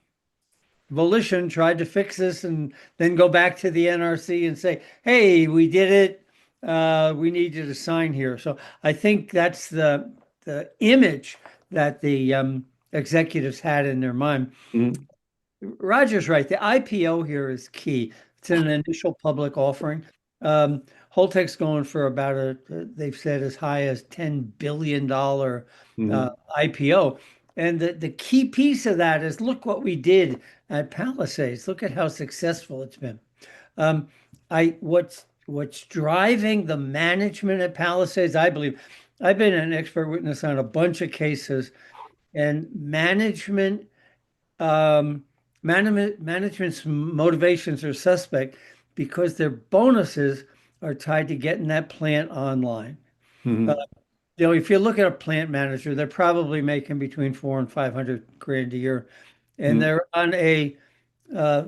volition, tried to fix this and then go back to the NRC and say, hey, we did it. We need you to sign here. So I think that's the image that the executives had in their mind. Roger's right. The IPO here is key. It's an initial public offering. Holtec's going for about they've said as high as $10 billion IPO. And the key piece of that is, look what we did at Palisades. Look at how successful it's been. What's driving the management at Palisades, I believe, I've been an expert witness on a bunch of cases, and management's motivations are suspect because their bonuses are tied to getting that plant online. If you look at a plant manager, they're probably making between $400,000 and $500,000 a year, and they're on a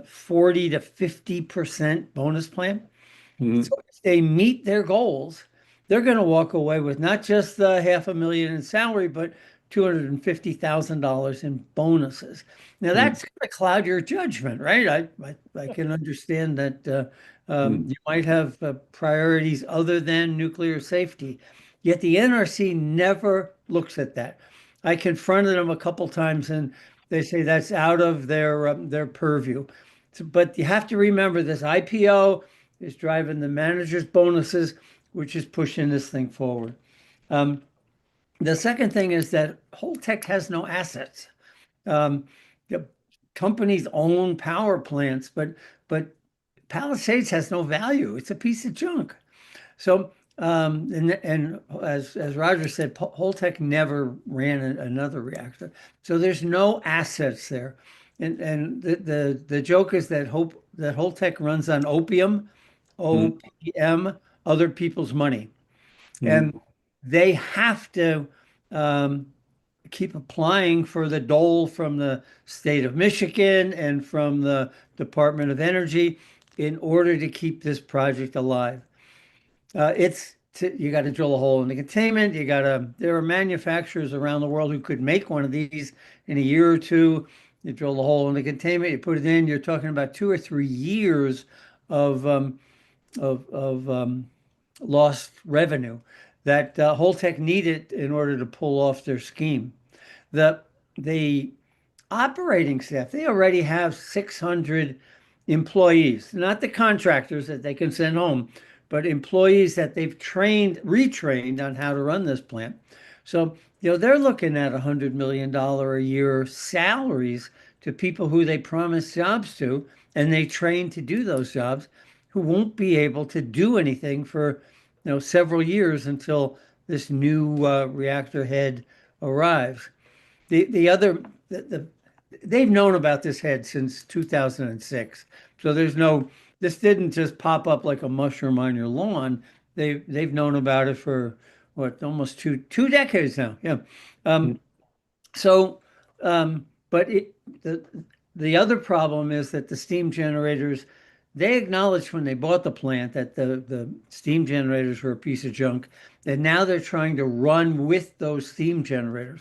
40 to 50% bonus plan. So if they meet their goals, they're going to walk away with not just the $500,000 in salary, but $250,000 in bonuses. Now that's going to cloud your judgment, right? I can understand that you might have priorities other than nuclear safety, yet the NRC never looks at that. I confronted them a couple times, and they say that's out of their purview. But you have to remember, this IPO is driving the manager's bonuses, which is pushing this thing forward. The second thing is that Holtec has no assets. The companies own power plants, but Palisades has no value. It's a piece of junk. So, and as Roger said, Holtec never ran another reactor. So there's no assets there. and the joke is that Holtec runs on opium, OPM, other people's money. And they have to keep applying for the dole from the state of Michigan and from the Department of Energy in order to keep this project alive. You got to drill a hole in the containment. There are manufacturers around the world who could make one of these in a year or two. You drill the hole in the containment, you put it in. You're talking about 2 or 3 years of lost revenue that Holtec needed in order to pull off their scheme. The operating staff, they already have 600 employees, not the contractors that they can send home, but employees that they've retrained on how to run this plant. So, they're looking at $100 million a year salaries to people who they promised jobs to, and they train to do those jobs, who won't be able to do anything for, several years until this new reactor head arrives. They've known about this head since 2006. So this didn't just pop up like a mushroom on your lawn. They've known about it for almost two decades now. Yeah. But the other problem is that the steam generators, they acknowledged when they bought the plant that the steam generators were a piece of junk, and now they're trying to run with those steam generators.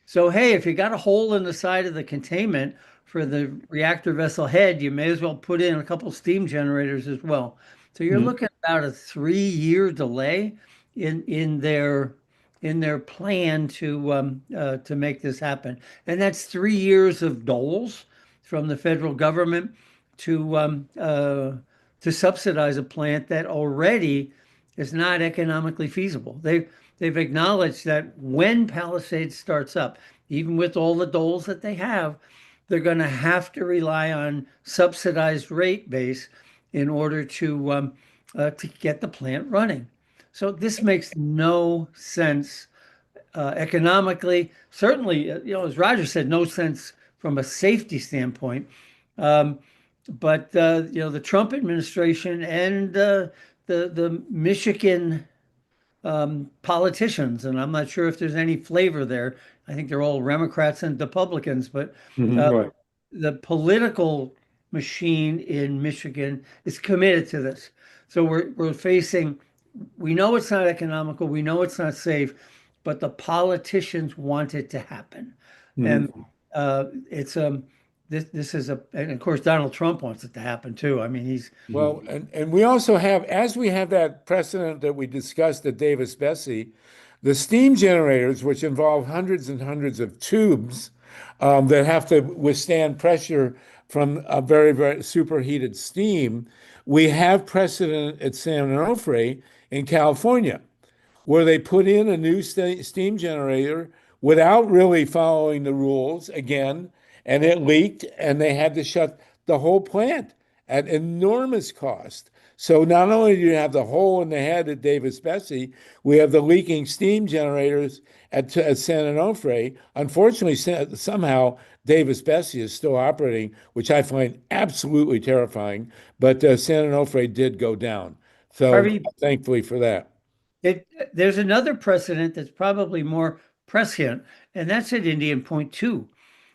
So, hey, if you got a hole in the side of the containment for the reactor vessel head, you may as well put in a couple steam generators as well. So you're looking at about a 3-year delay in their plan to make this happen. And that's 3 years of doles from the federal government to subsidize a plant that already is not economically feasible. They've acknowledged that when Palisades starts up, even with all the doles that they have, they're going to have to rely on subsidized rate base in order to get the plant running. So this makes no sense economically. Certainly, as Roger said, no sense from a safety standpoint. But the Trump administration and the Michigan politicians, and I'm not sure if there's any flavor there. I think they're all Democrats and Republicans, but Right. the political machine in Michigan is committed to this. So we're facing, we know it's not economical, we know it's not safe, but the politicians want it to happen. And this is and of course Donald Trump wants it to happen too. I mean, Well, and we also have, as we have that precedent that we discussed at Davis-Besse, the steam generators, which involve hundreds and hundreds of tubes that have to withstand pressure from a very, very superheated steam. We have precedent at San Onofre in California, where they put in a new steam generator without really following the rules again, and it leaked, and they had to shut the whole plant at enormous cost. So not only do you have the hole in the head at Davis-Besse, we have the leaking steam generators at San Onofre. Unfortunately, somehow Davis-Besse is still operating, which I find absolutely terrifying. But San Onofre did go down. So Harvey, thankfully for that. There's another precedent that's probably more prescient, and that's at Indian Point 2.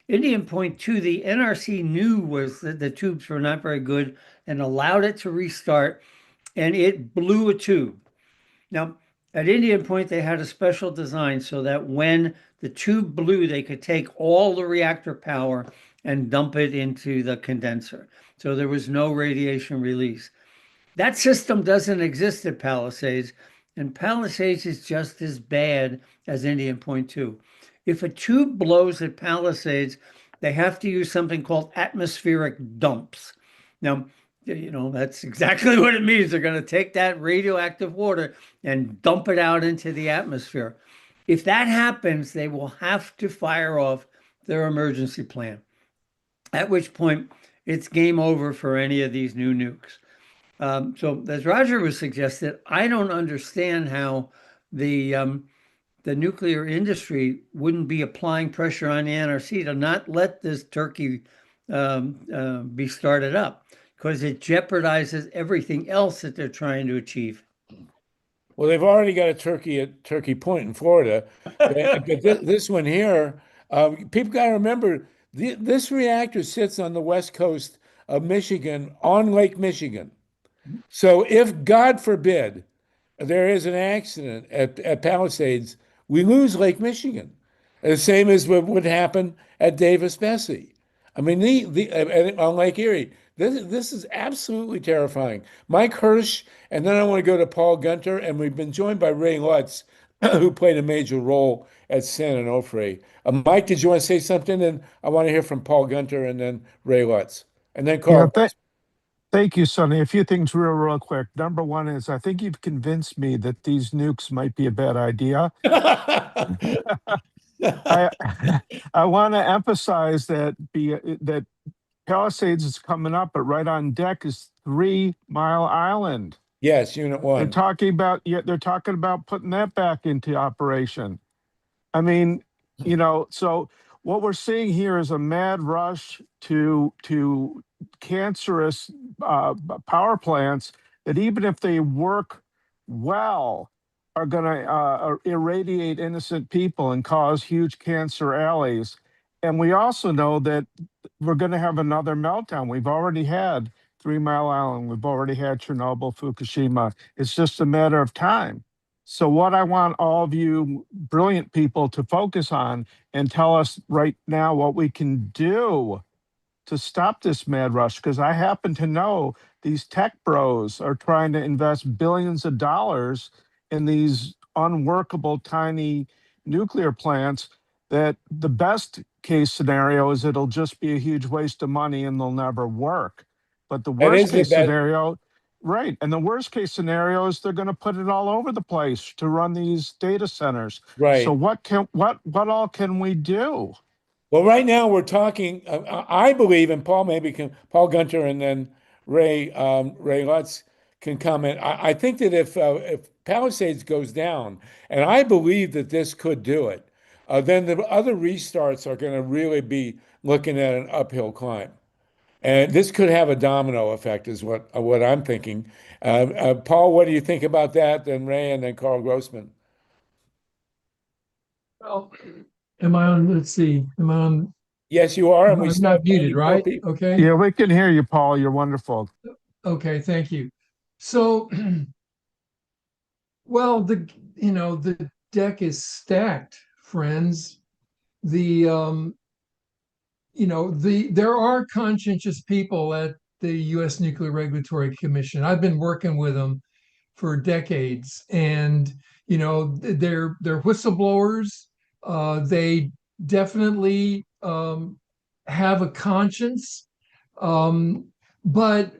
Indian Point 2, the NRC knew was that the tubes were not very good and allowed it to restart, and it blew a tube. Now, at Indian Point, they had a special design so that when the tube blew, they could take all the reactor power and dump it into the condenser. So there was no radiation release. That system doesn't exist at Palisades, and Palisades is just as bad as Indian Point 2. If a tube blows at Palisades, they have to use something called atmospheric dumps. Now, that's exactly what it means. They're going to take that radioactive water and dump it out into the atmosphere. If that happens, they will have to fire off their emergency plan, at which point it's game over for any of these new nukes. So as Roger was suggested, I don't understand how the nuclear industry wouldn't be applying pressure on the NRC to not let this turkey be started up, because it jeopardizes everything else that they're trying to achieve. Well, they've already got a turkey at Turkey Point in Florida. But this one here, people got to remember this reactor sits on the west coast of Michigan on Lake Michigan. So if, God forbid, there is an accident at Palisades, we lose Lake Michigan. The same as what would happen at Davis-Besse. I mean, on Lake Erie. This is absolutely terrifying. Mike Hersh, and then I want to go to Paul Gunter, and we've been joined by Ray Lutz, who played a major role at San Onofre. Mike, did you want to say something? And I want to hear from Paul Gunter and then Ray Lutz. And then Carl. Yeah, thank you, Sonny. A few things real quick. Number one is I think you've convinced me that these nukes might be a bad idea. I want to emphasize that that Palisades is coming up, but right on deck is 3 Mile Island. Yes, Unit 1. They're talking about putting that back into operation. I mean, so what we're seeing here is a mad rush to cancerous power plants that, even if they work well, are going to irradiate innocent people and cause huge cancer alleys. And we also know that we're going to have another meltdown. We've already had 3 Mile Island. We've already had Chernobyl, Fukushima. It's just a matter of time. So what I want all of you brilliant people to focus on and tell us right now what we can do to stop this mad rush, because I happen to know these tech bros are trying to invest billions of dollars in these unworkable tiny nuclear plants that the best case scenario is it'll just be a huge waste of money and they'll never work. But the worst case scenario, right, and the worst case scenario is they're going to put it all over the place to run these data centers. Right. So what all can we do? Well, right now we're talking. I believe, and Paul Gunter, and then Ray Lutz can comment. I think that if Palisades goes down, and I believe that this could do it, then the other restarts are going to really be looking at an uphill climb, and this could have a domino effect, is what I'm thinking. Paul, what do you think about that? Then Ray, and then Carl Grossman. Well, am I on? Let's see. Am I on? Yes, you are. And I'm not muted, right? Okay. Yeah, we can hear you, Paul. You're wonderful. Okay, thank you. So, well, the deck is stacked, friends. There are conscientious people at the U.S. Nuclear Regulatory Commission. I've been working with them for decades, and they're whistleblowers. They definitely have a conscience, but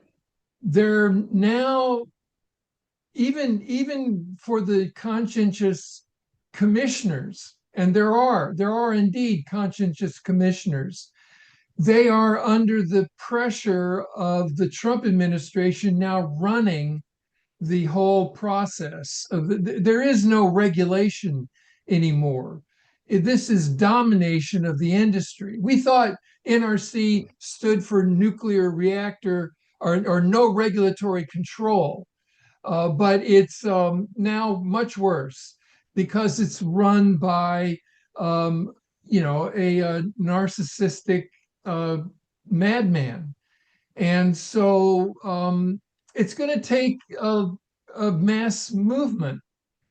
they're now, even for the conscientious commissioners, and there are indeed conscientious commissioners, they are under the pressure of the Trump administration now running the whole process. There is no regulation anymore. This is domination of the industry. We thought NRC stood for nuclear reactor or no regulatory control, but it's now much worse because it's run by a narcissistic madman. And so it's going to take a mass movement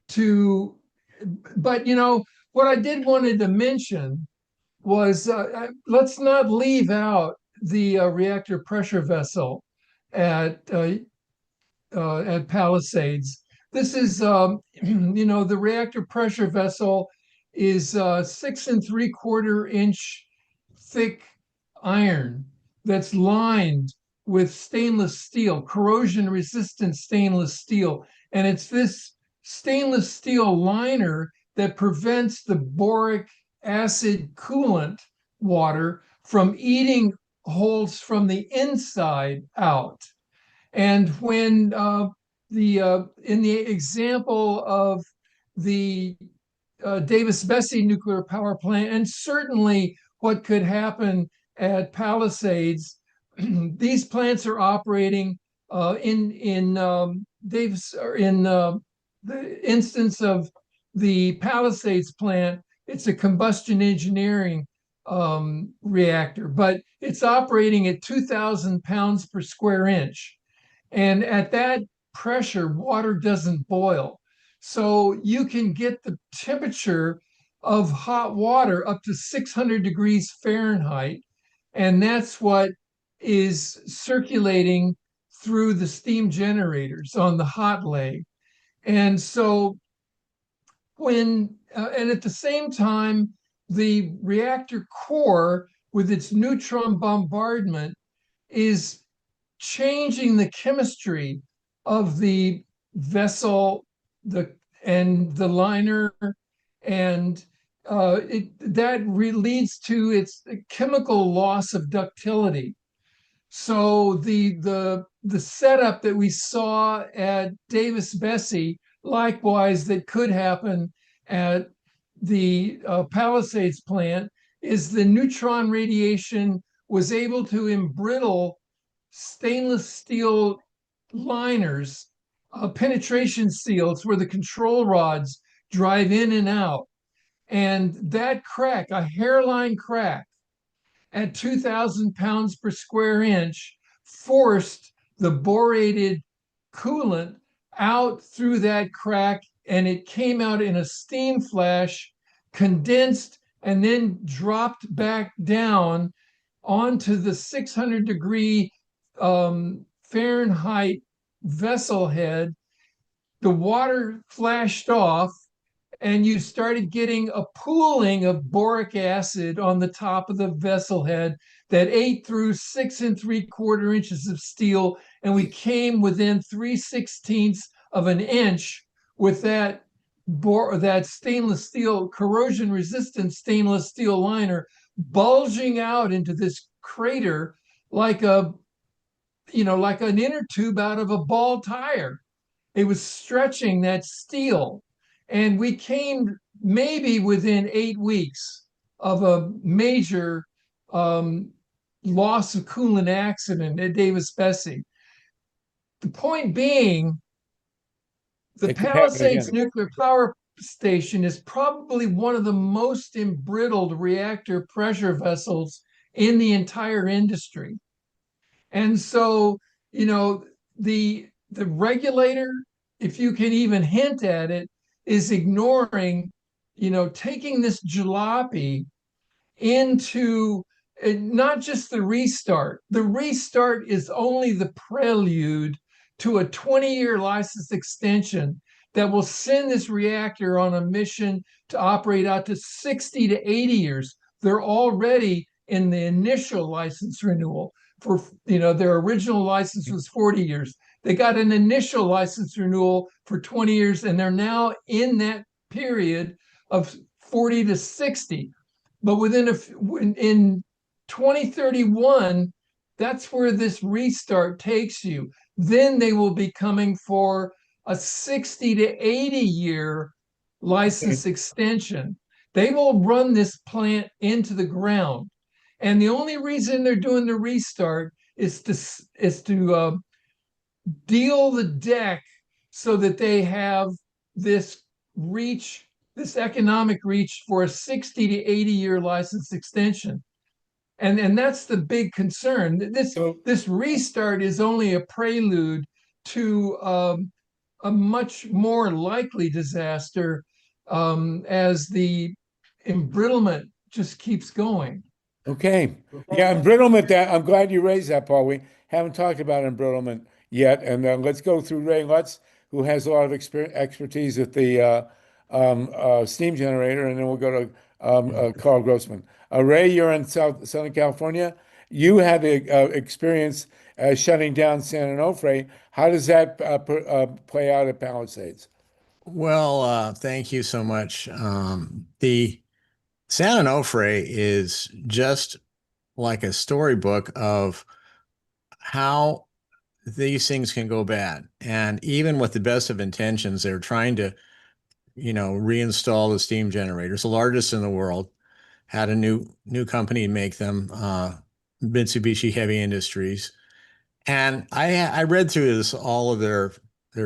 to, but what I did wanted to mention was let's not leave out the reactor pressure vessel at Palisades. This is, the reactor pressure vessel is 6 3/4 inch thick iron that's lined with stainless steel, corrosion resistant stainless steel. And it's this stainless steel liner that prevents the boric acid coolant water from eating holes from the inside out. And when in the example of the Davis-Besse nuclear power plant, and certainly what could happen at Palisades. These plants are operating Davis, or in the instance of the Palisades plant, it's a combustion engineering reactor, but it's operating at 2,000 pounds per square inch. And at that pressure, water doesn't boil. So you can get the temperature of hot water up to 600 degrees Fahrenheit. And that's what is circulating through the steam generators on the hot leg. And so and at the same time, the reactor core with its neutron bombardment is changing the chemistry of the vessel, and the liner, and that leads to its chemical loss of ductility. So the setup that we saw at Davis-Besse, likewise, that could happen at the Palisades plant, is the neutron radiation was able to embrittle stainless steel liners, penetration seals where the control rods drive in and out. And that crack, a hairline crack at 2,000 pounds per square inch, forced the borated coolant out through that crack, and it came out in a steam flash, condensed, and then dropped back down onto the 600-degree Fahrenheit vessel head. The water flashed off, and you started getting a pooling of boric acid on the top of the vessel head that ate through 6 3/4 inches of steel, and we came within 3/16 of an inch with that stainless steel, corrosion-resistant stainless steel liner bulging out into this crater like an inner tube out of a ball tire. It was stretching that steel. And we came maybe within 8 weeks of a major loss of coolant accident at Davis-Besse. The point being, the Palisades nuclear power station is probably one of the most embrittled reactor pressure vessels in the entire industry. And so, the regulator, if you can even hint at it, is ignoring, taking this jalopy into not just the restart. The restart is only the prelude to a 20-year license extension that will send this reactor on a mission to operate out to 60 to 80 years. They're already in the initial license renewal for, their original license was 40 years. They got an initial license renewal for 20 years, and they're now in that period of 40 to 60. But in 2031, that's where this restart takes you. Then they will be coming for a 60 to 80 year license extension. They will run this plant into the ground. And the only reason they're doing the restart is to deal the deck so that they have this economic reach for a 60 to 80 year license extension. And that's the big concern. This restart is only a prelude to a much more likely disaster as the embrittlement just keeps going. Okay. Yeah, embrittlement, I'm glad you raised that, Paul. We haven't talked about embrittlement yet. And let's go through Ray Lutz, who has a lot of expertise with the steam generator, and then we'll go to Carl Grossman. Ray, you're in Southern California. You had the experience shutting down San Onofre. How does that play out at Palisades? Well, thank you so much. The San Onofre is just like a storybook of how these things can go bad. And even with the best of intentions, they're trying to, reinstall the steam generators, the largest in the world, had a new company make them. Mitsubishi Heavy Industries. And I read through all of their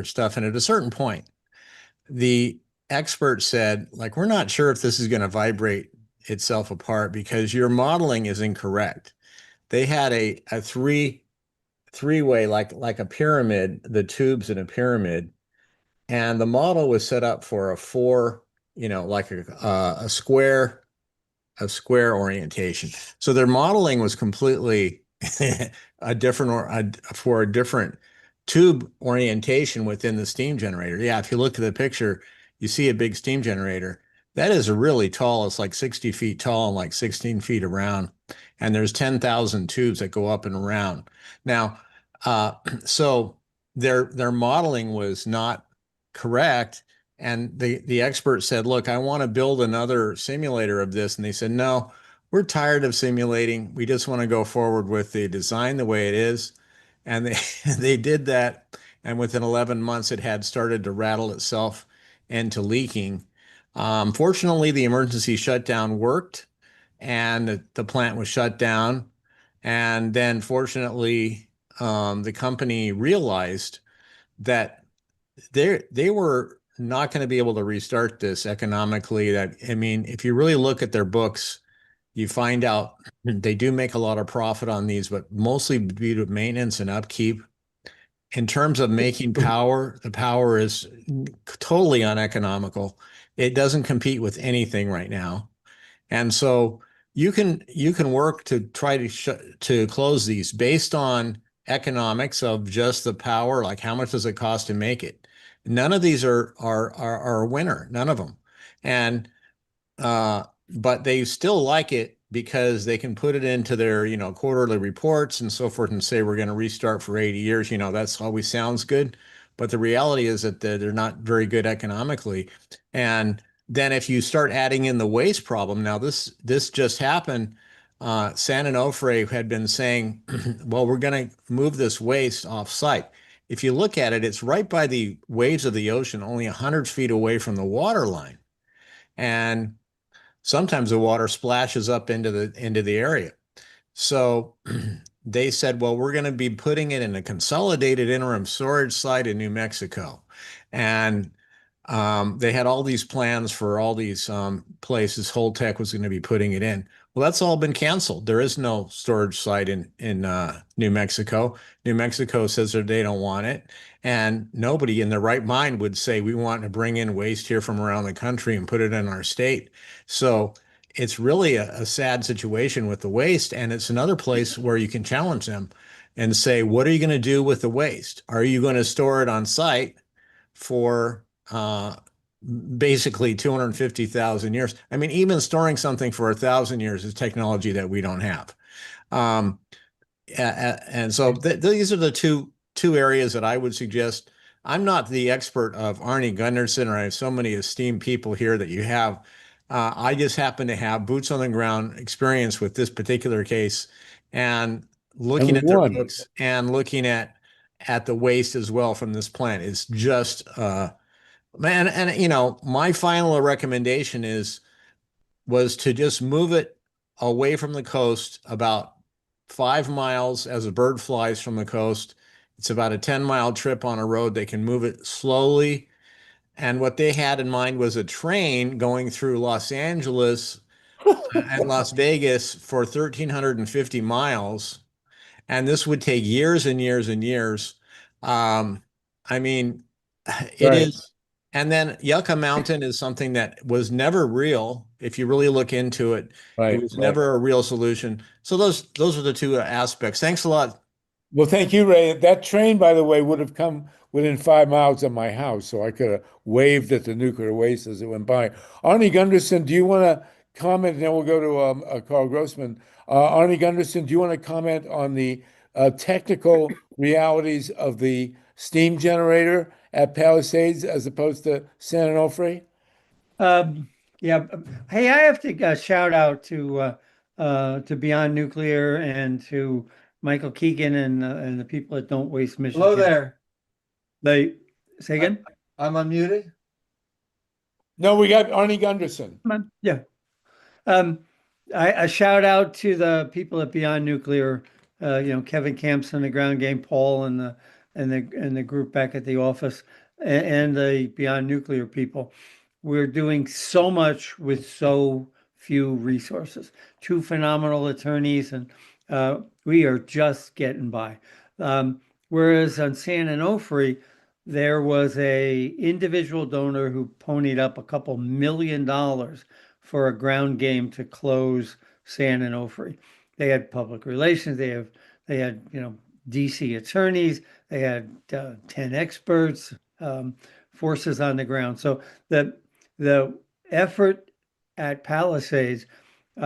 stuff. And at a certain point, the expert said, like, we're not sure if this is going to vibrate itself apart because your modeling is incorrect. They had a three-way, like a pyramid, the tubes in a pyramid, and the model was set up for a four, like a square orientation. So their modeling was completely a different for a different tube orientation within the steam generator. Yeah, if you look at the picture, you see a big steam generator. That is a really tall, it's like 60 feet tall and like 16 feet around. And there's 10,000 tubes that go up and around. Now, so their modeling was not correct. And the expert said, look, I want to build another simulator of this. And they said, no, we're tired of simulating. We just want to go forward with the design the way it is. And they did that. And within 11 months, it had started to rattle itself into leaking. Fortunately, the emergency shutdown worked and the plant was shut down. And then fortunately, the company realized that they were not going to be able to restart this economically. That, I mean, if you really look at their books, you find out they do make a lot of profit on these, but mostly due to maintenance and upkeep. In terms of making power, the power is totally uneconomical. It doesn't compete with anything right now. And so you can work to try to close these based on economics of just the power, like how much does it cost to make it? None of these are a winner, none of them. And but they still like it because they can put it into their, quarterly reports and so forth and say we're going to restart for 80 years. That's always sounds good, but the reality is that they're not very good economically. And then if you start adding in the waste problem, now this just happened. San Onofre had been saying, well, we're going to move this waste off site. If you look at it, it's right by the waves of the ocean, only 100 feet away from the water line. And sometimes the water splashes up into the area. So they said, well, we're going to be putting it in a consolidated interim storage site in New Mexico. And they had all these plans for all these places Holtec was going to be putting it in. Well, that's all been canceled. There is no storage site in New Mexico. New Mexico says that they don't want it. And nobody in their right mind would say, we want to bring in waste here from around the country and put it in our state. So it's really a sad situation with the waste. And it's another place where you can challenge them and say, what are you going to do with the waste? Are you going to store it on site for basically 250,000 years? I mean, even storing something for 1,000 years is technology that we don't have. And so these are the two areas that I would suggest. I'm not the expert of Arnie Gunderson, or I have so many esteemed people here that you have. I just happen to have boots on the ground experience with this particular case, and looking at their books and looking at the waste as well from this plant is just man. And my final recommendation was to just move it away from the coast about 5 miles as a bird flies from the coast. It's about a 10-mile trip on a road. They can move it slowly. And what they had in mind was a train going through Los Angeles and Las Vegas for 1,350 miles. And this would take years and years and years. I mean, it is. And then Yucca Mountain is something that was never real. If you really look into it, it was never a real solution. So those are the two aspects. Thanks a lot. Well, thank you, Ray. That train, by the way, would have come within 5 miles of my house, so I could have waved at the nuclear waste as it went by. Arnie Gunderson, do you want to comment? And then we'll go to Carl Grossman. Arnie Gunderson, do you want to comment on the technical realities of the steam generator at Palisades as opposed to San Onofre? Yeah. Hey, I have to shout out to Beyond Nuclear and to Michael Keegan and the people at Don't Waste Michigan. Hello there. They say again? I'm unmuted. No, we got Arnie Gunderson. Yeah. A shout out to the people at Beyond Nuclear, Kevin Camps and the ground game, Paul and the group back at the office, and the Beyond Nuclear people. We're doing so much with so few resources. Two phenomenal attorneys, and we are just getting by. Whereas on San Onofre, there was a individual donor who ponied up a couple $1 million for a ground game to close San Onofre. They had public relations. They had DC attorneys. They had 10 experts, forces on the ground. So the effort at Palisades, we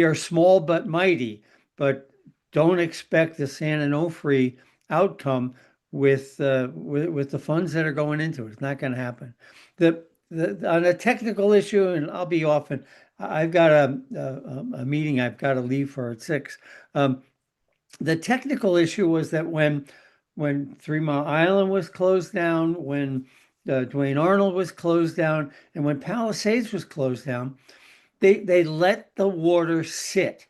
are small but mighty, but don't expect the San Onofre outcome with the funds that are going into it. It's not going to happen. On a technical issue, and I'll be off, and I've got a meeting I've got to leave for at 6. The technical issue was that when 3 Mile Island was closed down, when Duane Arnold was closed down, and when Palisades was closed down, they let the water sit.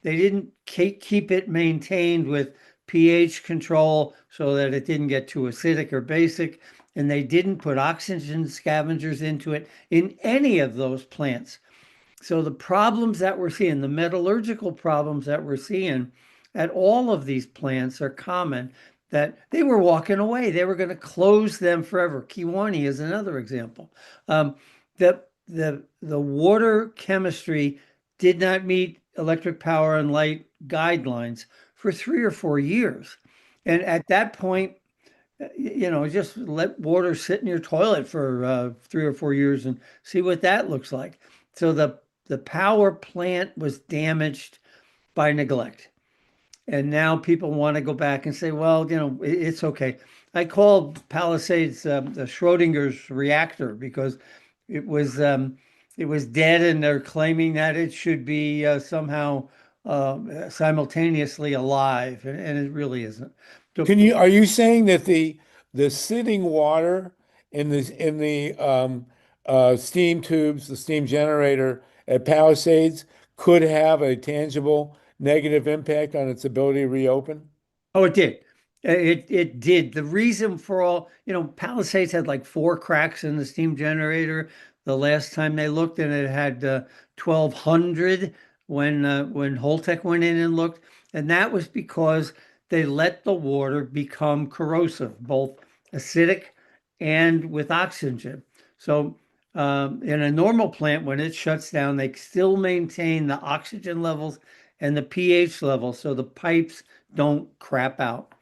They didn't keep it maintained with pH control so that it didn't get too acidic or basic, and they didn't put oxygen scavengers into it in any of those plants. So the problems that we're seeing, the metallurgical problems that we're seeing at all of these plants are common, that they were walking away. They were going to close them forever. Kewanee is another example. The water chemistry did not meet electric power and light guidelines for 3 or 4 years. And at that point, just let water sit in your toilet for 3 or 4 years and see what that looks like. So the power plant was damaged by neglect. And now people want to go back and say, well, it's okay. I called Palisades the Schrodinger's reactor because it was dead, and they're claiming that it should be somehow simultaneously alive, and it really isn't. So, Are you saying that the sitting water in the steam tubes, the steam generator at Palisades could have a tangible negative impact on its ability to reopen? Oh, it did. It did. The reason for all, Palisades had like 4 cracks in the steam generator the last time they looked, and it had 1,200 when Holtec went in and looked, and that was because they let the water become corrosive, both acidic and with oxygen. So in a normal plant, when it shuts down, they still maintain the oxygen levels and the pH level, so the pipes don't crap out.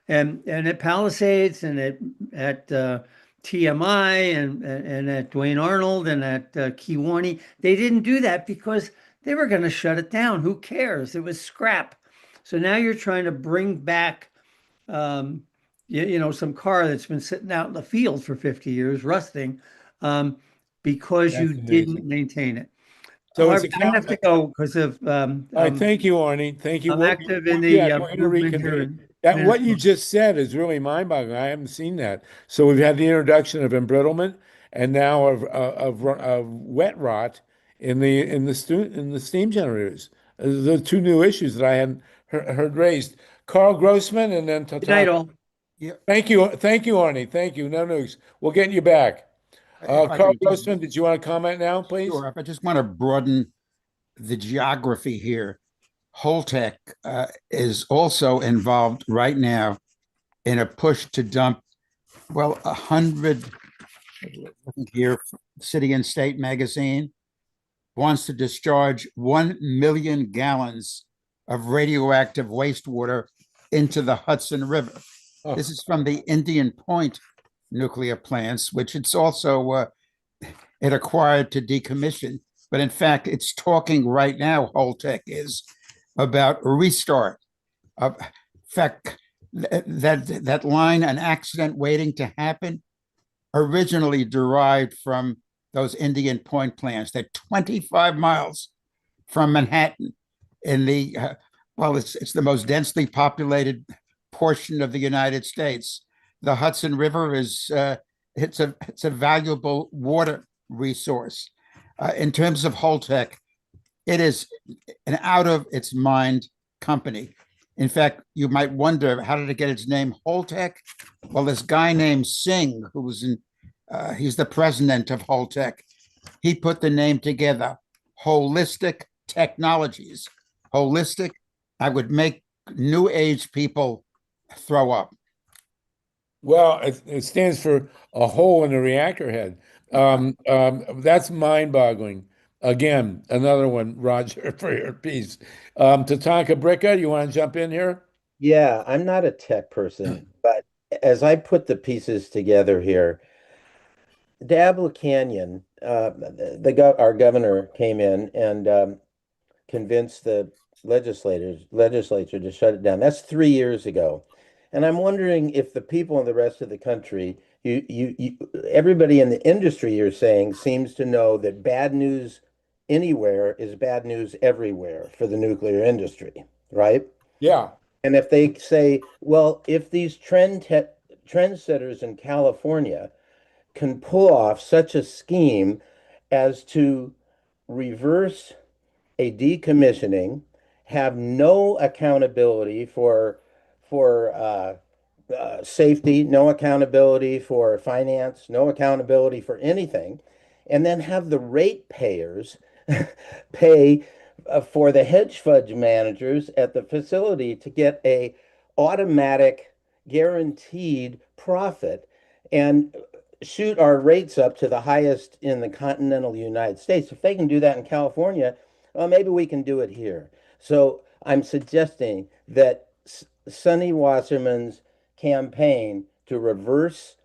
And at Palisades and at TMI and at Duane Arnold and at Kewanee, they didn't do that because they were going to shut it down. Who cares? It was scrap. So now you're trying to bring back, some car that's been sitting out in the field for 50 years, rusting, because you didn't maintain it. So I have to go because of. All right, thank you, Arnie. Thank you. I'm active in we're the going to reconvene. movement What you just said is really mind-boggling. I haven't seen that. So we've had the introduction of embrittlement, and now of wet rot in the steam generators. The 2 new issues that I hadn't heard raised. Carl Grossman, and then Tata. Good night, all. Yeah. Thank you, Arnie. Thank you. No nukes. We'll get you back. Carl Grossman, did you want to comment now, please? Sure. I just want to broaden the geography here. Holtec is also involved right now in a push to dump, 100 here, City and State magazine wants to discharge 1 million gallons of radioactive wastewater into the Hudson River. Oh. This is from the Indian Point nuclear plants, which it's also it acquired to decommission. But in fact, it's talking right now, Holtec is, about a restart. In fact, that line, an accident waiting to happen, originally derived from those Indian Point plants. They're 25 miles from Manhattan in the, it's the most densely populated portion of the United States. The Hudson River is, it's a valuable water resource. In terms of Holtec, it is an out of its mind company. In fact, you might wonder, how did it get its name Holtec? Well, this guy named Singh, who was he's the president of Holtec. He put the name together, Holistic Technologies. Holistic, I would make new age people throw up. Well, it stands for a hole in the reactor head. That's mind-boggling. Again, another one, Roger, for your piece. Tatanka Bricka, you want to jump in here? Yeah, I'm not a tech person, but as I put the pieces together here, Diablo Canyon, our governor came in and convinced the legislature to shut it down. That's 3 years ago. And I'm wondering if the people in the rest of the country, everybody in the industry, you're saying, seems to know that bad news anywhere is bad news everywhere for the nuclear industry, right? Yeah. And if they say, well, if these trendsetters in California can pull off such a scheme as to reverse a decommissioning, have no accountability for safety, no accountability for finance, no accountability for anything, and then have the ratepayers pay for the hedge fund managers at the facility to get a automatic guaranteed profit and shoot our rates up to the highest in the continental United States. If they can do that in California, well, maybe we can do it here. So I'm suggesting that Sonny Wasserman's campaign to reverse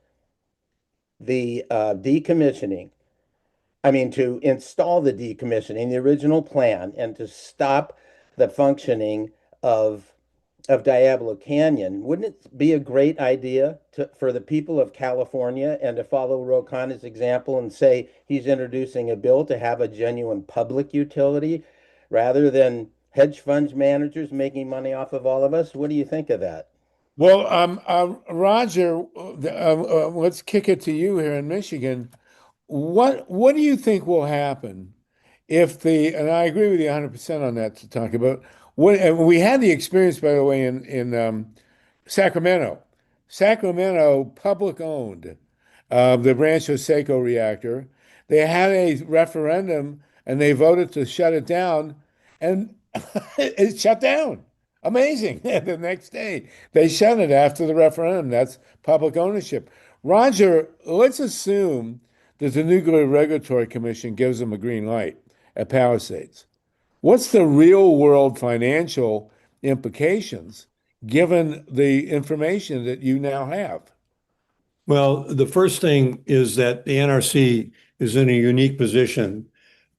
the decommissioning, to install the decommissioning, the original plan, and to stop the functioning of Diablo Canyon, wouldn't it be a great idea for the people of California and to follow Ro Khanna's example and say he's introducing a bill to have a genuine public utility rather than hedge funds managers making money off of all of us? What do you think of that? Well, Roger, let's kick it to you here in Michigan. What do you think will happen if and I agree with you 100% on that, to talk about and we had the experience, by the way, in Sacramento. Sacramento, public owned, the Rancho Seco reactor. They had a referendum and they voted to shut it down, and it shut down. Amazing. The next day, they shut it after the referendum. That's public ownership. Roger, let's assume that the Nuclear Regulatory Commission gives them a green light at Palisades. What's the real world financial implications given the information that you now have? Well, the first thing is that the NRC is in a unique position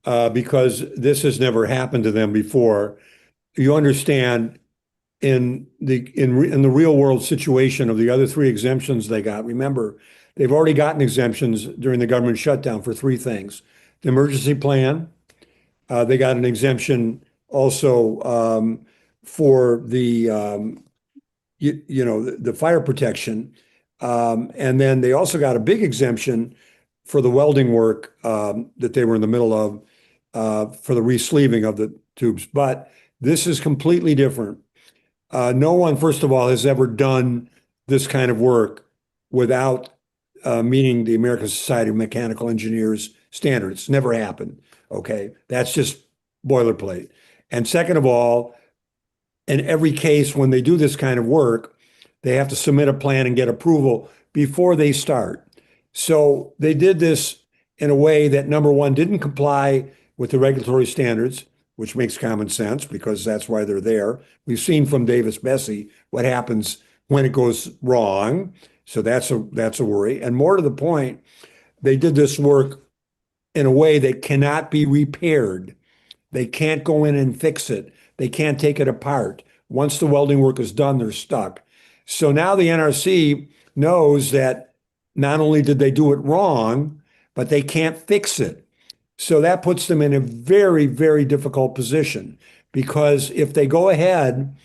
because this has never happened to them before. You understand, in the real world situation of the other three exemptions they got, remember, they've already gotten exemptions during the government shutdown for three things: the emergency plan, they got an exemption also for the the fire protection, and then they also got a big exemption for the welding work that they were in the middle of for the resleeving of the tubes. But this is completely different. No one, first of all, has ever done this kind of work without meeting the American Society of Mechanical Engineers standards. Never happened. Okay, that's just boilerplate. And second of all, in every case when they do this kind of work, they have to submit a plan and get approval before they start. So they did this in a way that, number one, didn't comply with the regulatory standards, which makes common sense because that's why they're there. We've seen from Davis-Besse what happens when it goes wrong. So that's a worry. And more to the point, they did this work in a way that cannot be repaired. They can't go in and fix it. They can't take it apart. Once the welding work is done, they're stuck. So now the NRC knows that not only did they do it wrong, but they can't fix it. So that puts them in a very, very difficult position, because if they go ahead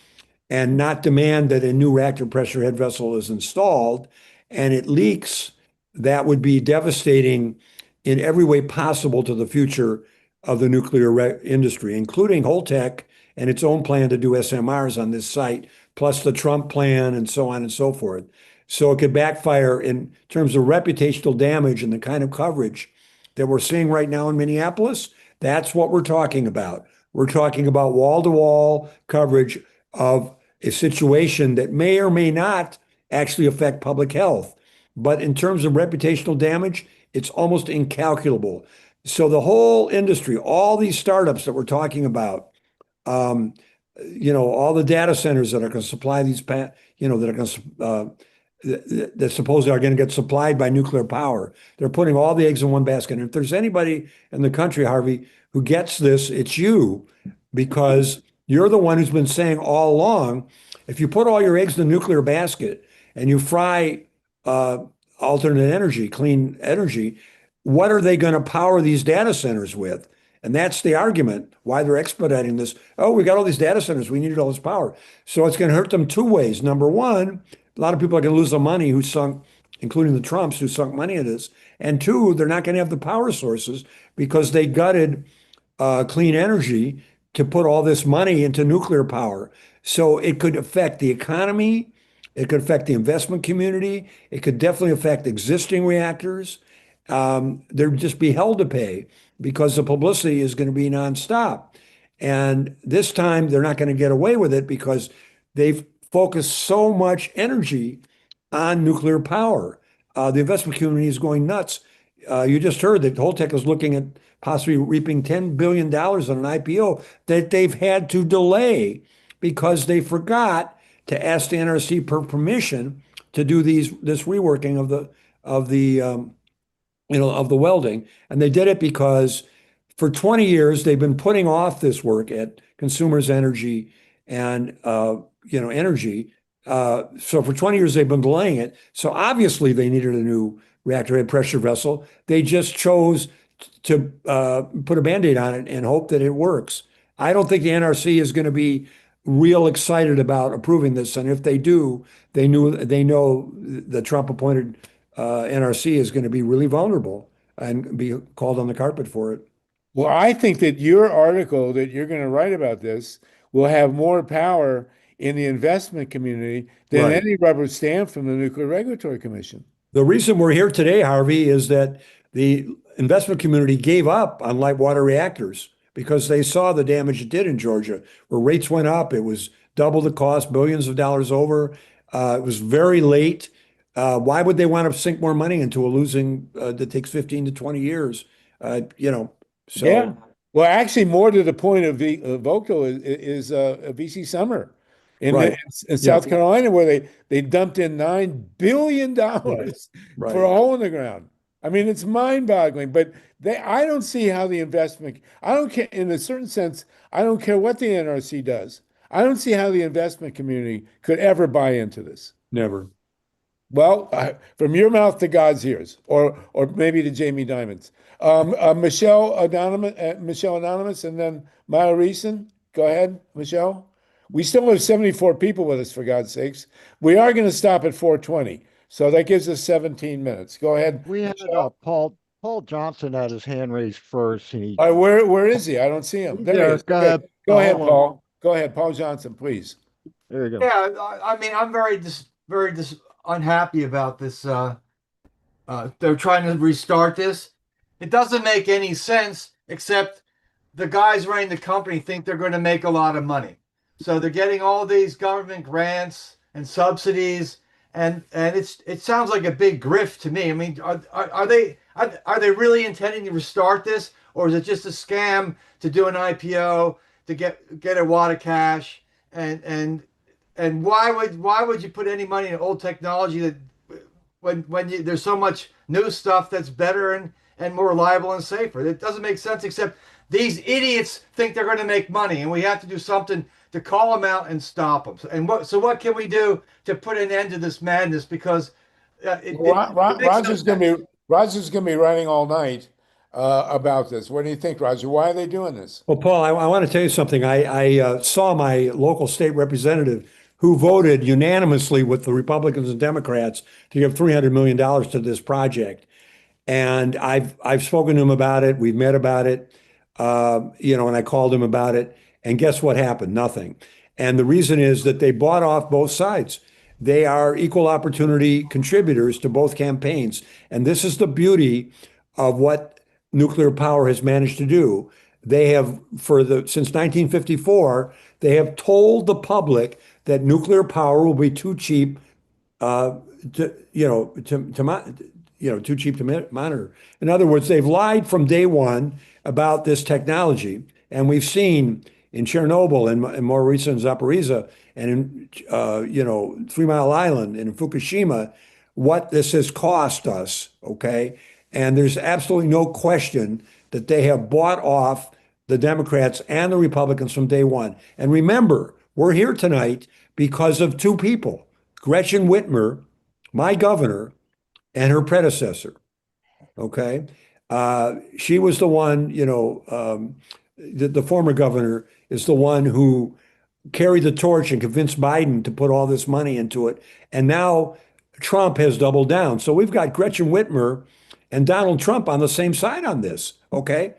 and not demand that a new reactor pressure head vessel is installed and it leaks, that would be devastating in every way possible to the future of the nuclear industry, including Holtec and its own plan to do SMRs on this site, plus the Trump plan and so on and so forth. So it could backfire in terms of reputational damage and the kind of coverage that we're seeing right now in Minneapolis. That's what we're talking about. We're talking about wall-to-wall coverage of a situation that may or may not actually affect public health. But in terms of reputational damage, it's almost incalculable. So the whole industry, all these startups that we're talking about, all the data centers that are going to supply these, that are going to, that supposedly are going to get supplied by nuclear power. They're putting all the eggs in one basket. And if there's anybody in the country, Harvey, who gets this, it's you, because you're the one who's been saying all along, if you put all your eggs in the nuclear basket and you fry alternate energy, clean energy, what are they going to power these data centers with? And that's the argument why they're expediting this. Oh, we got all these data centers. We needed all this power. So it's going to hurt them two ways. Number one, a lot of people are going to lose the money who sunk, including the Trumps who sunk money in this. And two, they're not going to have the power sources because they gutted clean energy to put all this money into nuclear power. So it could affect the economy. It could affect the investment community. It could definitely affect existing reactors. They'd just be hell to pay because the publicity is going to be nonstop. And this time they're not going to get away with it because they've focused so much energy on nuclear power. The investment community is going nuts. You just heard that Holtec is looking at possibly reaping $10 billion on an IPO that they've had to delay because they forgot to ask the NRC for permission to do this reworking of the welding. And they did it because for 20 years they've been putting off this work at Consumers Energy and energy. So for 20 years they've been delaying it. So obviously they needed a new reactor head pressure vessel. They just chose to put a Band-Aid on it and hope that it works. I don't think the NRC is going to be real excited about approving this. And if they do, they know the Trump appointed NRC is going to be really vulnerable and be called on the carpet for it. Well, I think that your article that you're going to write about this will have more power in the investment community than any rubber stamp from the Nuclear Regulatory Commission. The reason we're here today, Harvey, is that the investment community gave up on light water reactors because they saw the damage it did in Georgia, where rates went up. It was double the cost, billions of dollars over. It was very late. Why would they want to sink more money into a losing that takes 15 to 20 years? So. Yeah. Well, actually, more to the point of the Vogtle is VC Summer in South Carolina, where they dumped in $9 billion for a hole in the ground. I mean, it's mind-boggling, but I don't see how the investment, I don't care, in a certain sense, I don't care what the NRC does. I don't see how the investment community could ever buy into this. Never. Well, from your mouth to God's ears, or maybe to Jamie Dimon's. Michelle Anonymous, and then Maya Reeson. Go ahead, Michelle. We still have 74 people with us, for God's sakes. We are going to stop at 4:20, so that gives us 17 minutes. Go ahead. We had Paul Johnson had his hand raised first. And where is he? I don't see him. There he is. Go ahead, Paul. Go ahead, Paul Johnson, please. There you go. Yeah, I mean, I'm very unhappy about this. They're trying to restart this. It doesn't make any sense, except the guys running the company think they're going to make a lot of money. So they're getting all these government grants and subsidies, and it sounds like a big grift to me. I mean, are they really intending to restart this, or is it just a scam to do an IPO to get a wad of cash? And why would you put any money in old technology that when there's so much new stuff that's better and more reliable and safer? It doesn't make sense, except these idiots think they're going to make money, and we have to do something to call them out and stop them. And so what can we do to put an end to this madness? Because Roger's going to be writing all night about this. What do you think, Roger? Why are they doing this? Well, Paul, I want to tell you something. I saw my local state representative who voted unanimously with the Republicans and Democrats to give $300 million to this project. And I've spoken to him about it. We've met about it, and I called him about it. And guess what happened? Nothing. And the reason is that they bought off both sides. They are equal opportunity contributors to both campaigns. And this is the beauty of what nuclear power has managed to do. They have, since 1954, they have told the public that nuclear power will be too cheap too cheap to monitor. In other words, they've lied from day one about this technology, and we've seen in Chernobyl and more recent Zaporizhia and in 3 Mile Island and in Fukushima what this has cost us. Okay, and there's absolutely no question that they have bought off the Democrats and the Republicans from day one. And remember, we're here tonight because of two people, Gretchen Whitmer, my governor, and her predecessor. Okay. She was the one, the former governor is the one who carried the torch and convinced Biden to put all this money into it. And now Trump has doubled down. So we've got Gretchen Whitmer and Donald Trump on the same side on this. Okay.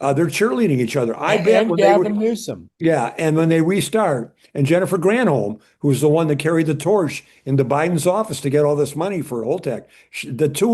They're cheerleading each other. I bet when Gavin Newsom. Yeah, and when they restart, and Jennifer Granholm, who's the one that carried the torch into Biden's office to get all this money for Holtec,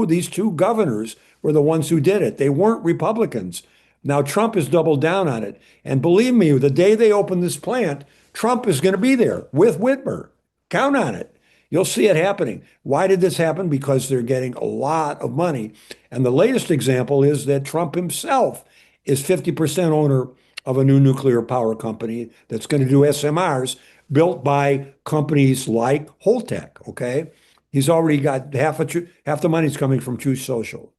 these two governors were the ones who did it. They weren't Republicans. Now Trump has doubled down on it, and believe me, the day they open this plant, Trump is going to be there with Whitmer. Count on it. You'll see it happening. Why did this happen? Because they're getting a lot of money, and the latest example is that Trump himself is 50% owner of a new nuclear power company that's going to do SMRs built by companies like Holtec. Okay, he's already got half the money's coming from Truth Social.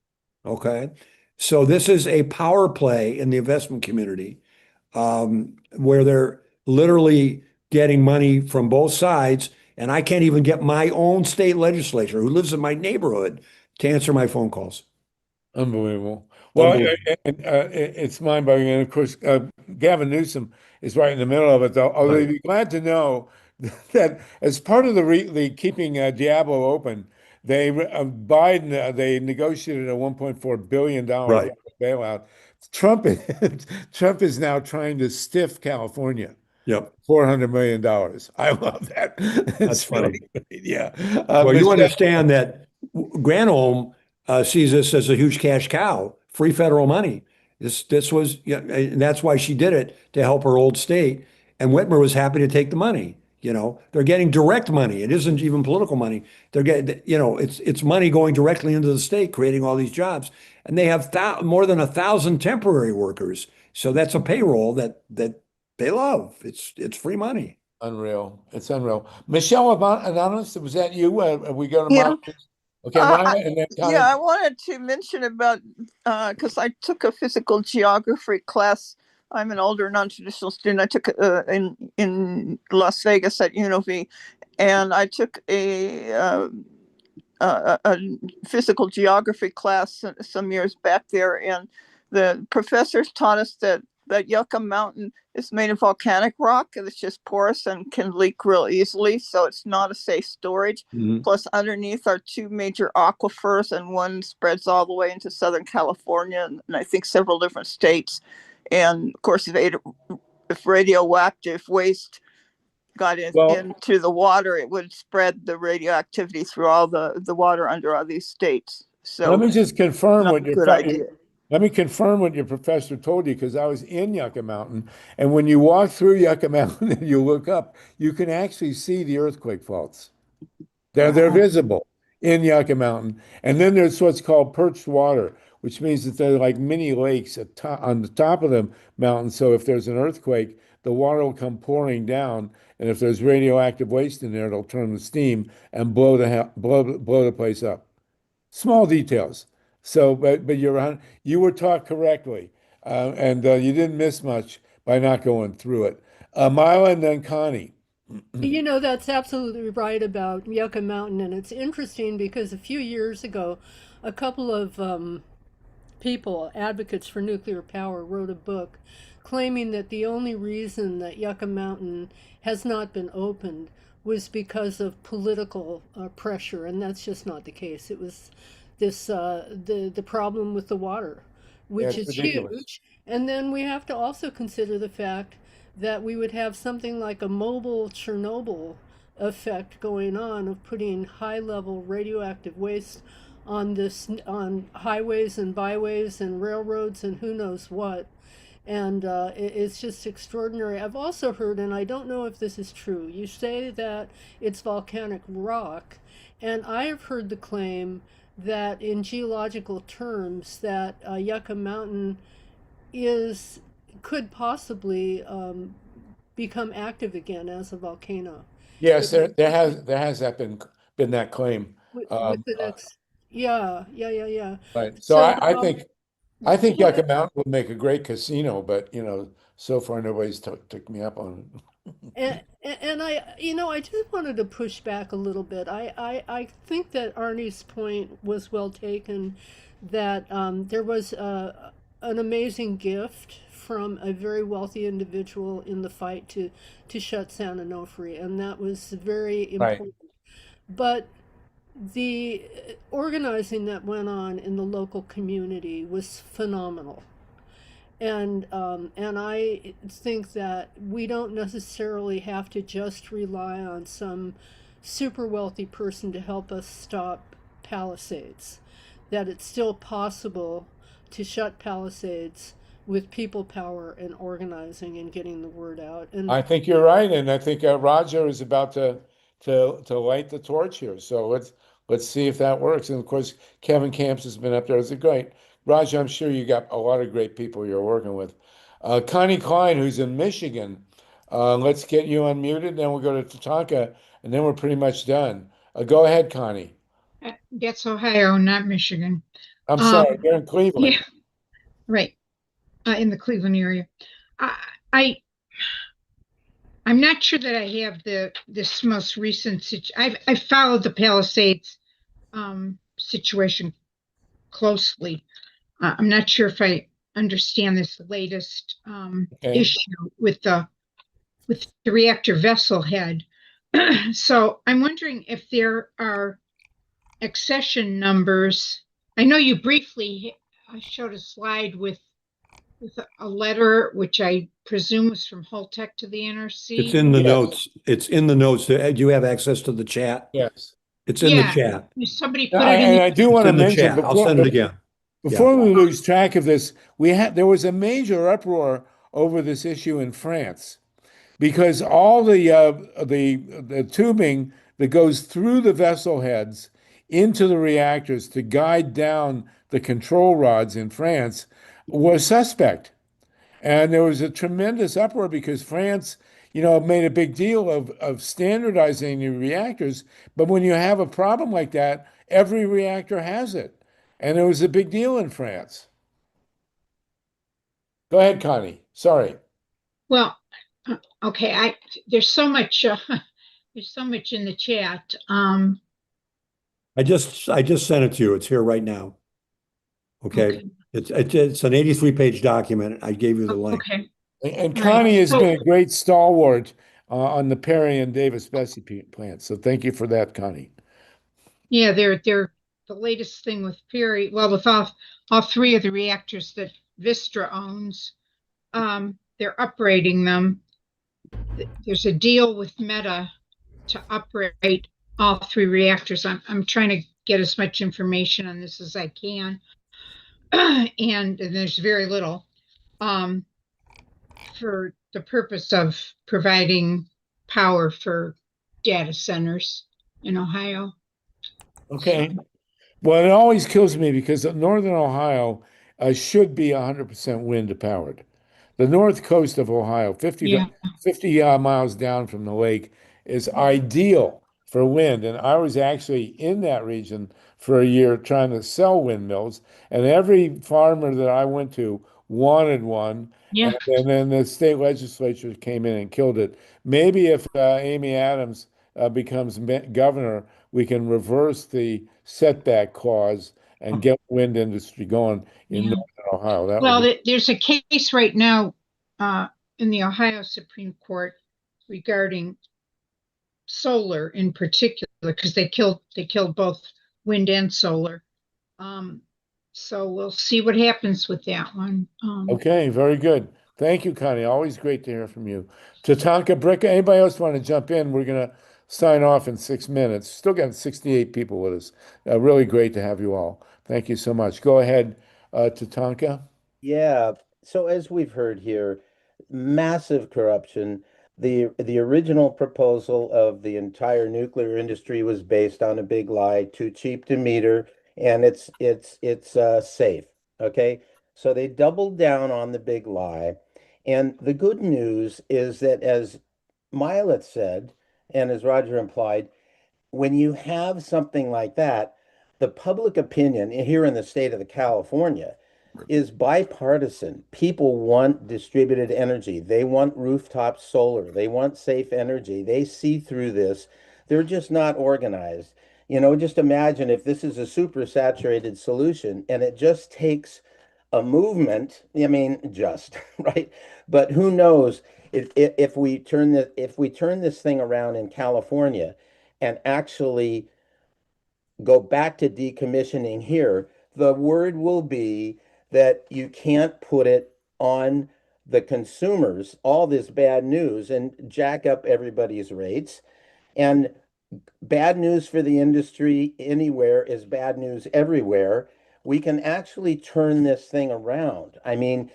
Okay, so this is a power play in the investment community where they're literally getting money from both sides, and I can't even get my own state legislature who lives in my neighborhood to answer my phone calls. Unbelievable. Well, it's mind-boggling. And of course, Gavin Newsom is right in the middle of it, though. Although you'd be glad to know that as part of the keeping Diablo open, Biden they negotiated a $1.4 billion bailout. Trump is now trying to stiff California. Yep. $400 million. I love that. That's funny. Really, yeah. Well, you understand that Granholm sees this as a huge cash cow, free federal money. This was, and that's why she did it, to help her old state. And Whitmer was happy to take the money. They're getting direct money. It isn't even political money. They're getting, it's money going directly into the state, creating all these jobs. And they have more than 1,000 temporary workers. So that's a payroll that they love. It's free money. Unreal. It's unreal. Michelle Anonymous, was that you? We go to Yeah. Mark. Okay, and then yeah, I wanted to mention about because I took a physical geography class. I'm an older non-traditional student. I took in Las Vegas at UNLV, and I took a physical geography class some years back there, and the professors taught us that Yucca Mountain is made of volcanic rock, and it's just porous and can leak real easily, so it's not a safe storage. Mm-hmm. Plus, underneath are two major aquifers, and one spreads all the way into Southern California, and I think several different states. And of course, if radioactive waste got into the water, it would spread the radioactivity through all the water under all these states. So let me just confirm not what a good idea. Let me confirm what your professor told you, because I was in Yucca Mountain, and when you walk through Yucca Mountain and you look up, you can actually see the earthquake faults. They're visible in Yucca Mountain. And then there's what's called perched water, which means that they're like mini lakes on the top of the mountain. So if there's an earthquake, the water will come pouring down, and if there's radioactive waste in there, it'll turn to steam and blow the place up. Small details. So, but you were taught correctly, and you didn't miss much by not going through it. Mila and then Connie. That's absolutely right about Yucca Mountain, and it's interesting because a few years ago, a couple of people, advocates for nuclear power, wrote a book claiming that the only reason that Yucca Mountain has not been opened was because of political pressure, and that's just not the case. It was this the problem with the water, Yeah, which it's is ridiculous. huge. And then we have to also consider the fact that we would have something like a mobile Chernobyl effect going on of putting high level radioactive waste on highways and byways and railroads and who knows what. And it's just extraordinary. I've also heard, and I don't know if this is true, you say that it's volcanic rock, and I have heard the claim that in geological terms that Yucca Mountain is could possibly become active again as a volcano. Yes, there has that been that claim. With the next, yeah. Right. So So I think go Yucca ahead. Mountain would make a great casino, but so far nobody's took me up on it. And I just wanted to push back a little bit. I think that Arnie's point was well taken, that there was an amazing gift from a very wealthy individual in the fight to shut San Onofre, and that was very Right. important. But the organizing that went on in the local community was phenomenal. And I think that we don't necessarily have to just rely on some super wealthy person to help us stop Palisades. That it's still possible to shut Palisades with people power and organizing and getting the word out. And I think you're right, and I think Roger is about to light the torch here. So let's see if that works. And of course, Kevin Camps has been up there. It's a great Roger. I'm sure you got a lot of great people you're working with. Connie Klein, who's in Michigan. Let's get you unmuted, then we'll go to Tatanka, and then we're pretty much done. Go ahead, Connie. That's Ohio, not Michigan. I'm sorry, you're in Cleveland. Yeah, right. In the Cleveland area. I'm not sure that I have this most recent I've followed the Palisades situation closely. I'm not sure if I understand this latest issue with the reactor vessel head. So I'm wondering if there are accession numbers. I know you briefly showed a slide with a letter, which I presume was from Holtec to the NRC. It's in the notes. It's in the notes. Do you have access to the chat? Yes. It's in the chat. Somebody put it in. And I do want to mention before, I'll send it again. Before we lose track of this, there was a major uproar over this issue in France because all the tubing that goes through the vessel heads into the reactors to guide down the control rods in France was suspect. And there was a tremendous uproar because France, made a big deal of standardizing the reactors. But when you have a problem like that, every reactor has it. And it was a big deal in France. Go ahead, Connie. Sorry. Well, okay. There's so much in the chat. I just sent it to you. It's here right now. Okay. It's an 83-page document. I gave you the link. Okay. And Connie has been a great stalwart on the Perry and Davis-Besse plant. So thank you for that, Connie. Yeah, they're the latest thing with Perry. Well, with all three of the reactors that Vistra owns, they're uprating them. There's a deal with Meta to uprate all three reactors. I'm trying to get as much information on this as I can. And there's very little for the purpose of providing power for data centers in Ohio. Okay. Well, it always kills me because Northern Ohio should be 100% wind powered. The north coast of Ohio, 50 miles down from the lake, is ideal for wind. And I was actually in that region for a year trying to sell windmills. And every farmer that I went to wanted one. Yeah. And then the state legislature came in and killed it. Maybe if Amy Adams becomes governor, we can reverse the setback clause and get the wind industry going in Northern Ohio. Well, there's a case right now in the Ohio Supreme Court regarding solar in particular, because they killed both wind and solar. So we'll see what happens with that one. Okay, very good. Thank you, Connie. Always great to hear from you. Tatanka, Bricka, anybody else want to jump in? We're going to sign off in 6 minutes. Still got 68 people with us. Really great to have you all. Thank you so much. Go ahead, Tatanka. Yeah. So as we've heard here, massive corruption. The original proposal of the entire nuclear industry was based on a big lie, too cheap to meter, and it's safe. Okay. So they doubled down on the big lie. And the good news is that, as Milet said, and as Roger implied, when you have something like that, the public opinion here in the state of the California is bipartisan. People want distributed energy. They want rooftop solar. They want safe energy. They see through this. They're just not organized. Just imagine if this is a super saturated solution and it just takes a movement. I mean, just right. But who knows if we turn this thing around in California and actually go back to decommissioning here, the word will be that you can't put it on the consumers, all this bad news, and jack up everybody's rates. And bad news for the industry anywhere is bad news everywhere. We can actually turn this thing around. I mean,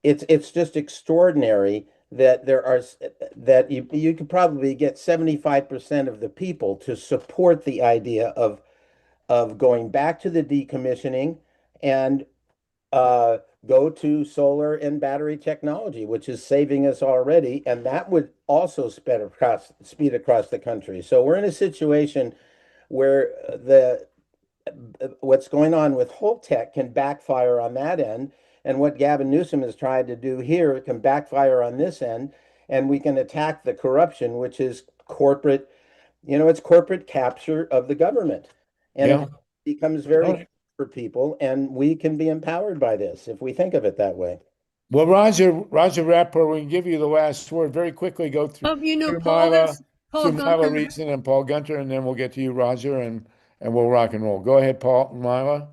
it's just extraordinary that you could probably get 75% of the people to support the idea of going back to the decommissioning and go to solar and battery technology, which is saving us already, and that would also speed across the country. So we're in a situation where what's going on with Holtec can backfire on that end, and what Gavin Newsom has tried to do here can backfire on this end, and we can attack the corruption, which is corporate, it's corporate capture of the government. And it becomes very for people, and we can be empowered by this if we think of it that way. Well, Roger Rapport, we can give you the last word. Very quickly go through Mila Reason and Paul Gunter, and then we'll get to you, Roger, and we'll rock and roll. Go ahead, Mila.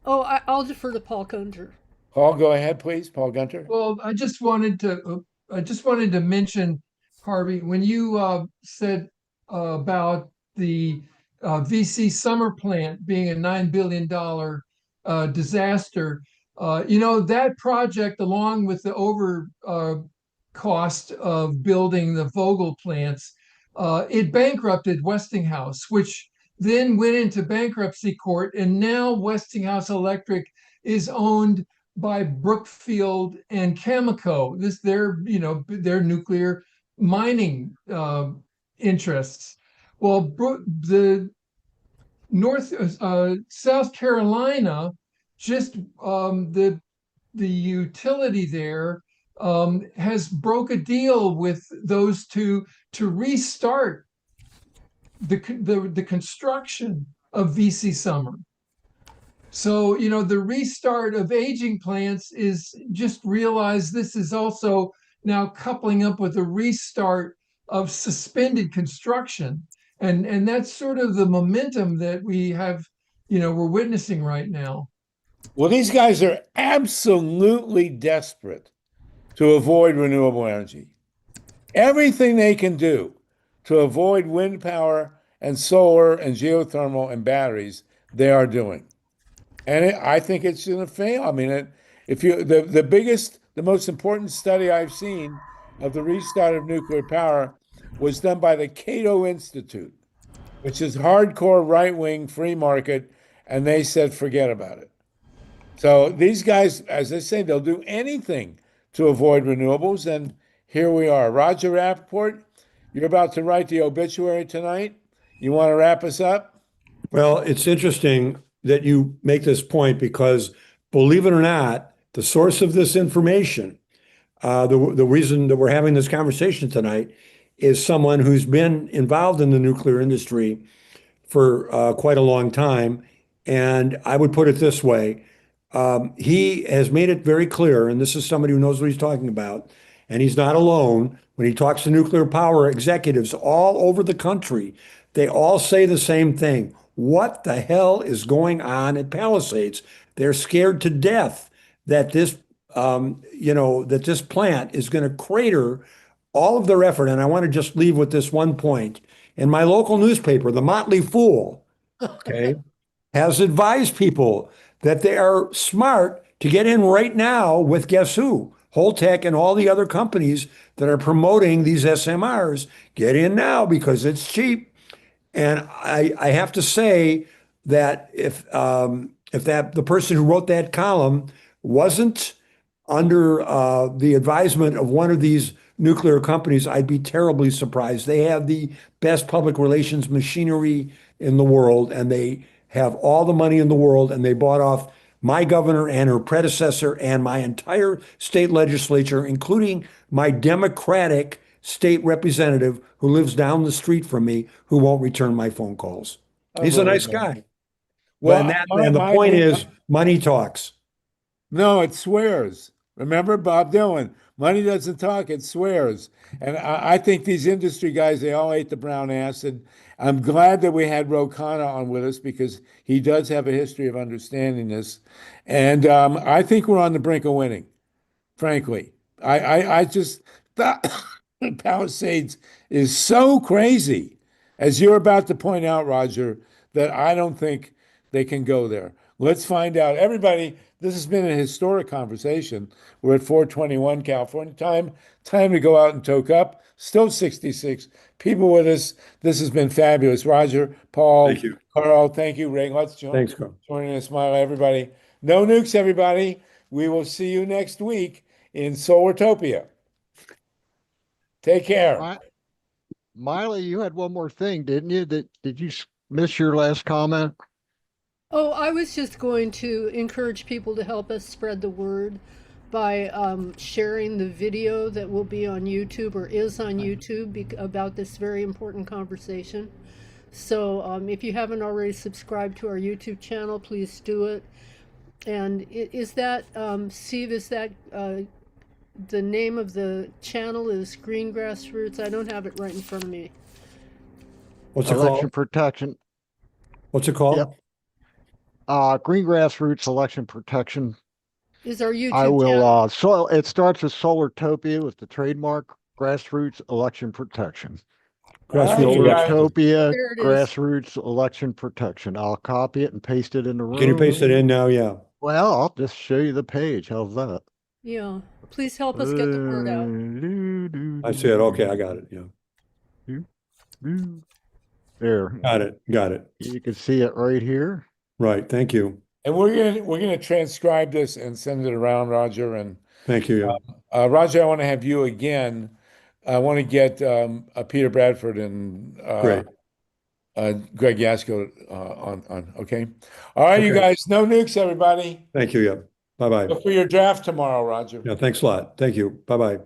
Oh, I'll defer to Paul Gunter. Paul, go ahead, please. Paul Gunter. Well, I just wanted to mention, Harvey, when you said about the VC summer plant being a $9 billion disaster, that project, along with the over cost of building the Vogtle plants, it bankrupted Westinghouse, which then went into bankruptcy court, and now Westinghouse Electric is owned by Brookfield and Cameco. Their nuclear mining interests. Well, the South Carolina, just the utility there has broke a deal with those two to restart the construction of VC Summer. So, the restart of aging plants is just realize this is also now coupling up with a restart of suspended construction. And that's sort of the momentum that we have, we're witnessing right now. Well, these guys are absolutely desperate to avoid renewable energy. Everything they can do to avoid wind power and solar and geothermal and batteries, they are doing. And I think it's going to fail. I mean, the most important study I've seen of the restart of nuclear power was done by the Cato Institute, which is hardcore right-wing free market, and they said forget about it. So these guys, as I say, they'll do anything to avoid renewables, and here we are. Roger Rappaport, you're about to write the obituary tonight. You want to wrap us up? Well, it's interesting that you make this point because, believe it or not, the source of this information, the reason that we're having this conversation tonight, is someone who's been involved in the nuclear industry for quite a long time. And I would put it this way. He has made it very clear, and this is somebody who knows what he's talking about, and he's not alone. When he talks to nuclear power executives all over the country, they all say the same thing. what the hell is going on at Palisades. They're scared to death that this, that this plant is going to crater all of their effort. And I want to just leave with this one point. In my local newspaper, the Motley Fool, okay, has advised people that they are smart to get in right now with guess who? Holtec and all the other companies that are promoting these SMRs. Get in now because it's cheap. And I have to say that if the person who wrote that column wasn't under the advisement of one of these nuclear companies, I'd be terribly surprised. They have the best public relations machinery in the world, and they have all the money in the world, and they bought off my governor and her predecessor and my entire state legislature, including my Democratic state representative who lives down the street from me, who won't return my phone calls. He's a nice guy. Well, and the point is, money talks. No, it swears. Remember Bob Dylan? Money doesn't talk, it swears. And I think these industry guys, they all ate the brown acid. I'm glad that we had Ro Khanna on with us because he does have a history of understanding this. And I think we're on the brink of winning, frankly. I just thought Palisades is so crazy, as you're about to point out, Roger, that I don't think they can go there. Let's find out. Everybody, this has been a historic conversation. We're at 4:21 California time. Time to go out and toke up. Still 66 people with us. This has been fabulous. Roger, Paul, Thank you. Carl, thank you. Ray, let's Thanks, Carl. joining us, smile, everybody. No nukes, everybody. We will see you next week in Solartopia. Take care. Miley, you had one more thing, didn't you? Did you miss your last comment? Oh, I was just going to encourage people to help us spread the word by sharing the video that will be on YouTube or is on YouTube about this very important conversation. So if you haven't already subscribed to our YouTube channel, please do it. And is that, Steve, is that the name of the channel is Green Grassroots? I don't have it right in front of me. What's it Election called? Protection. What's it called? Yep. Green Grassroots Election Protection. Is our YouTube I will, channel? so it starts with Solartopia with the trademark Grassroots Election Protection. Solartopia Grassroots Election Protection. I'll copy it and paste it in the room. Can you paste it in now? Yeah. Well, I'll just show you the page. How's that? Yeah. Please help us get the word out. I see it. Okay, I got it. Yeah. There. Got it. You can see it right here. Right. Thank you. And we're gonna transcribe this and send it around, Roger. And thank you. Roger, I want to have you again. I want to get Peter Bradford and Great. Greg Yasko on. Okay. All right, you guys. No nukes, everybody. Thank you. Yeah. Bye-bye. Look for your draft tomorrow, Roger. Yeah. Thanks a lot. Thank you. Bye-bye.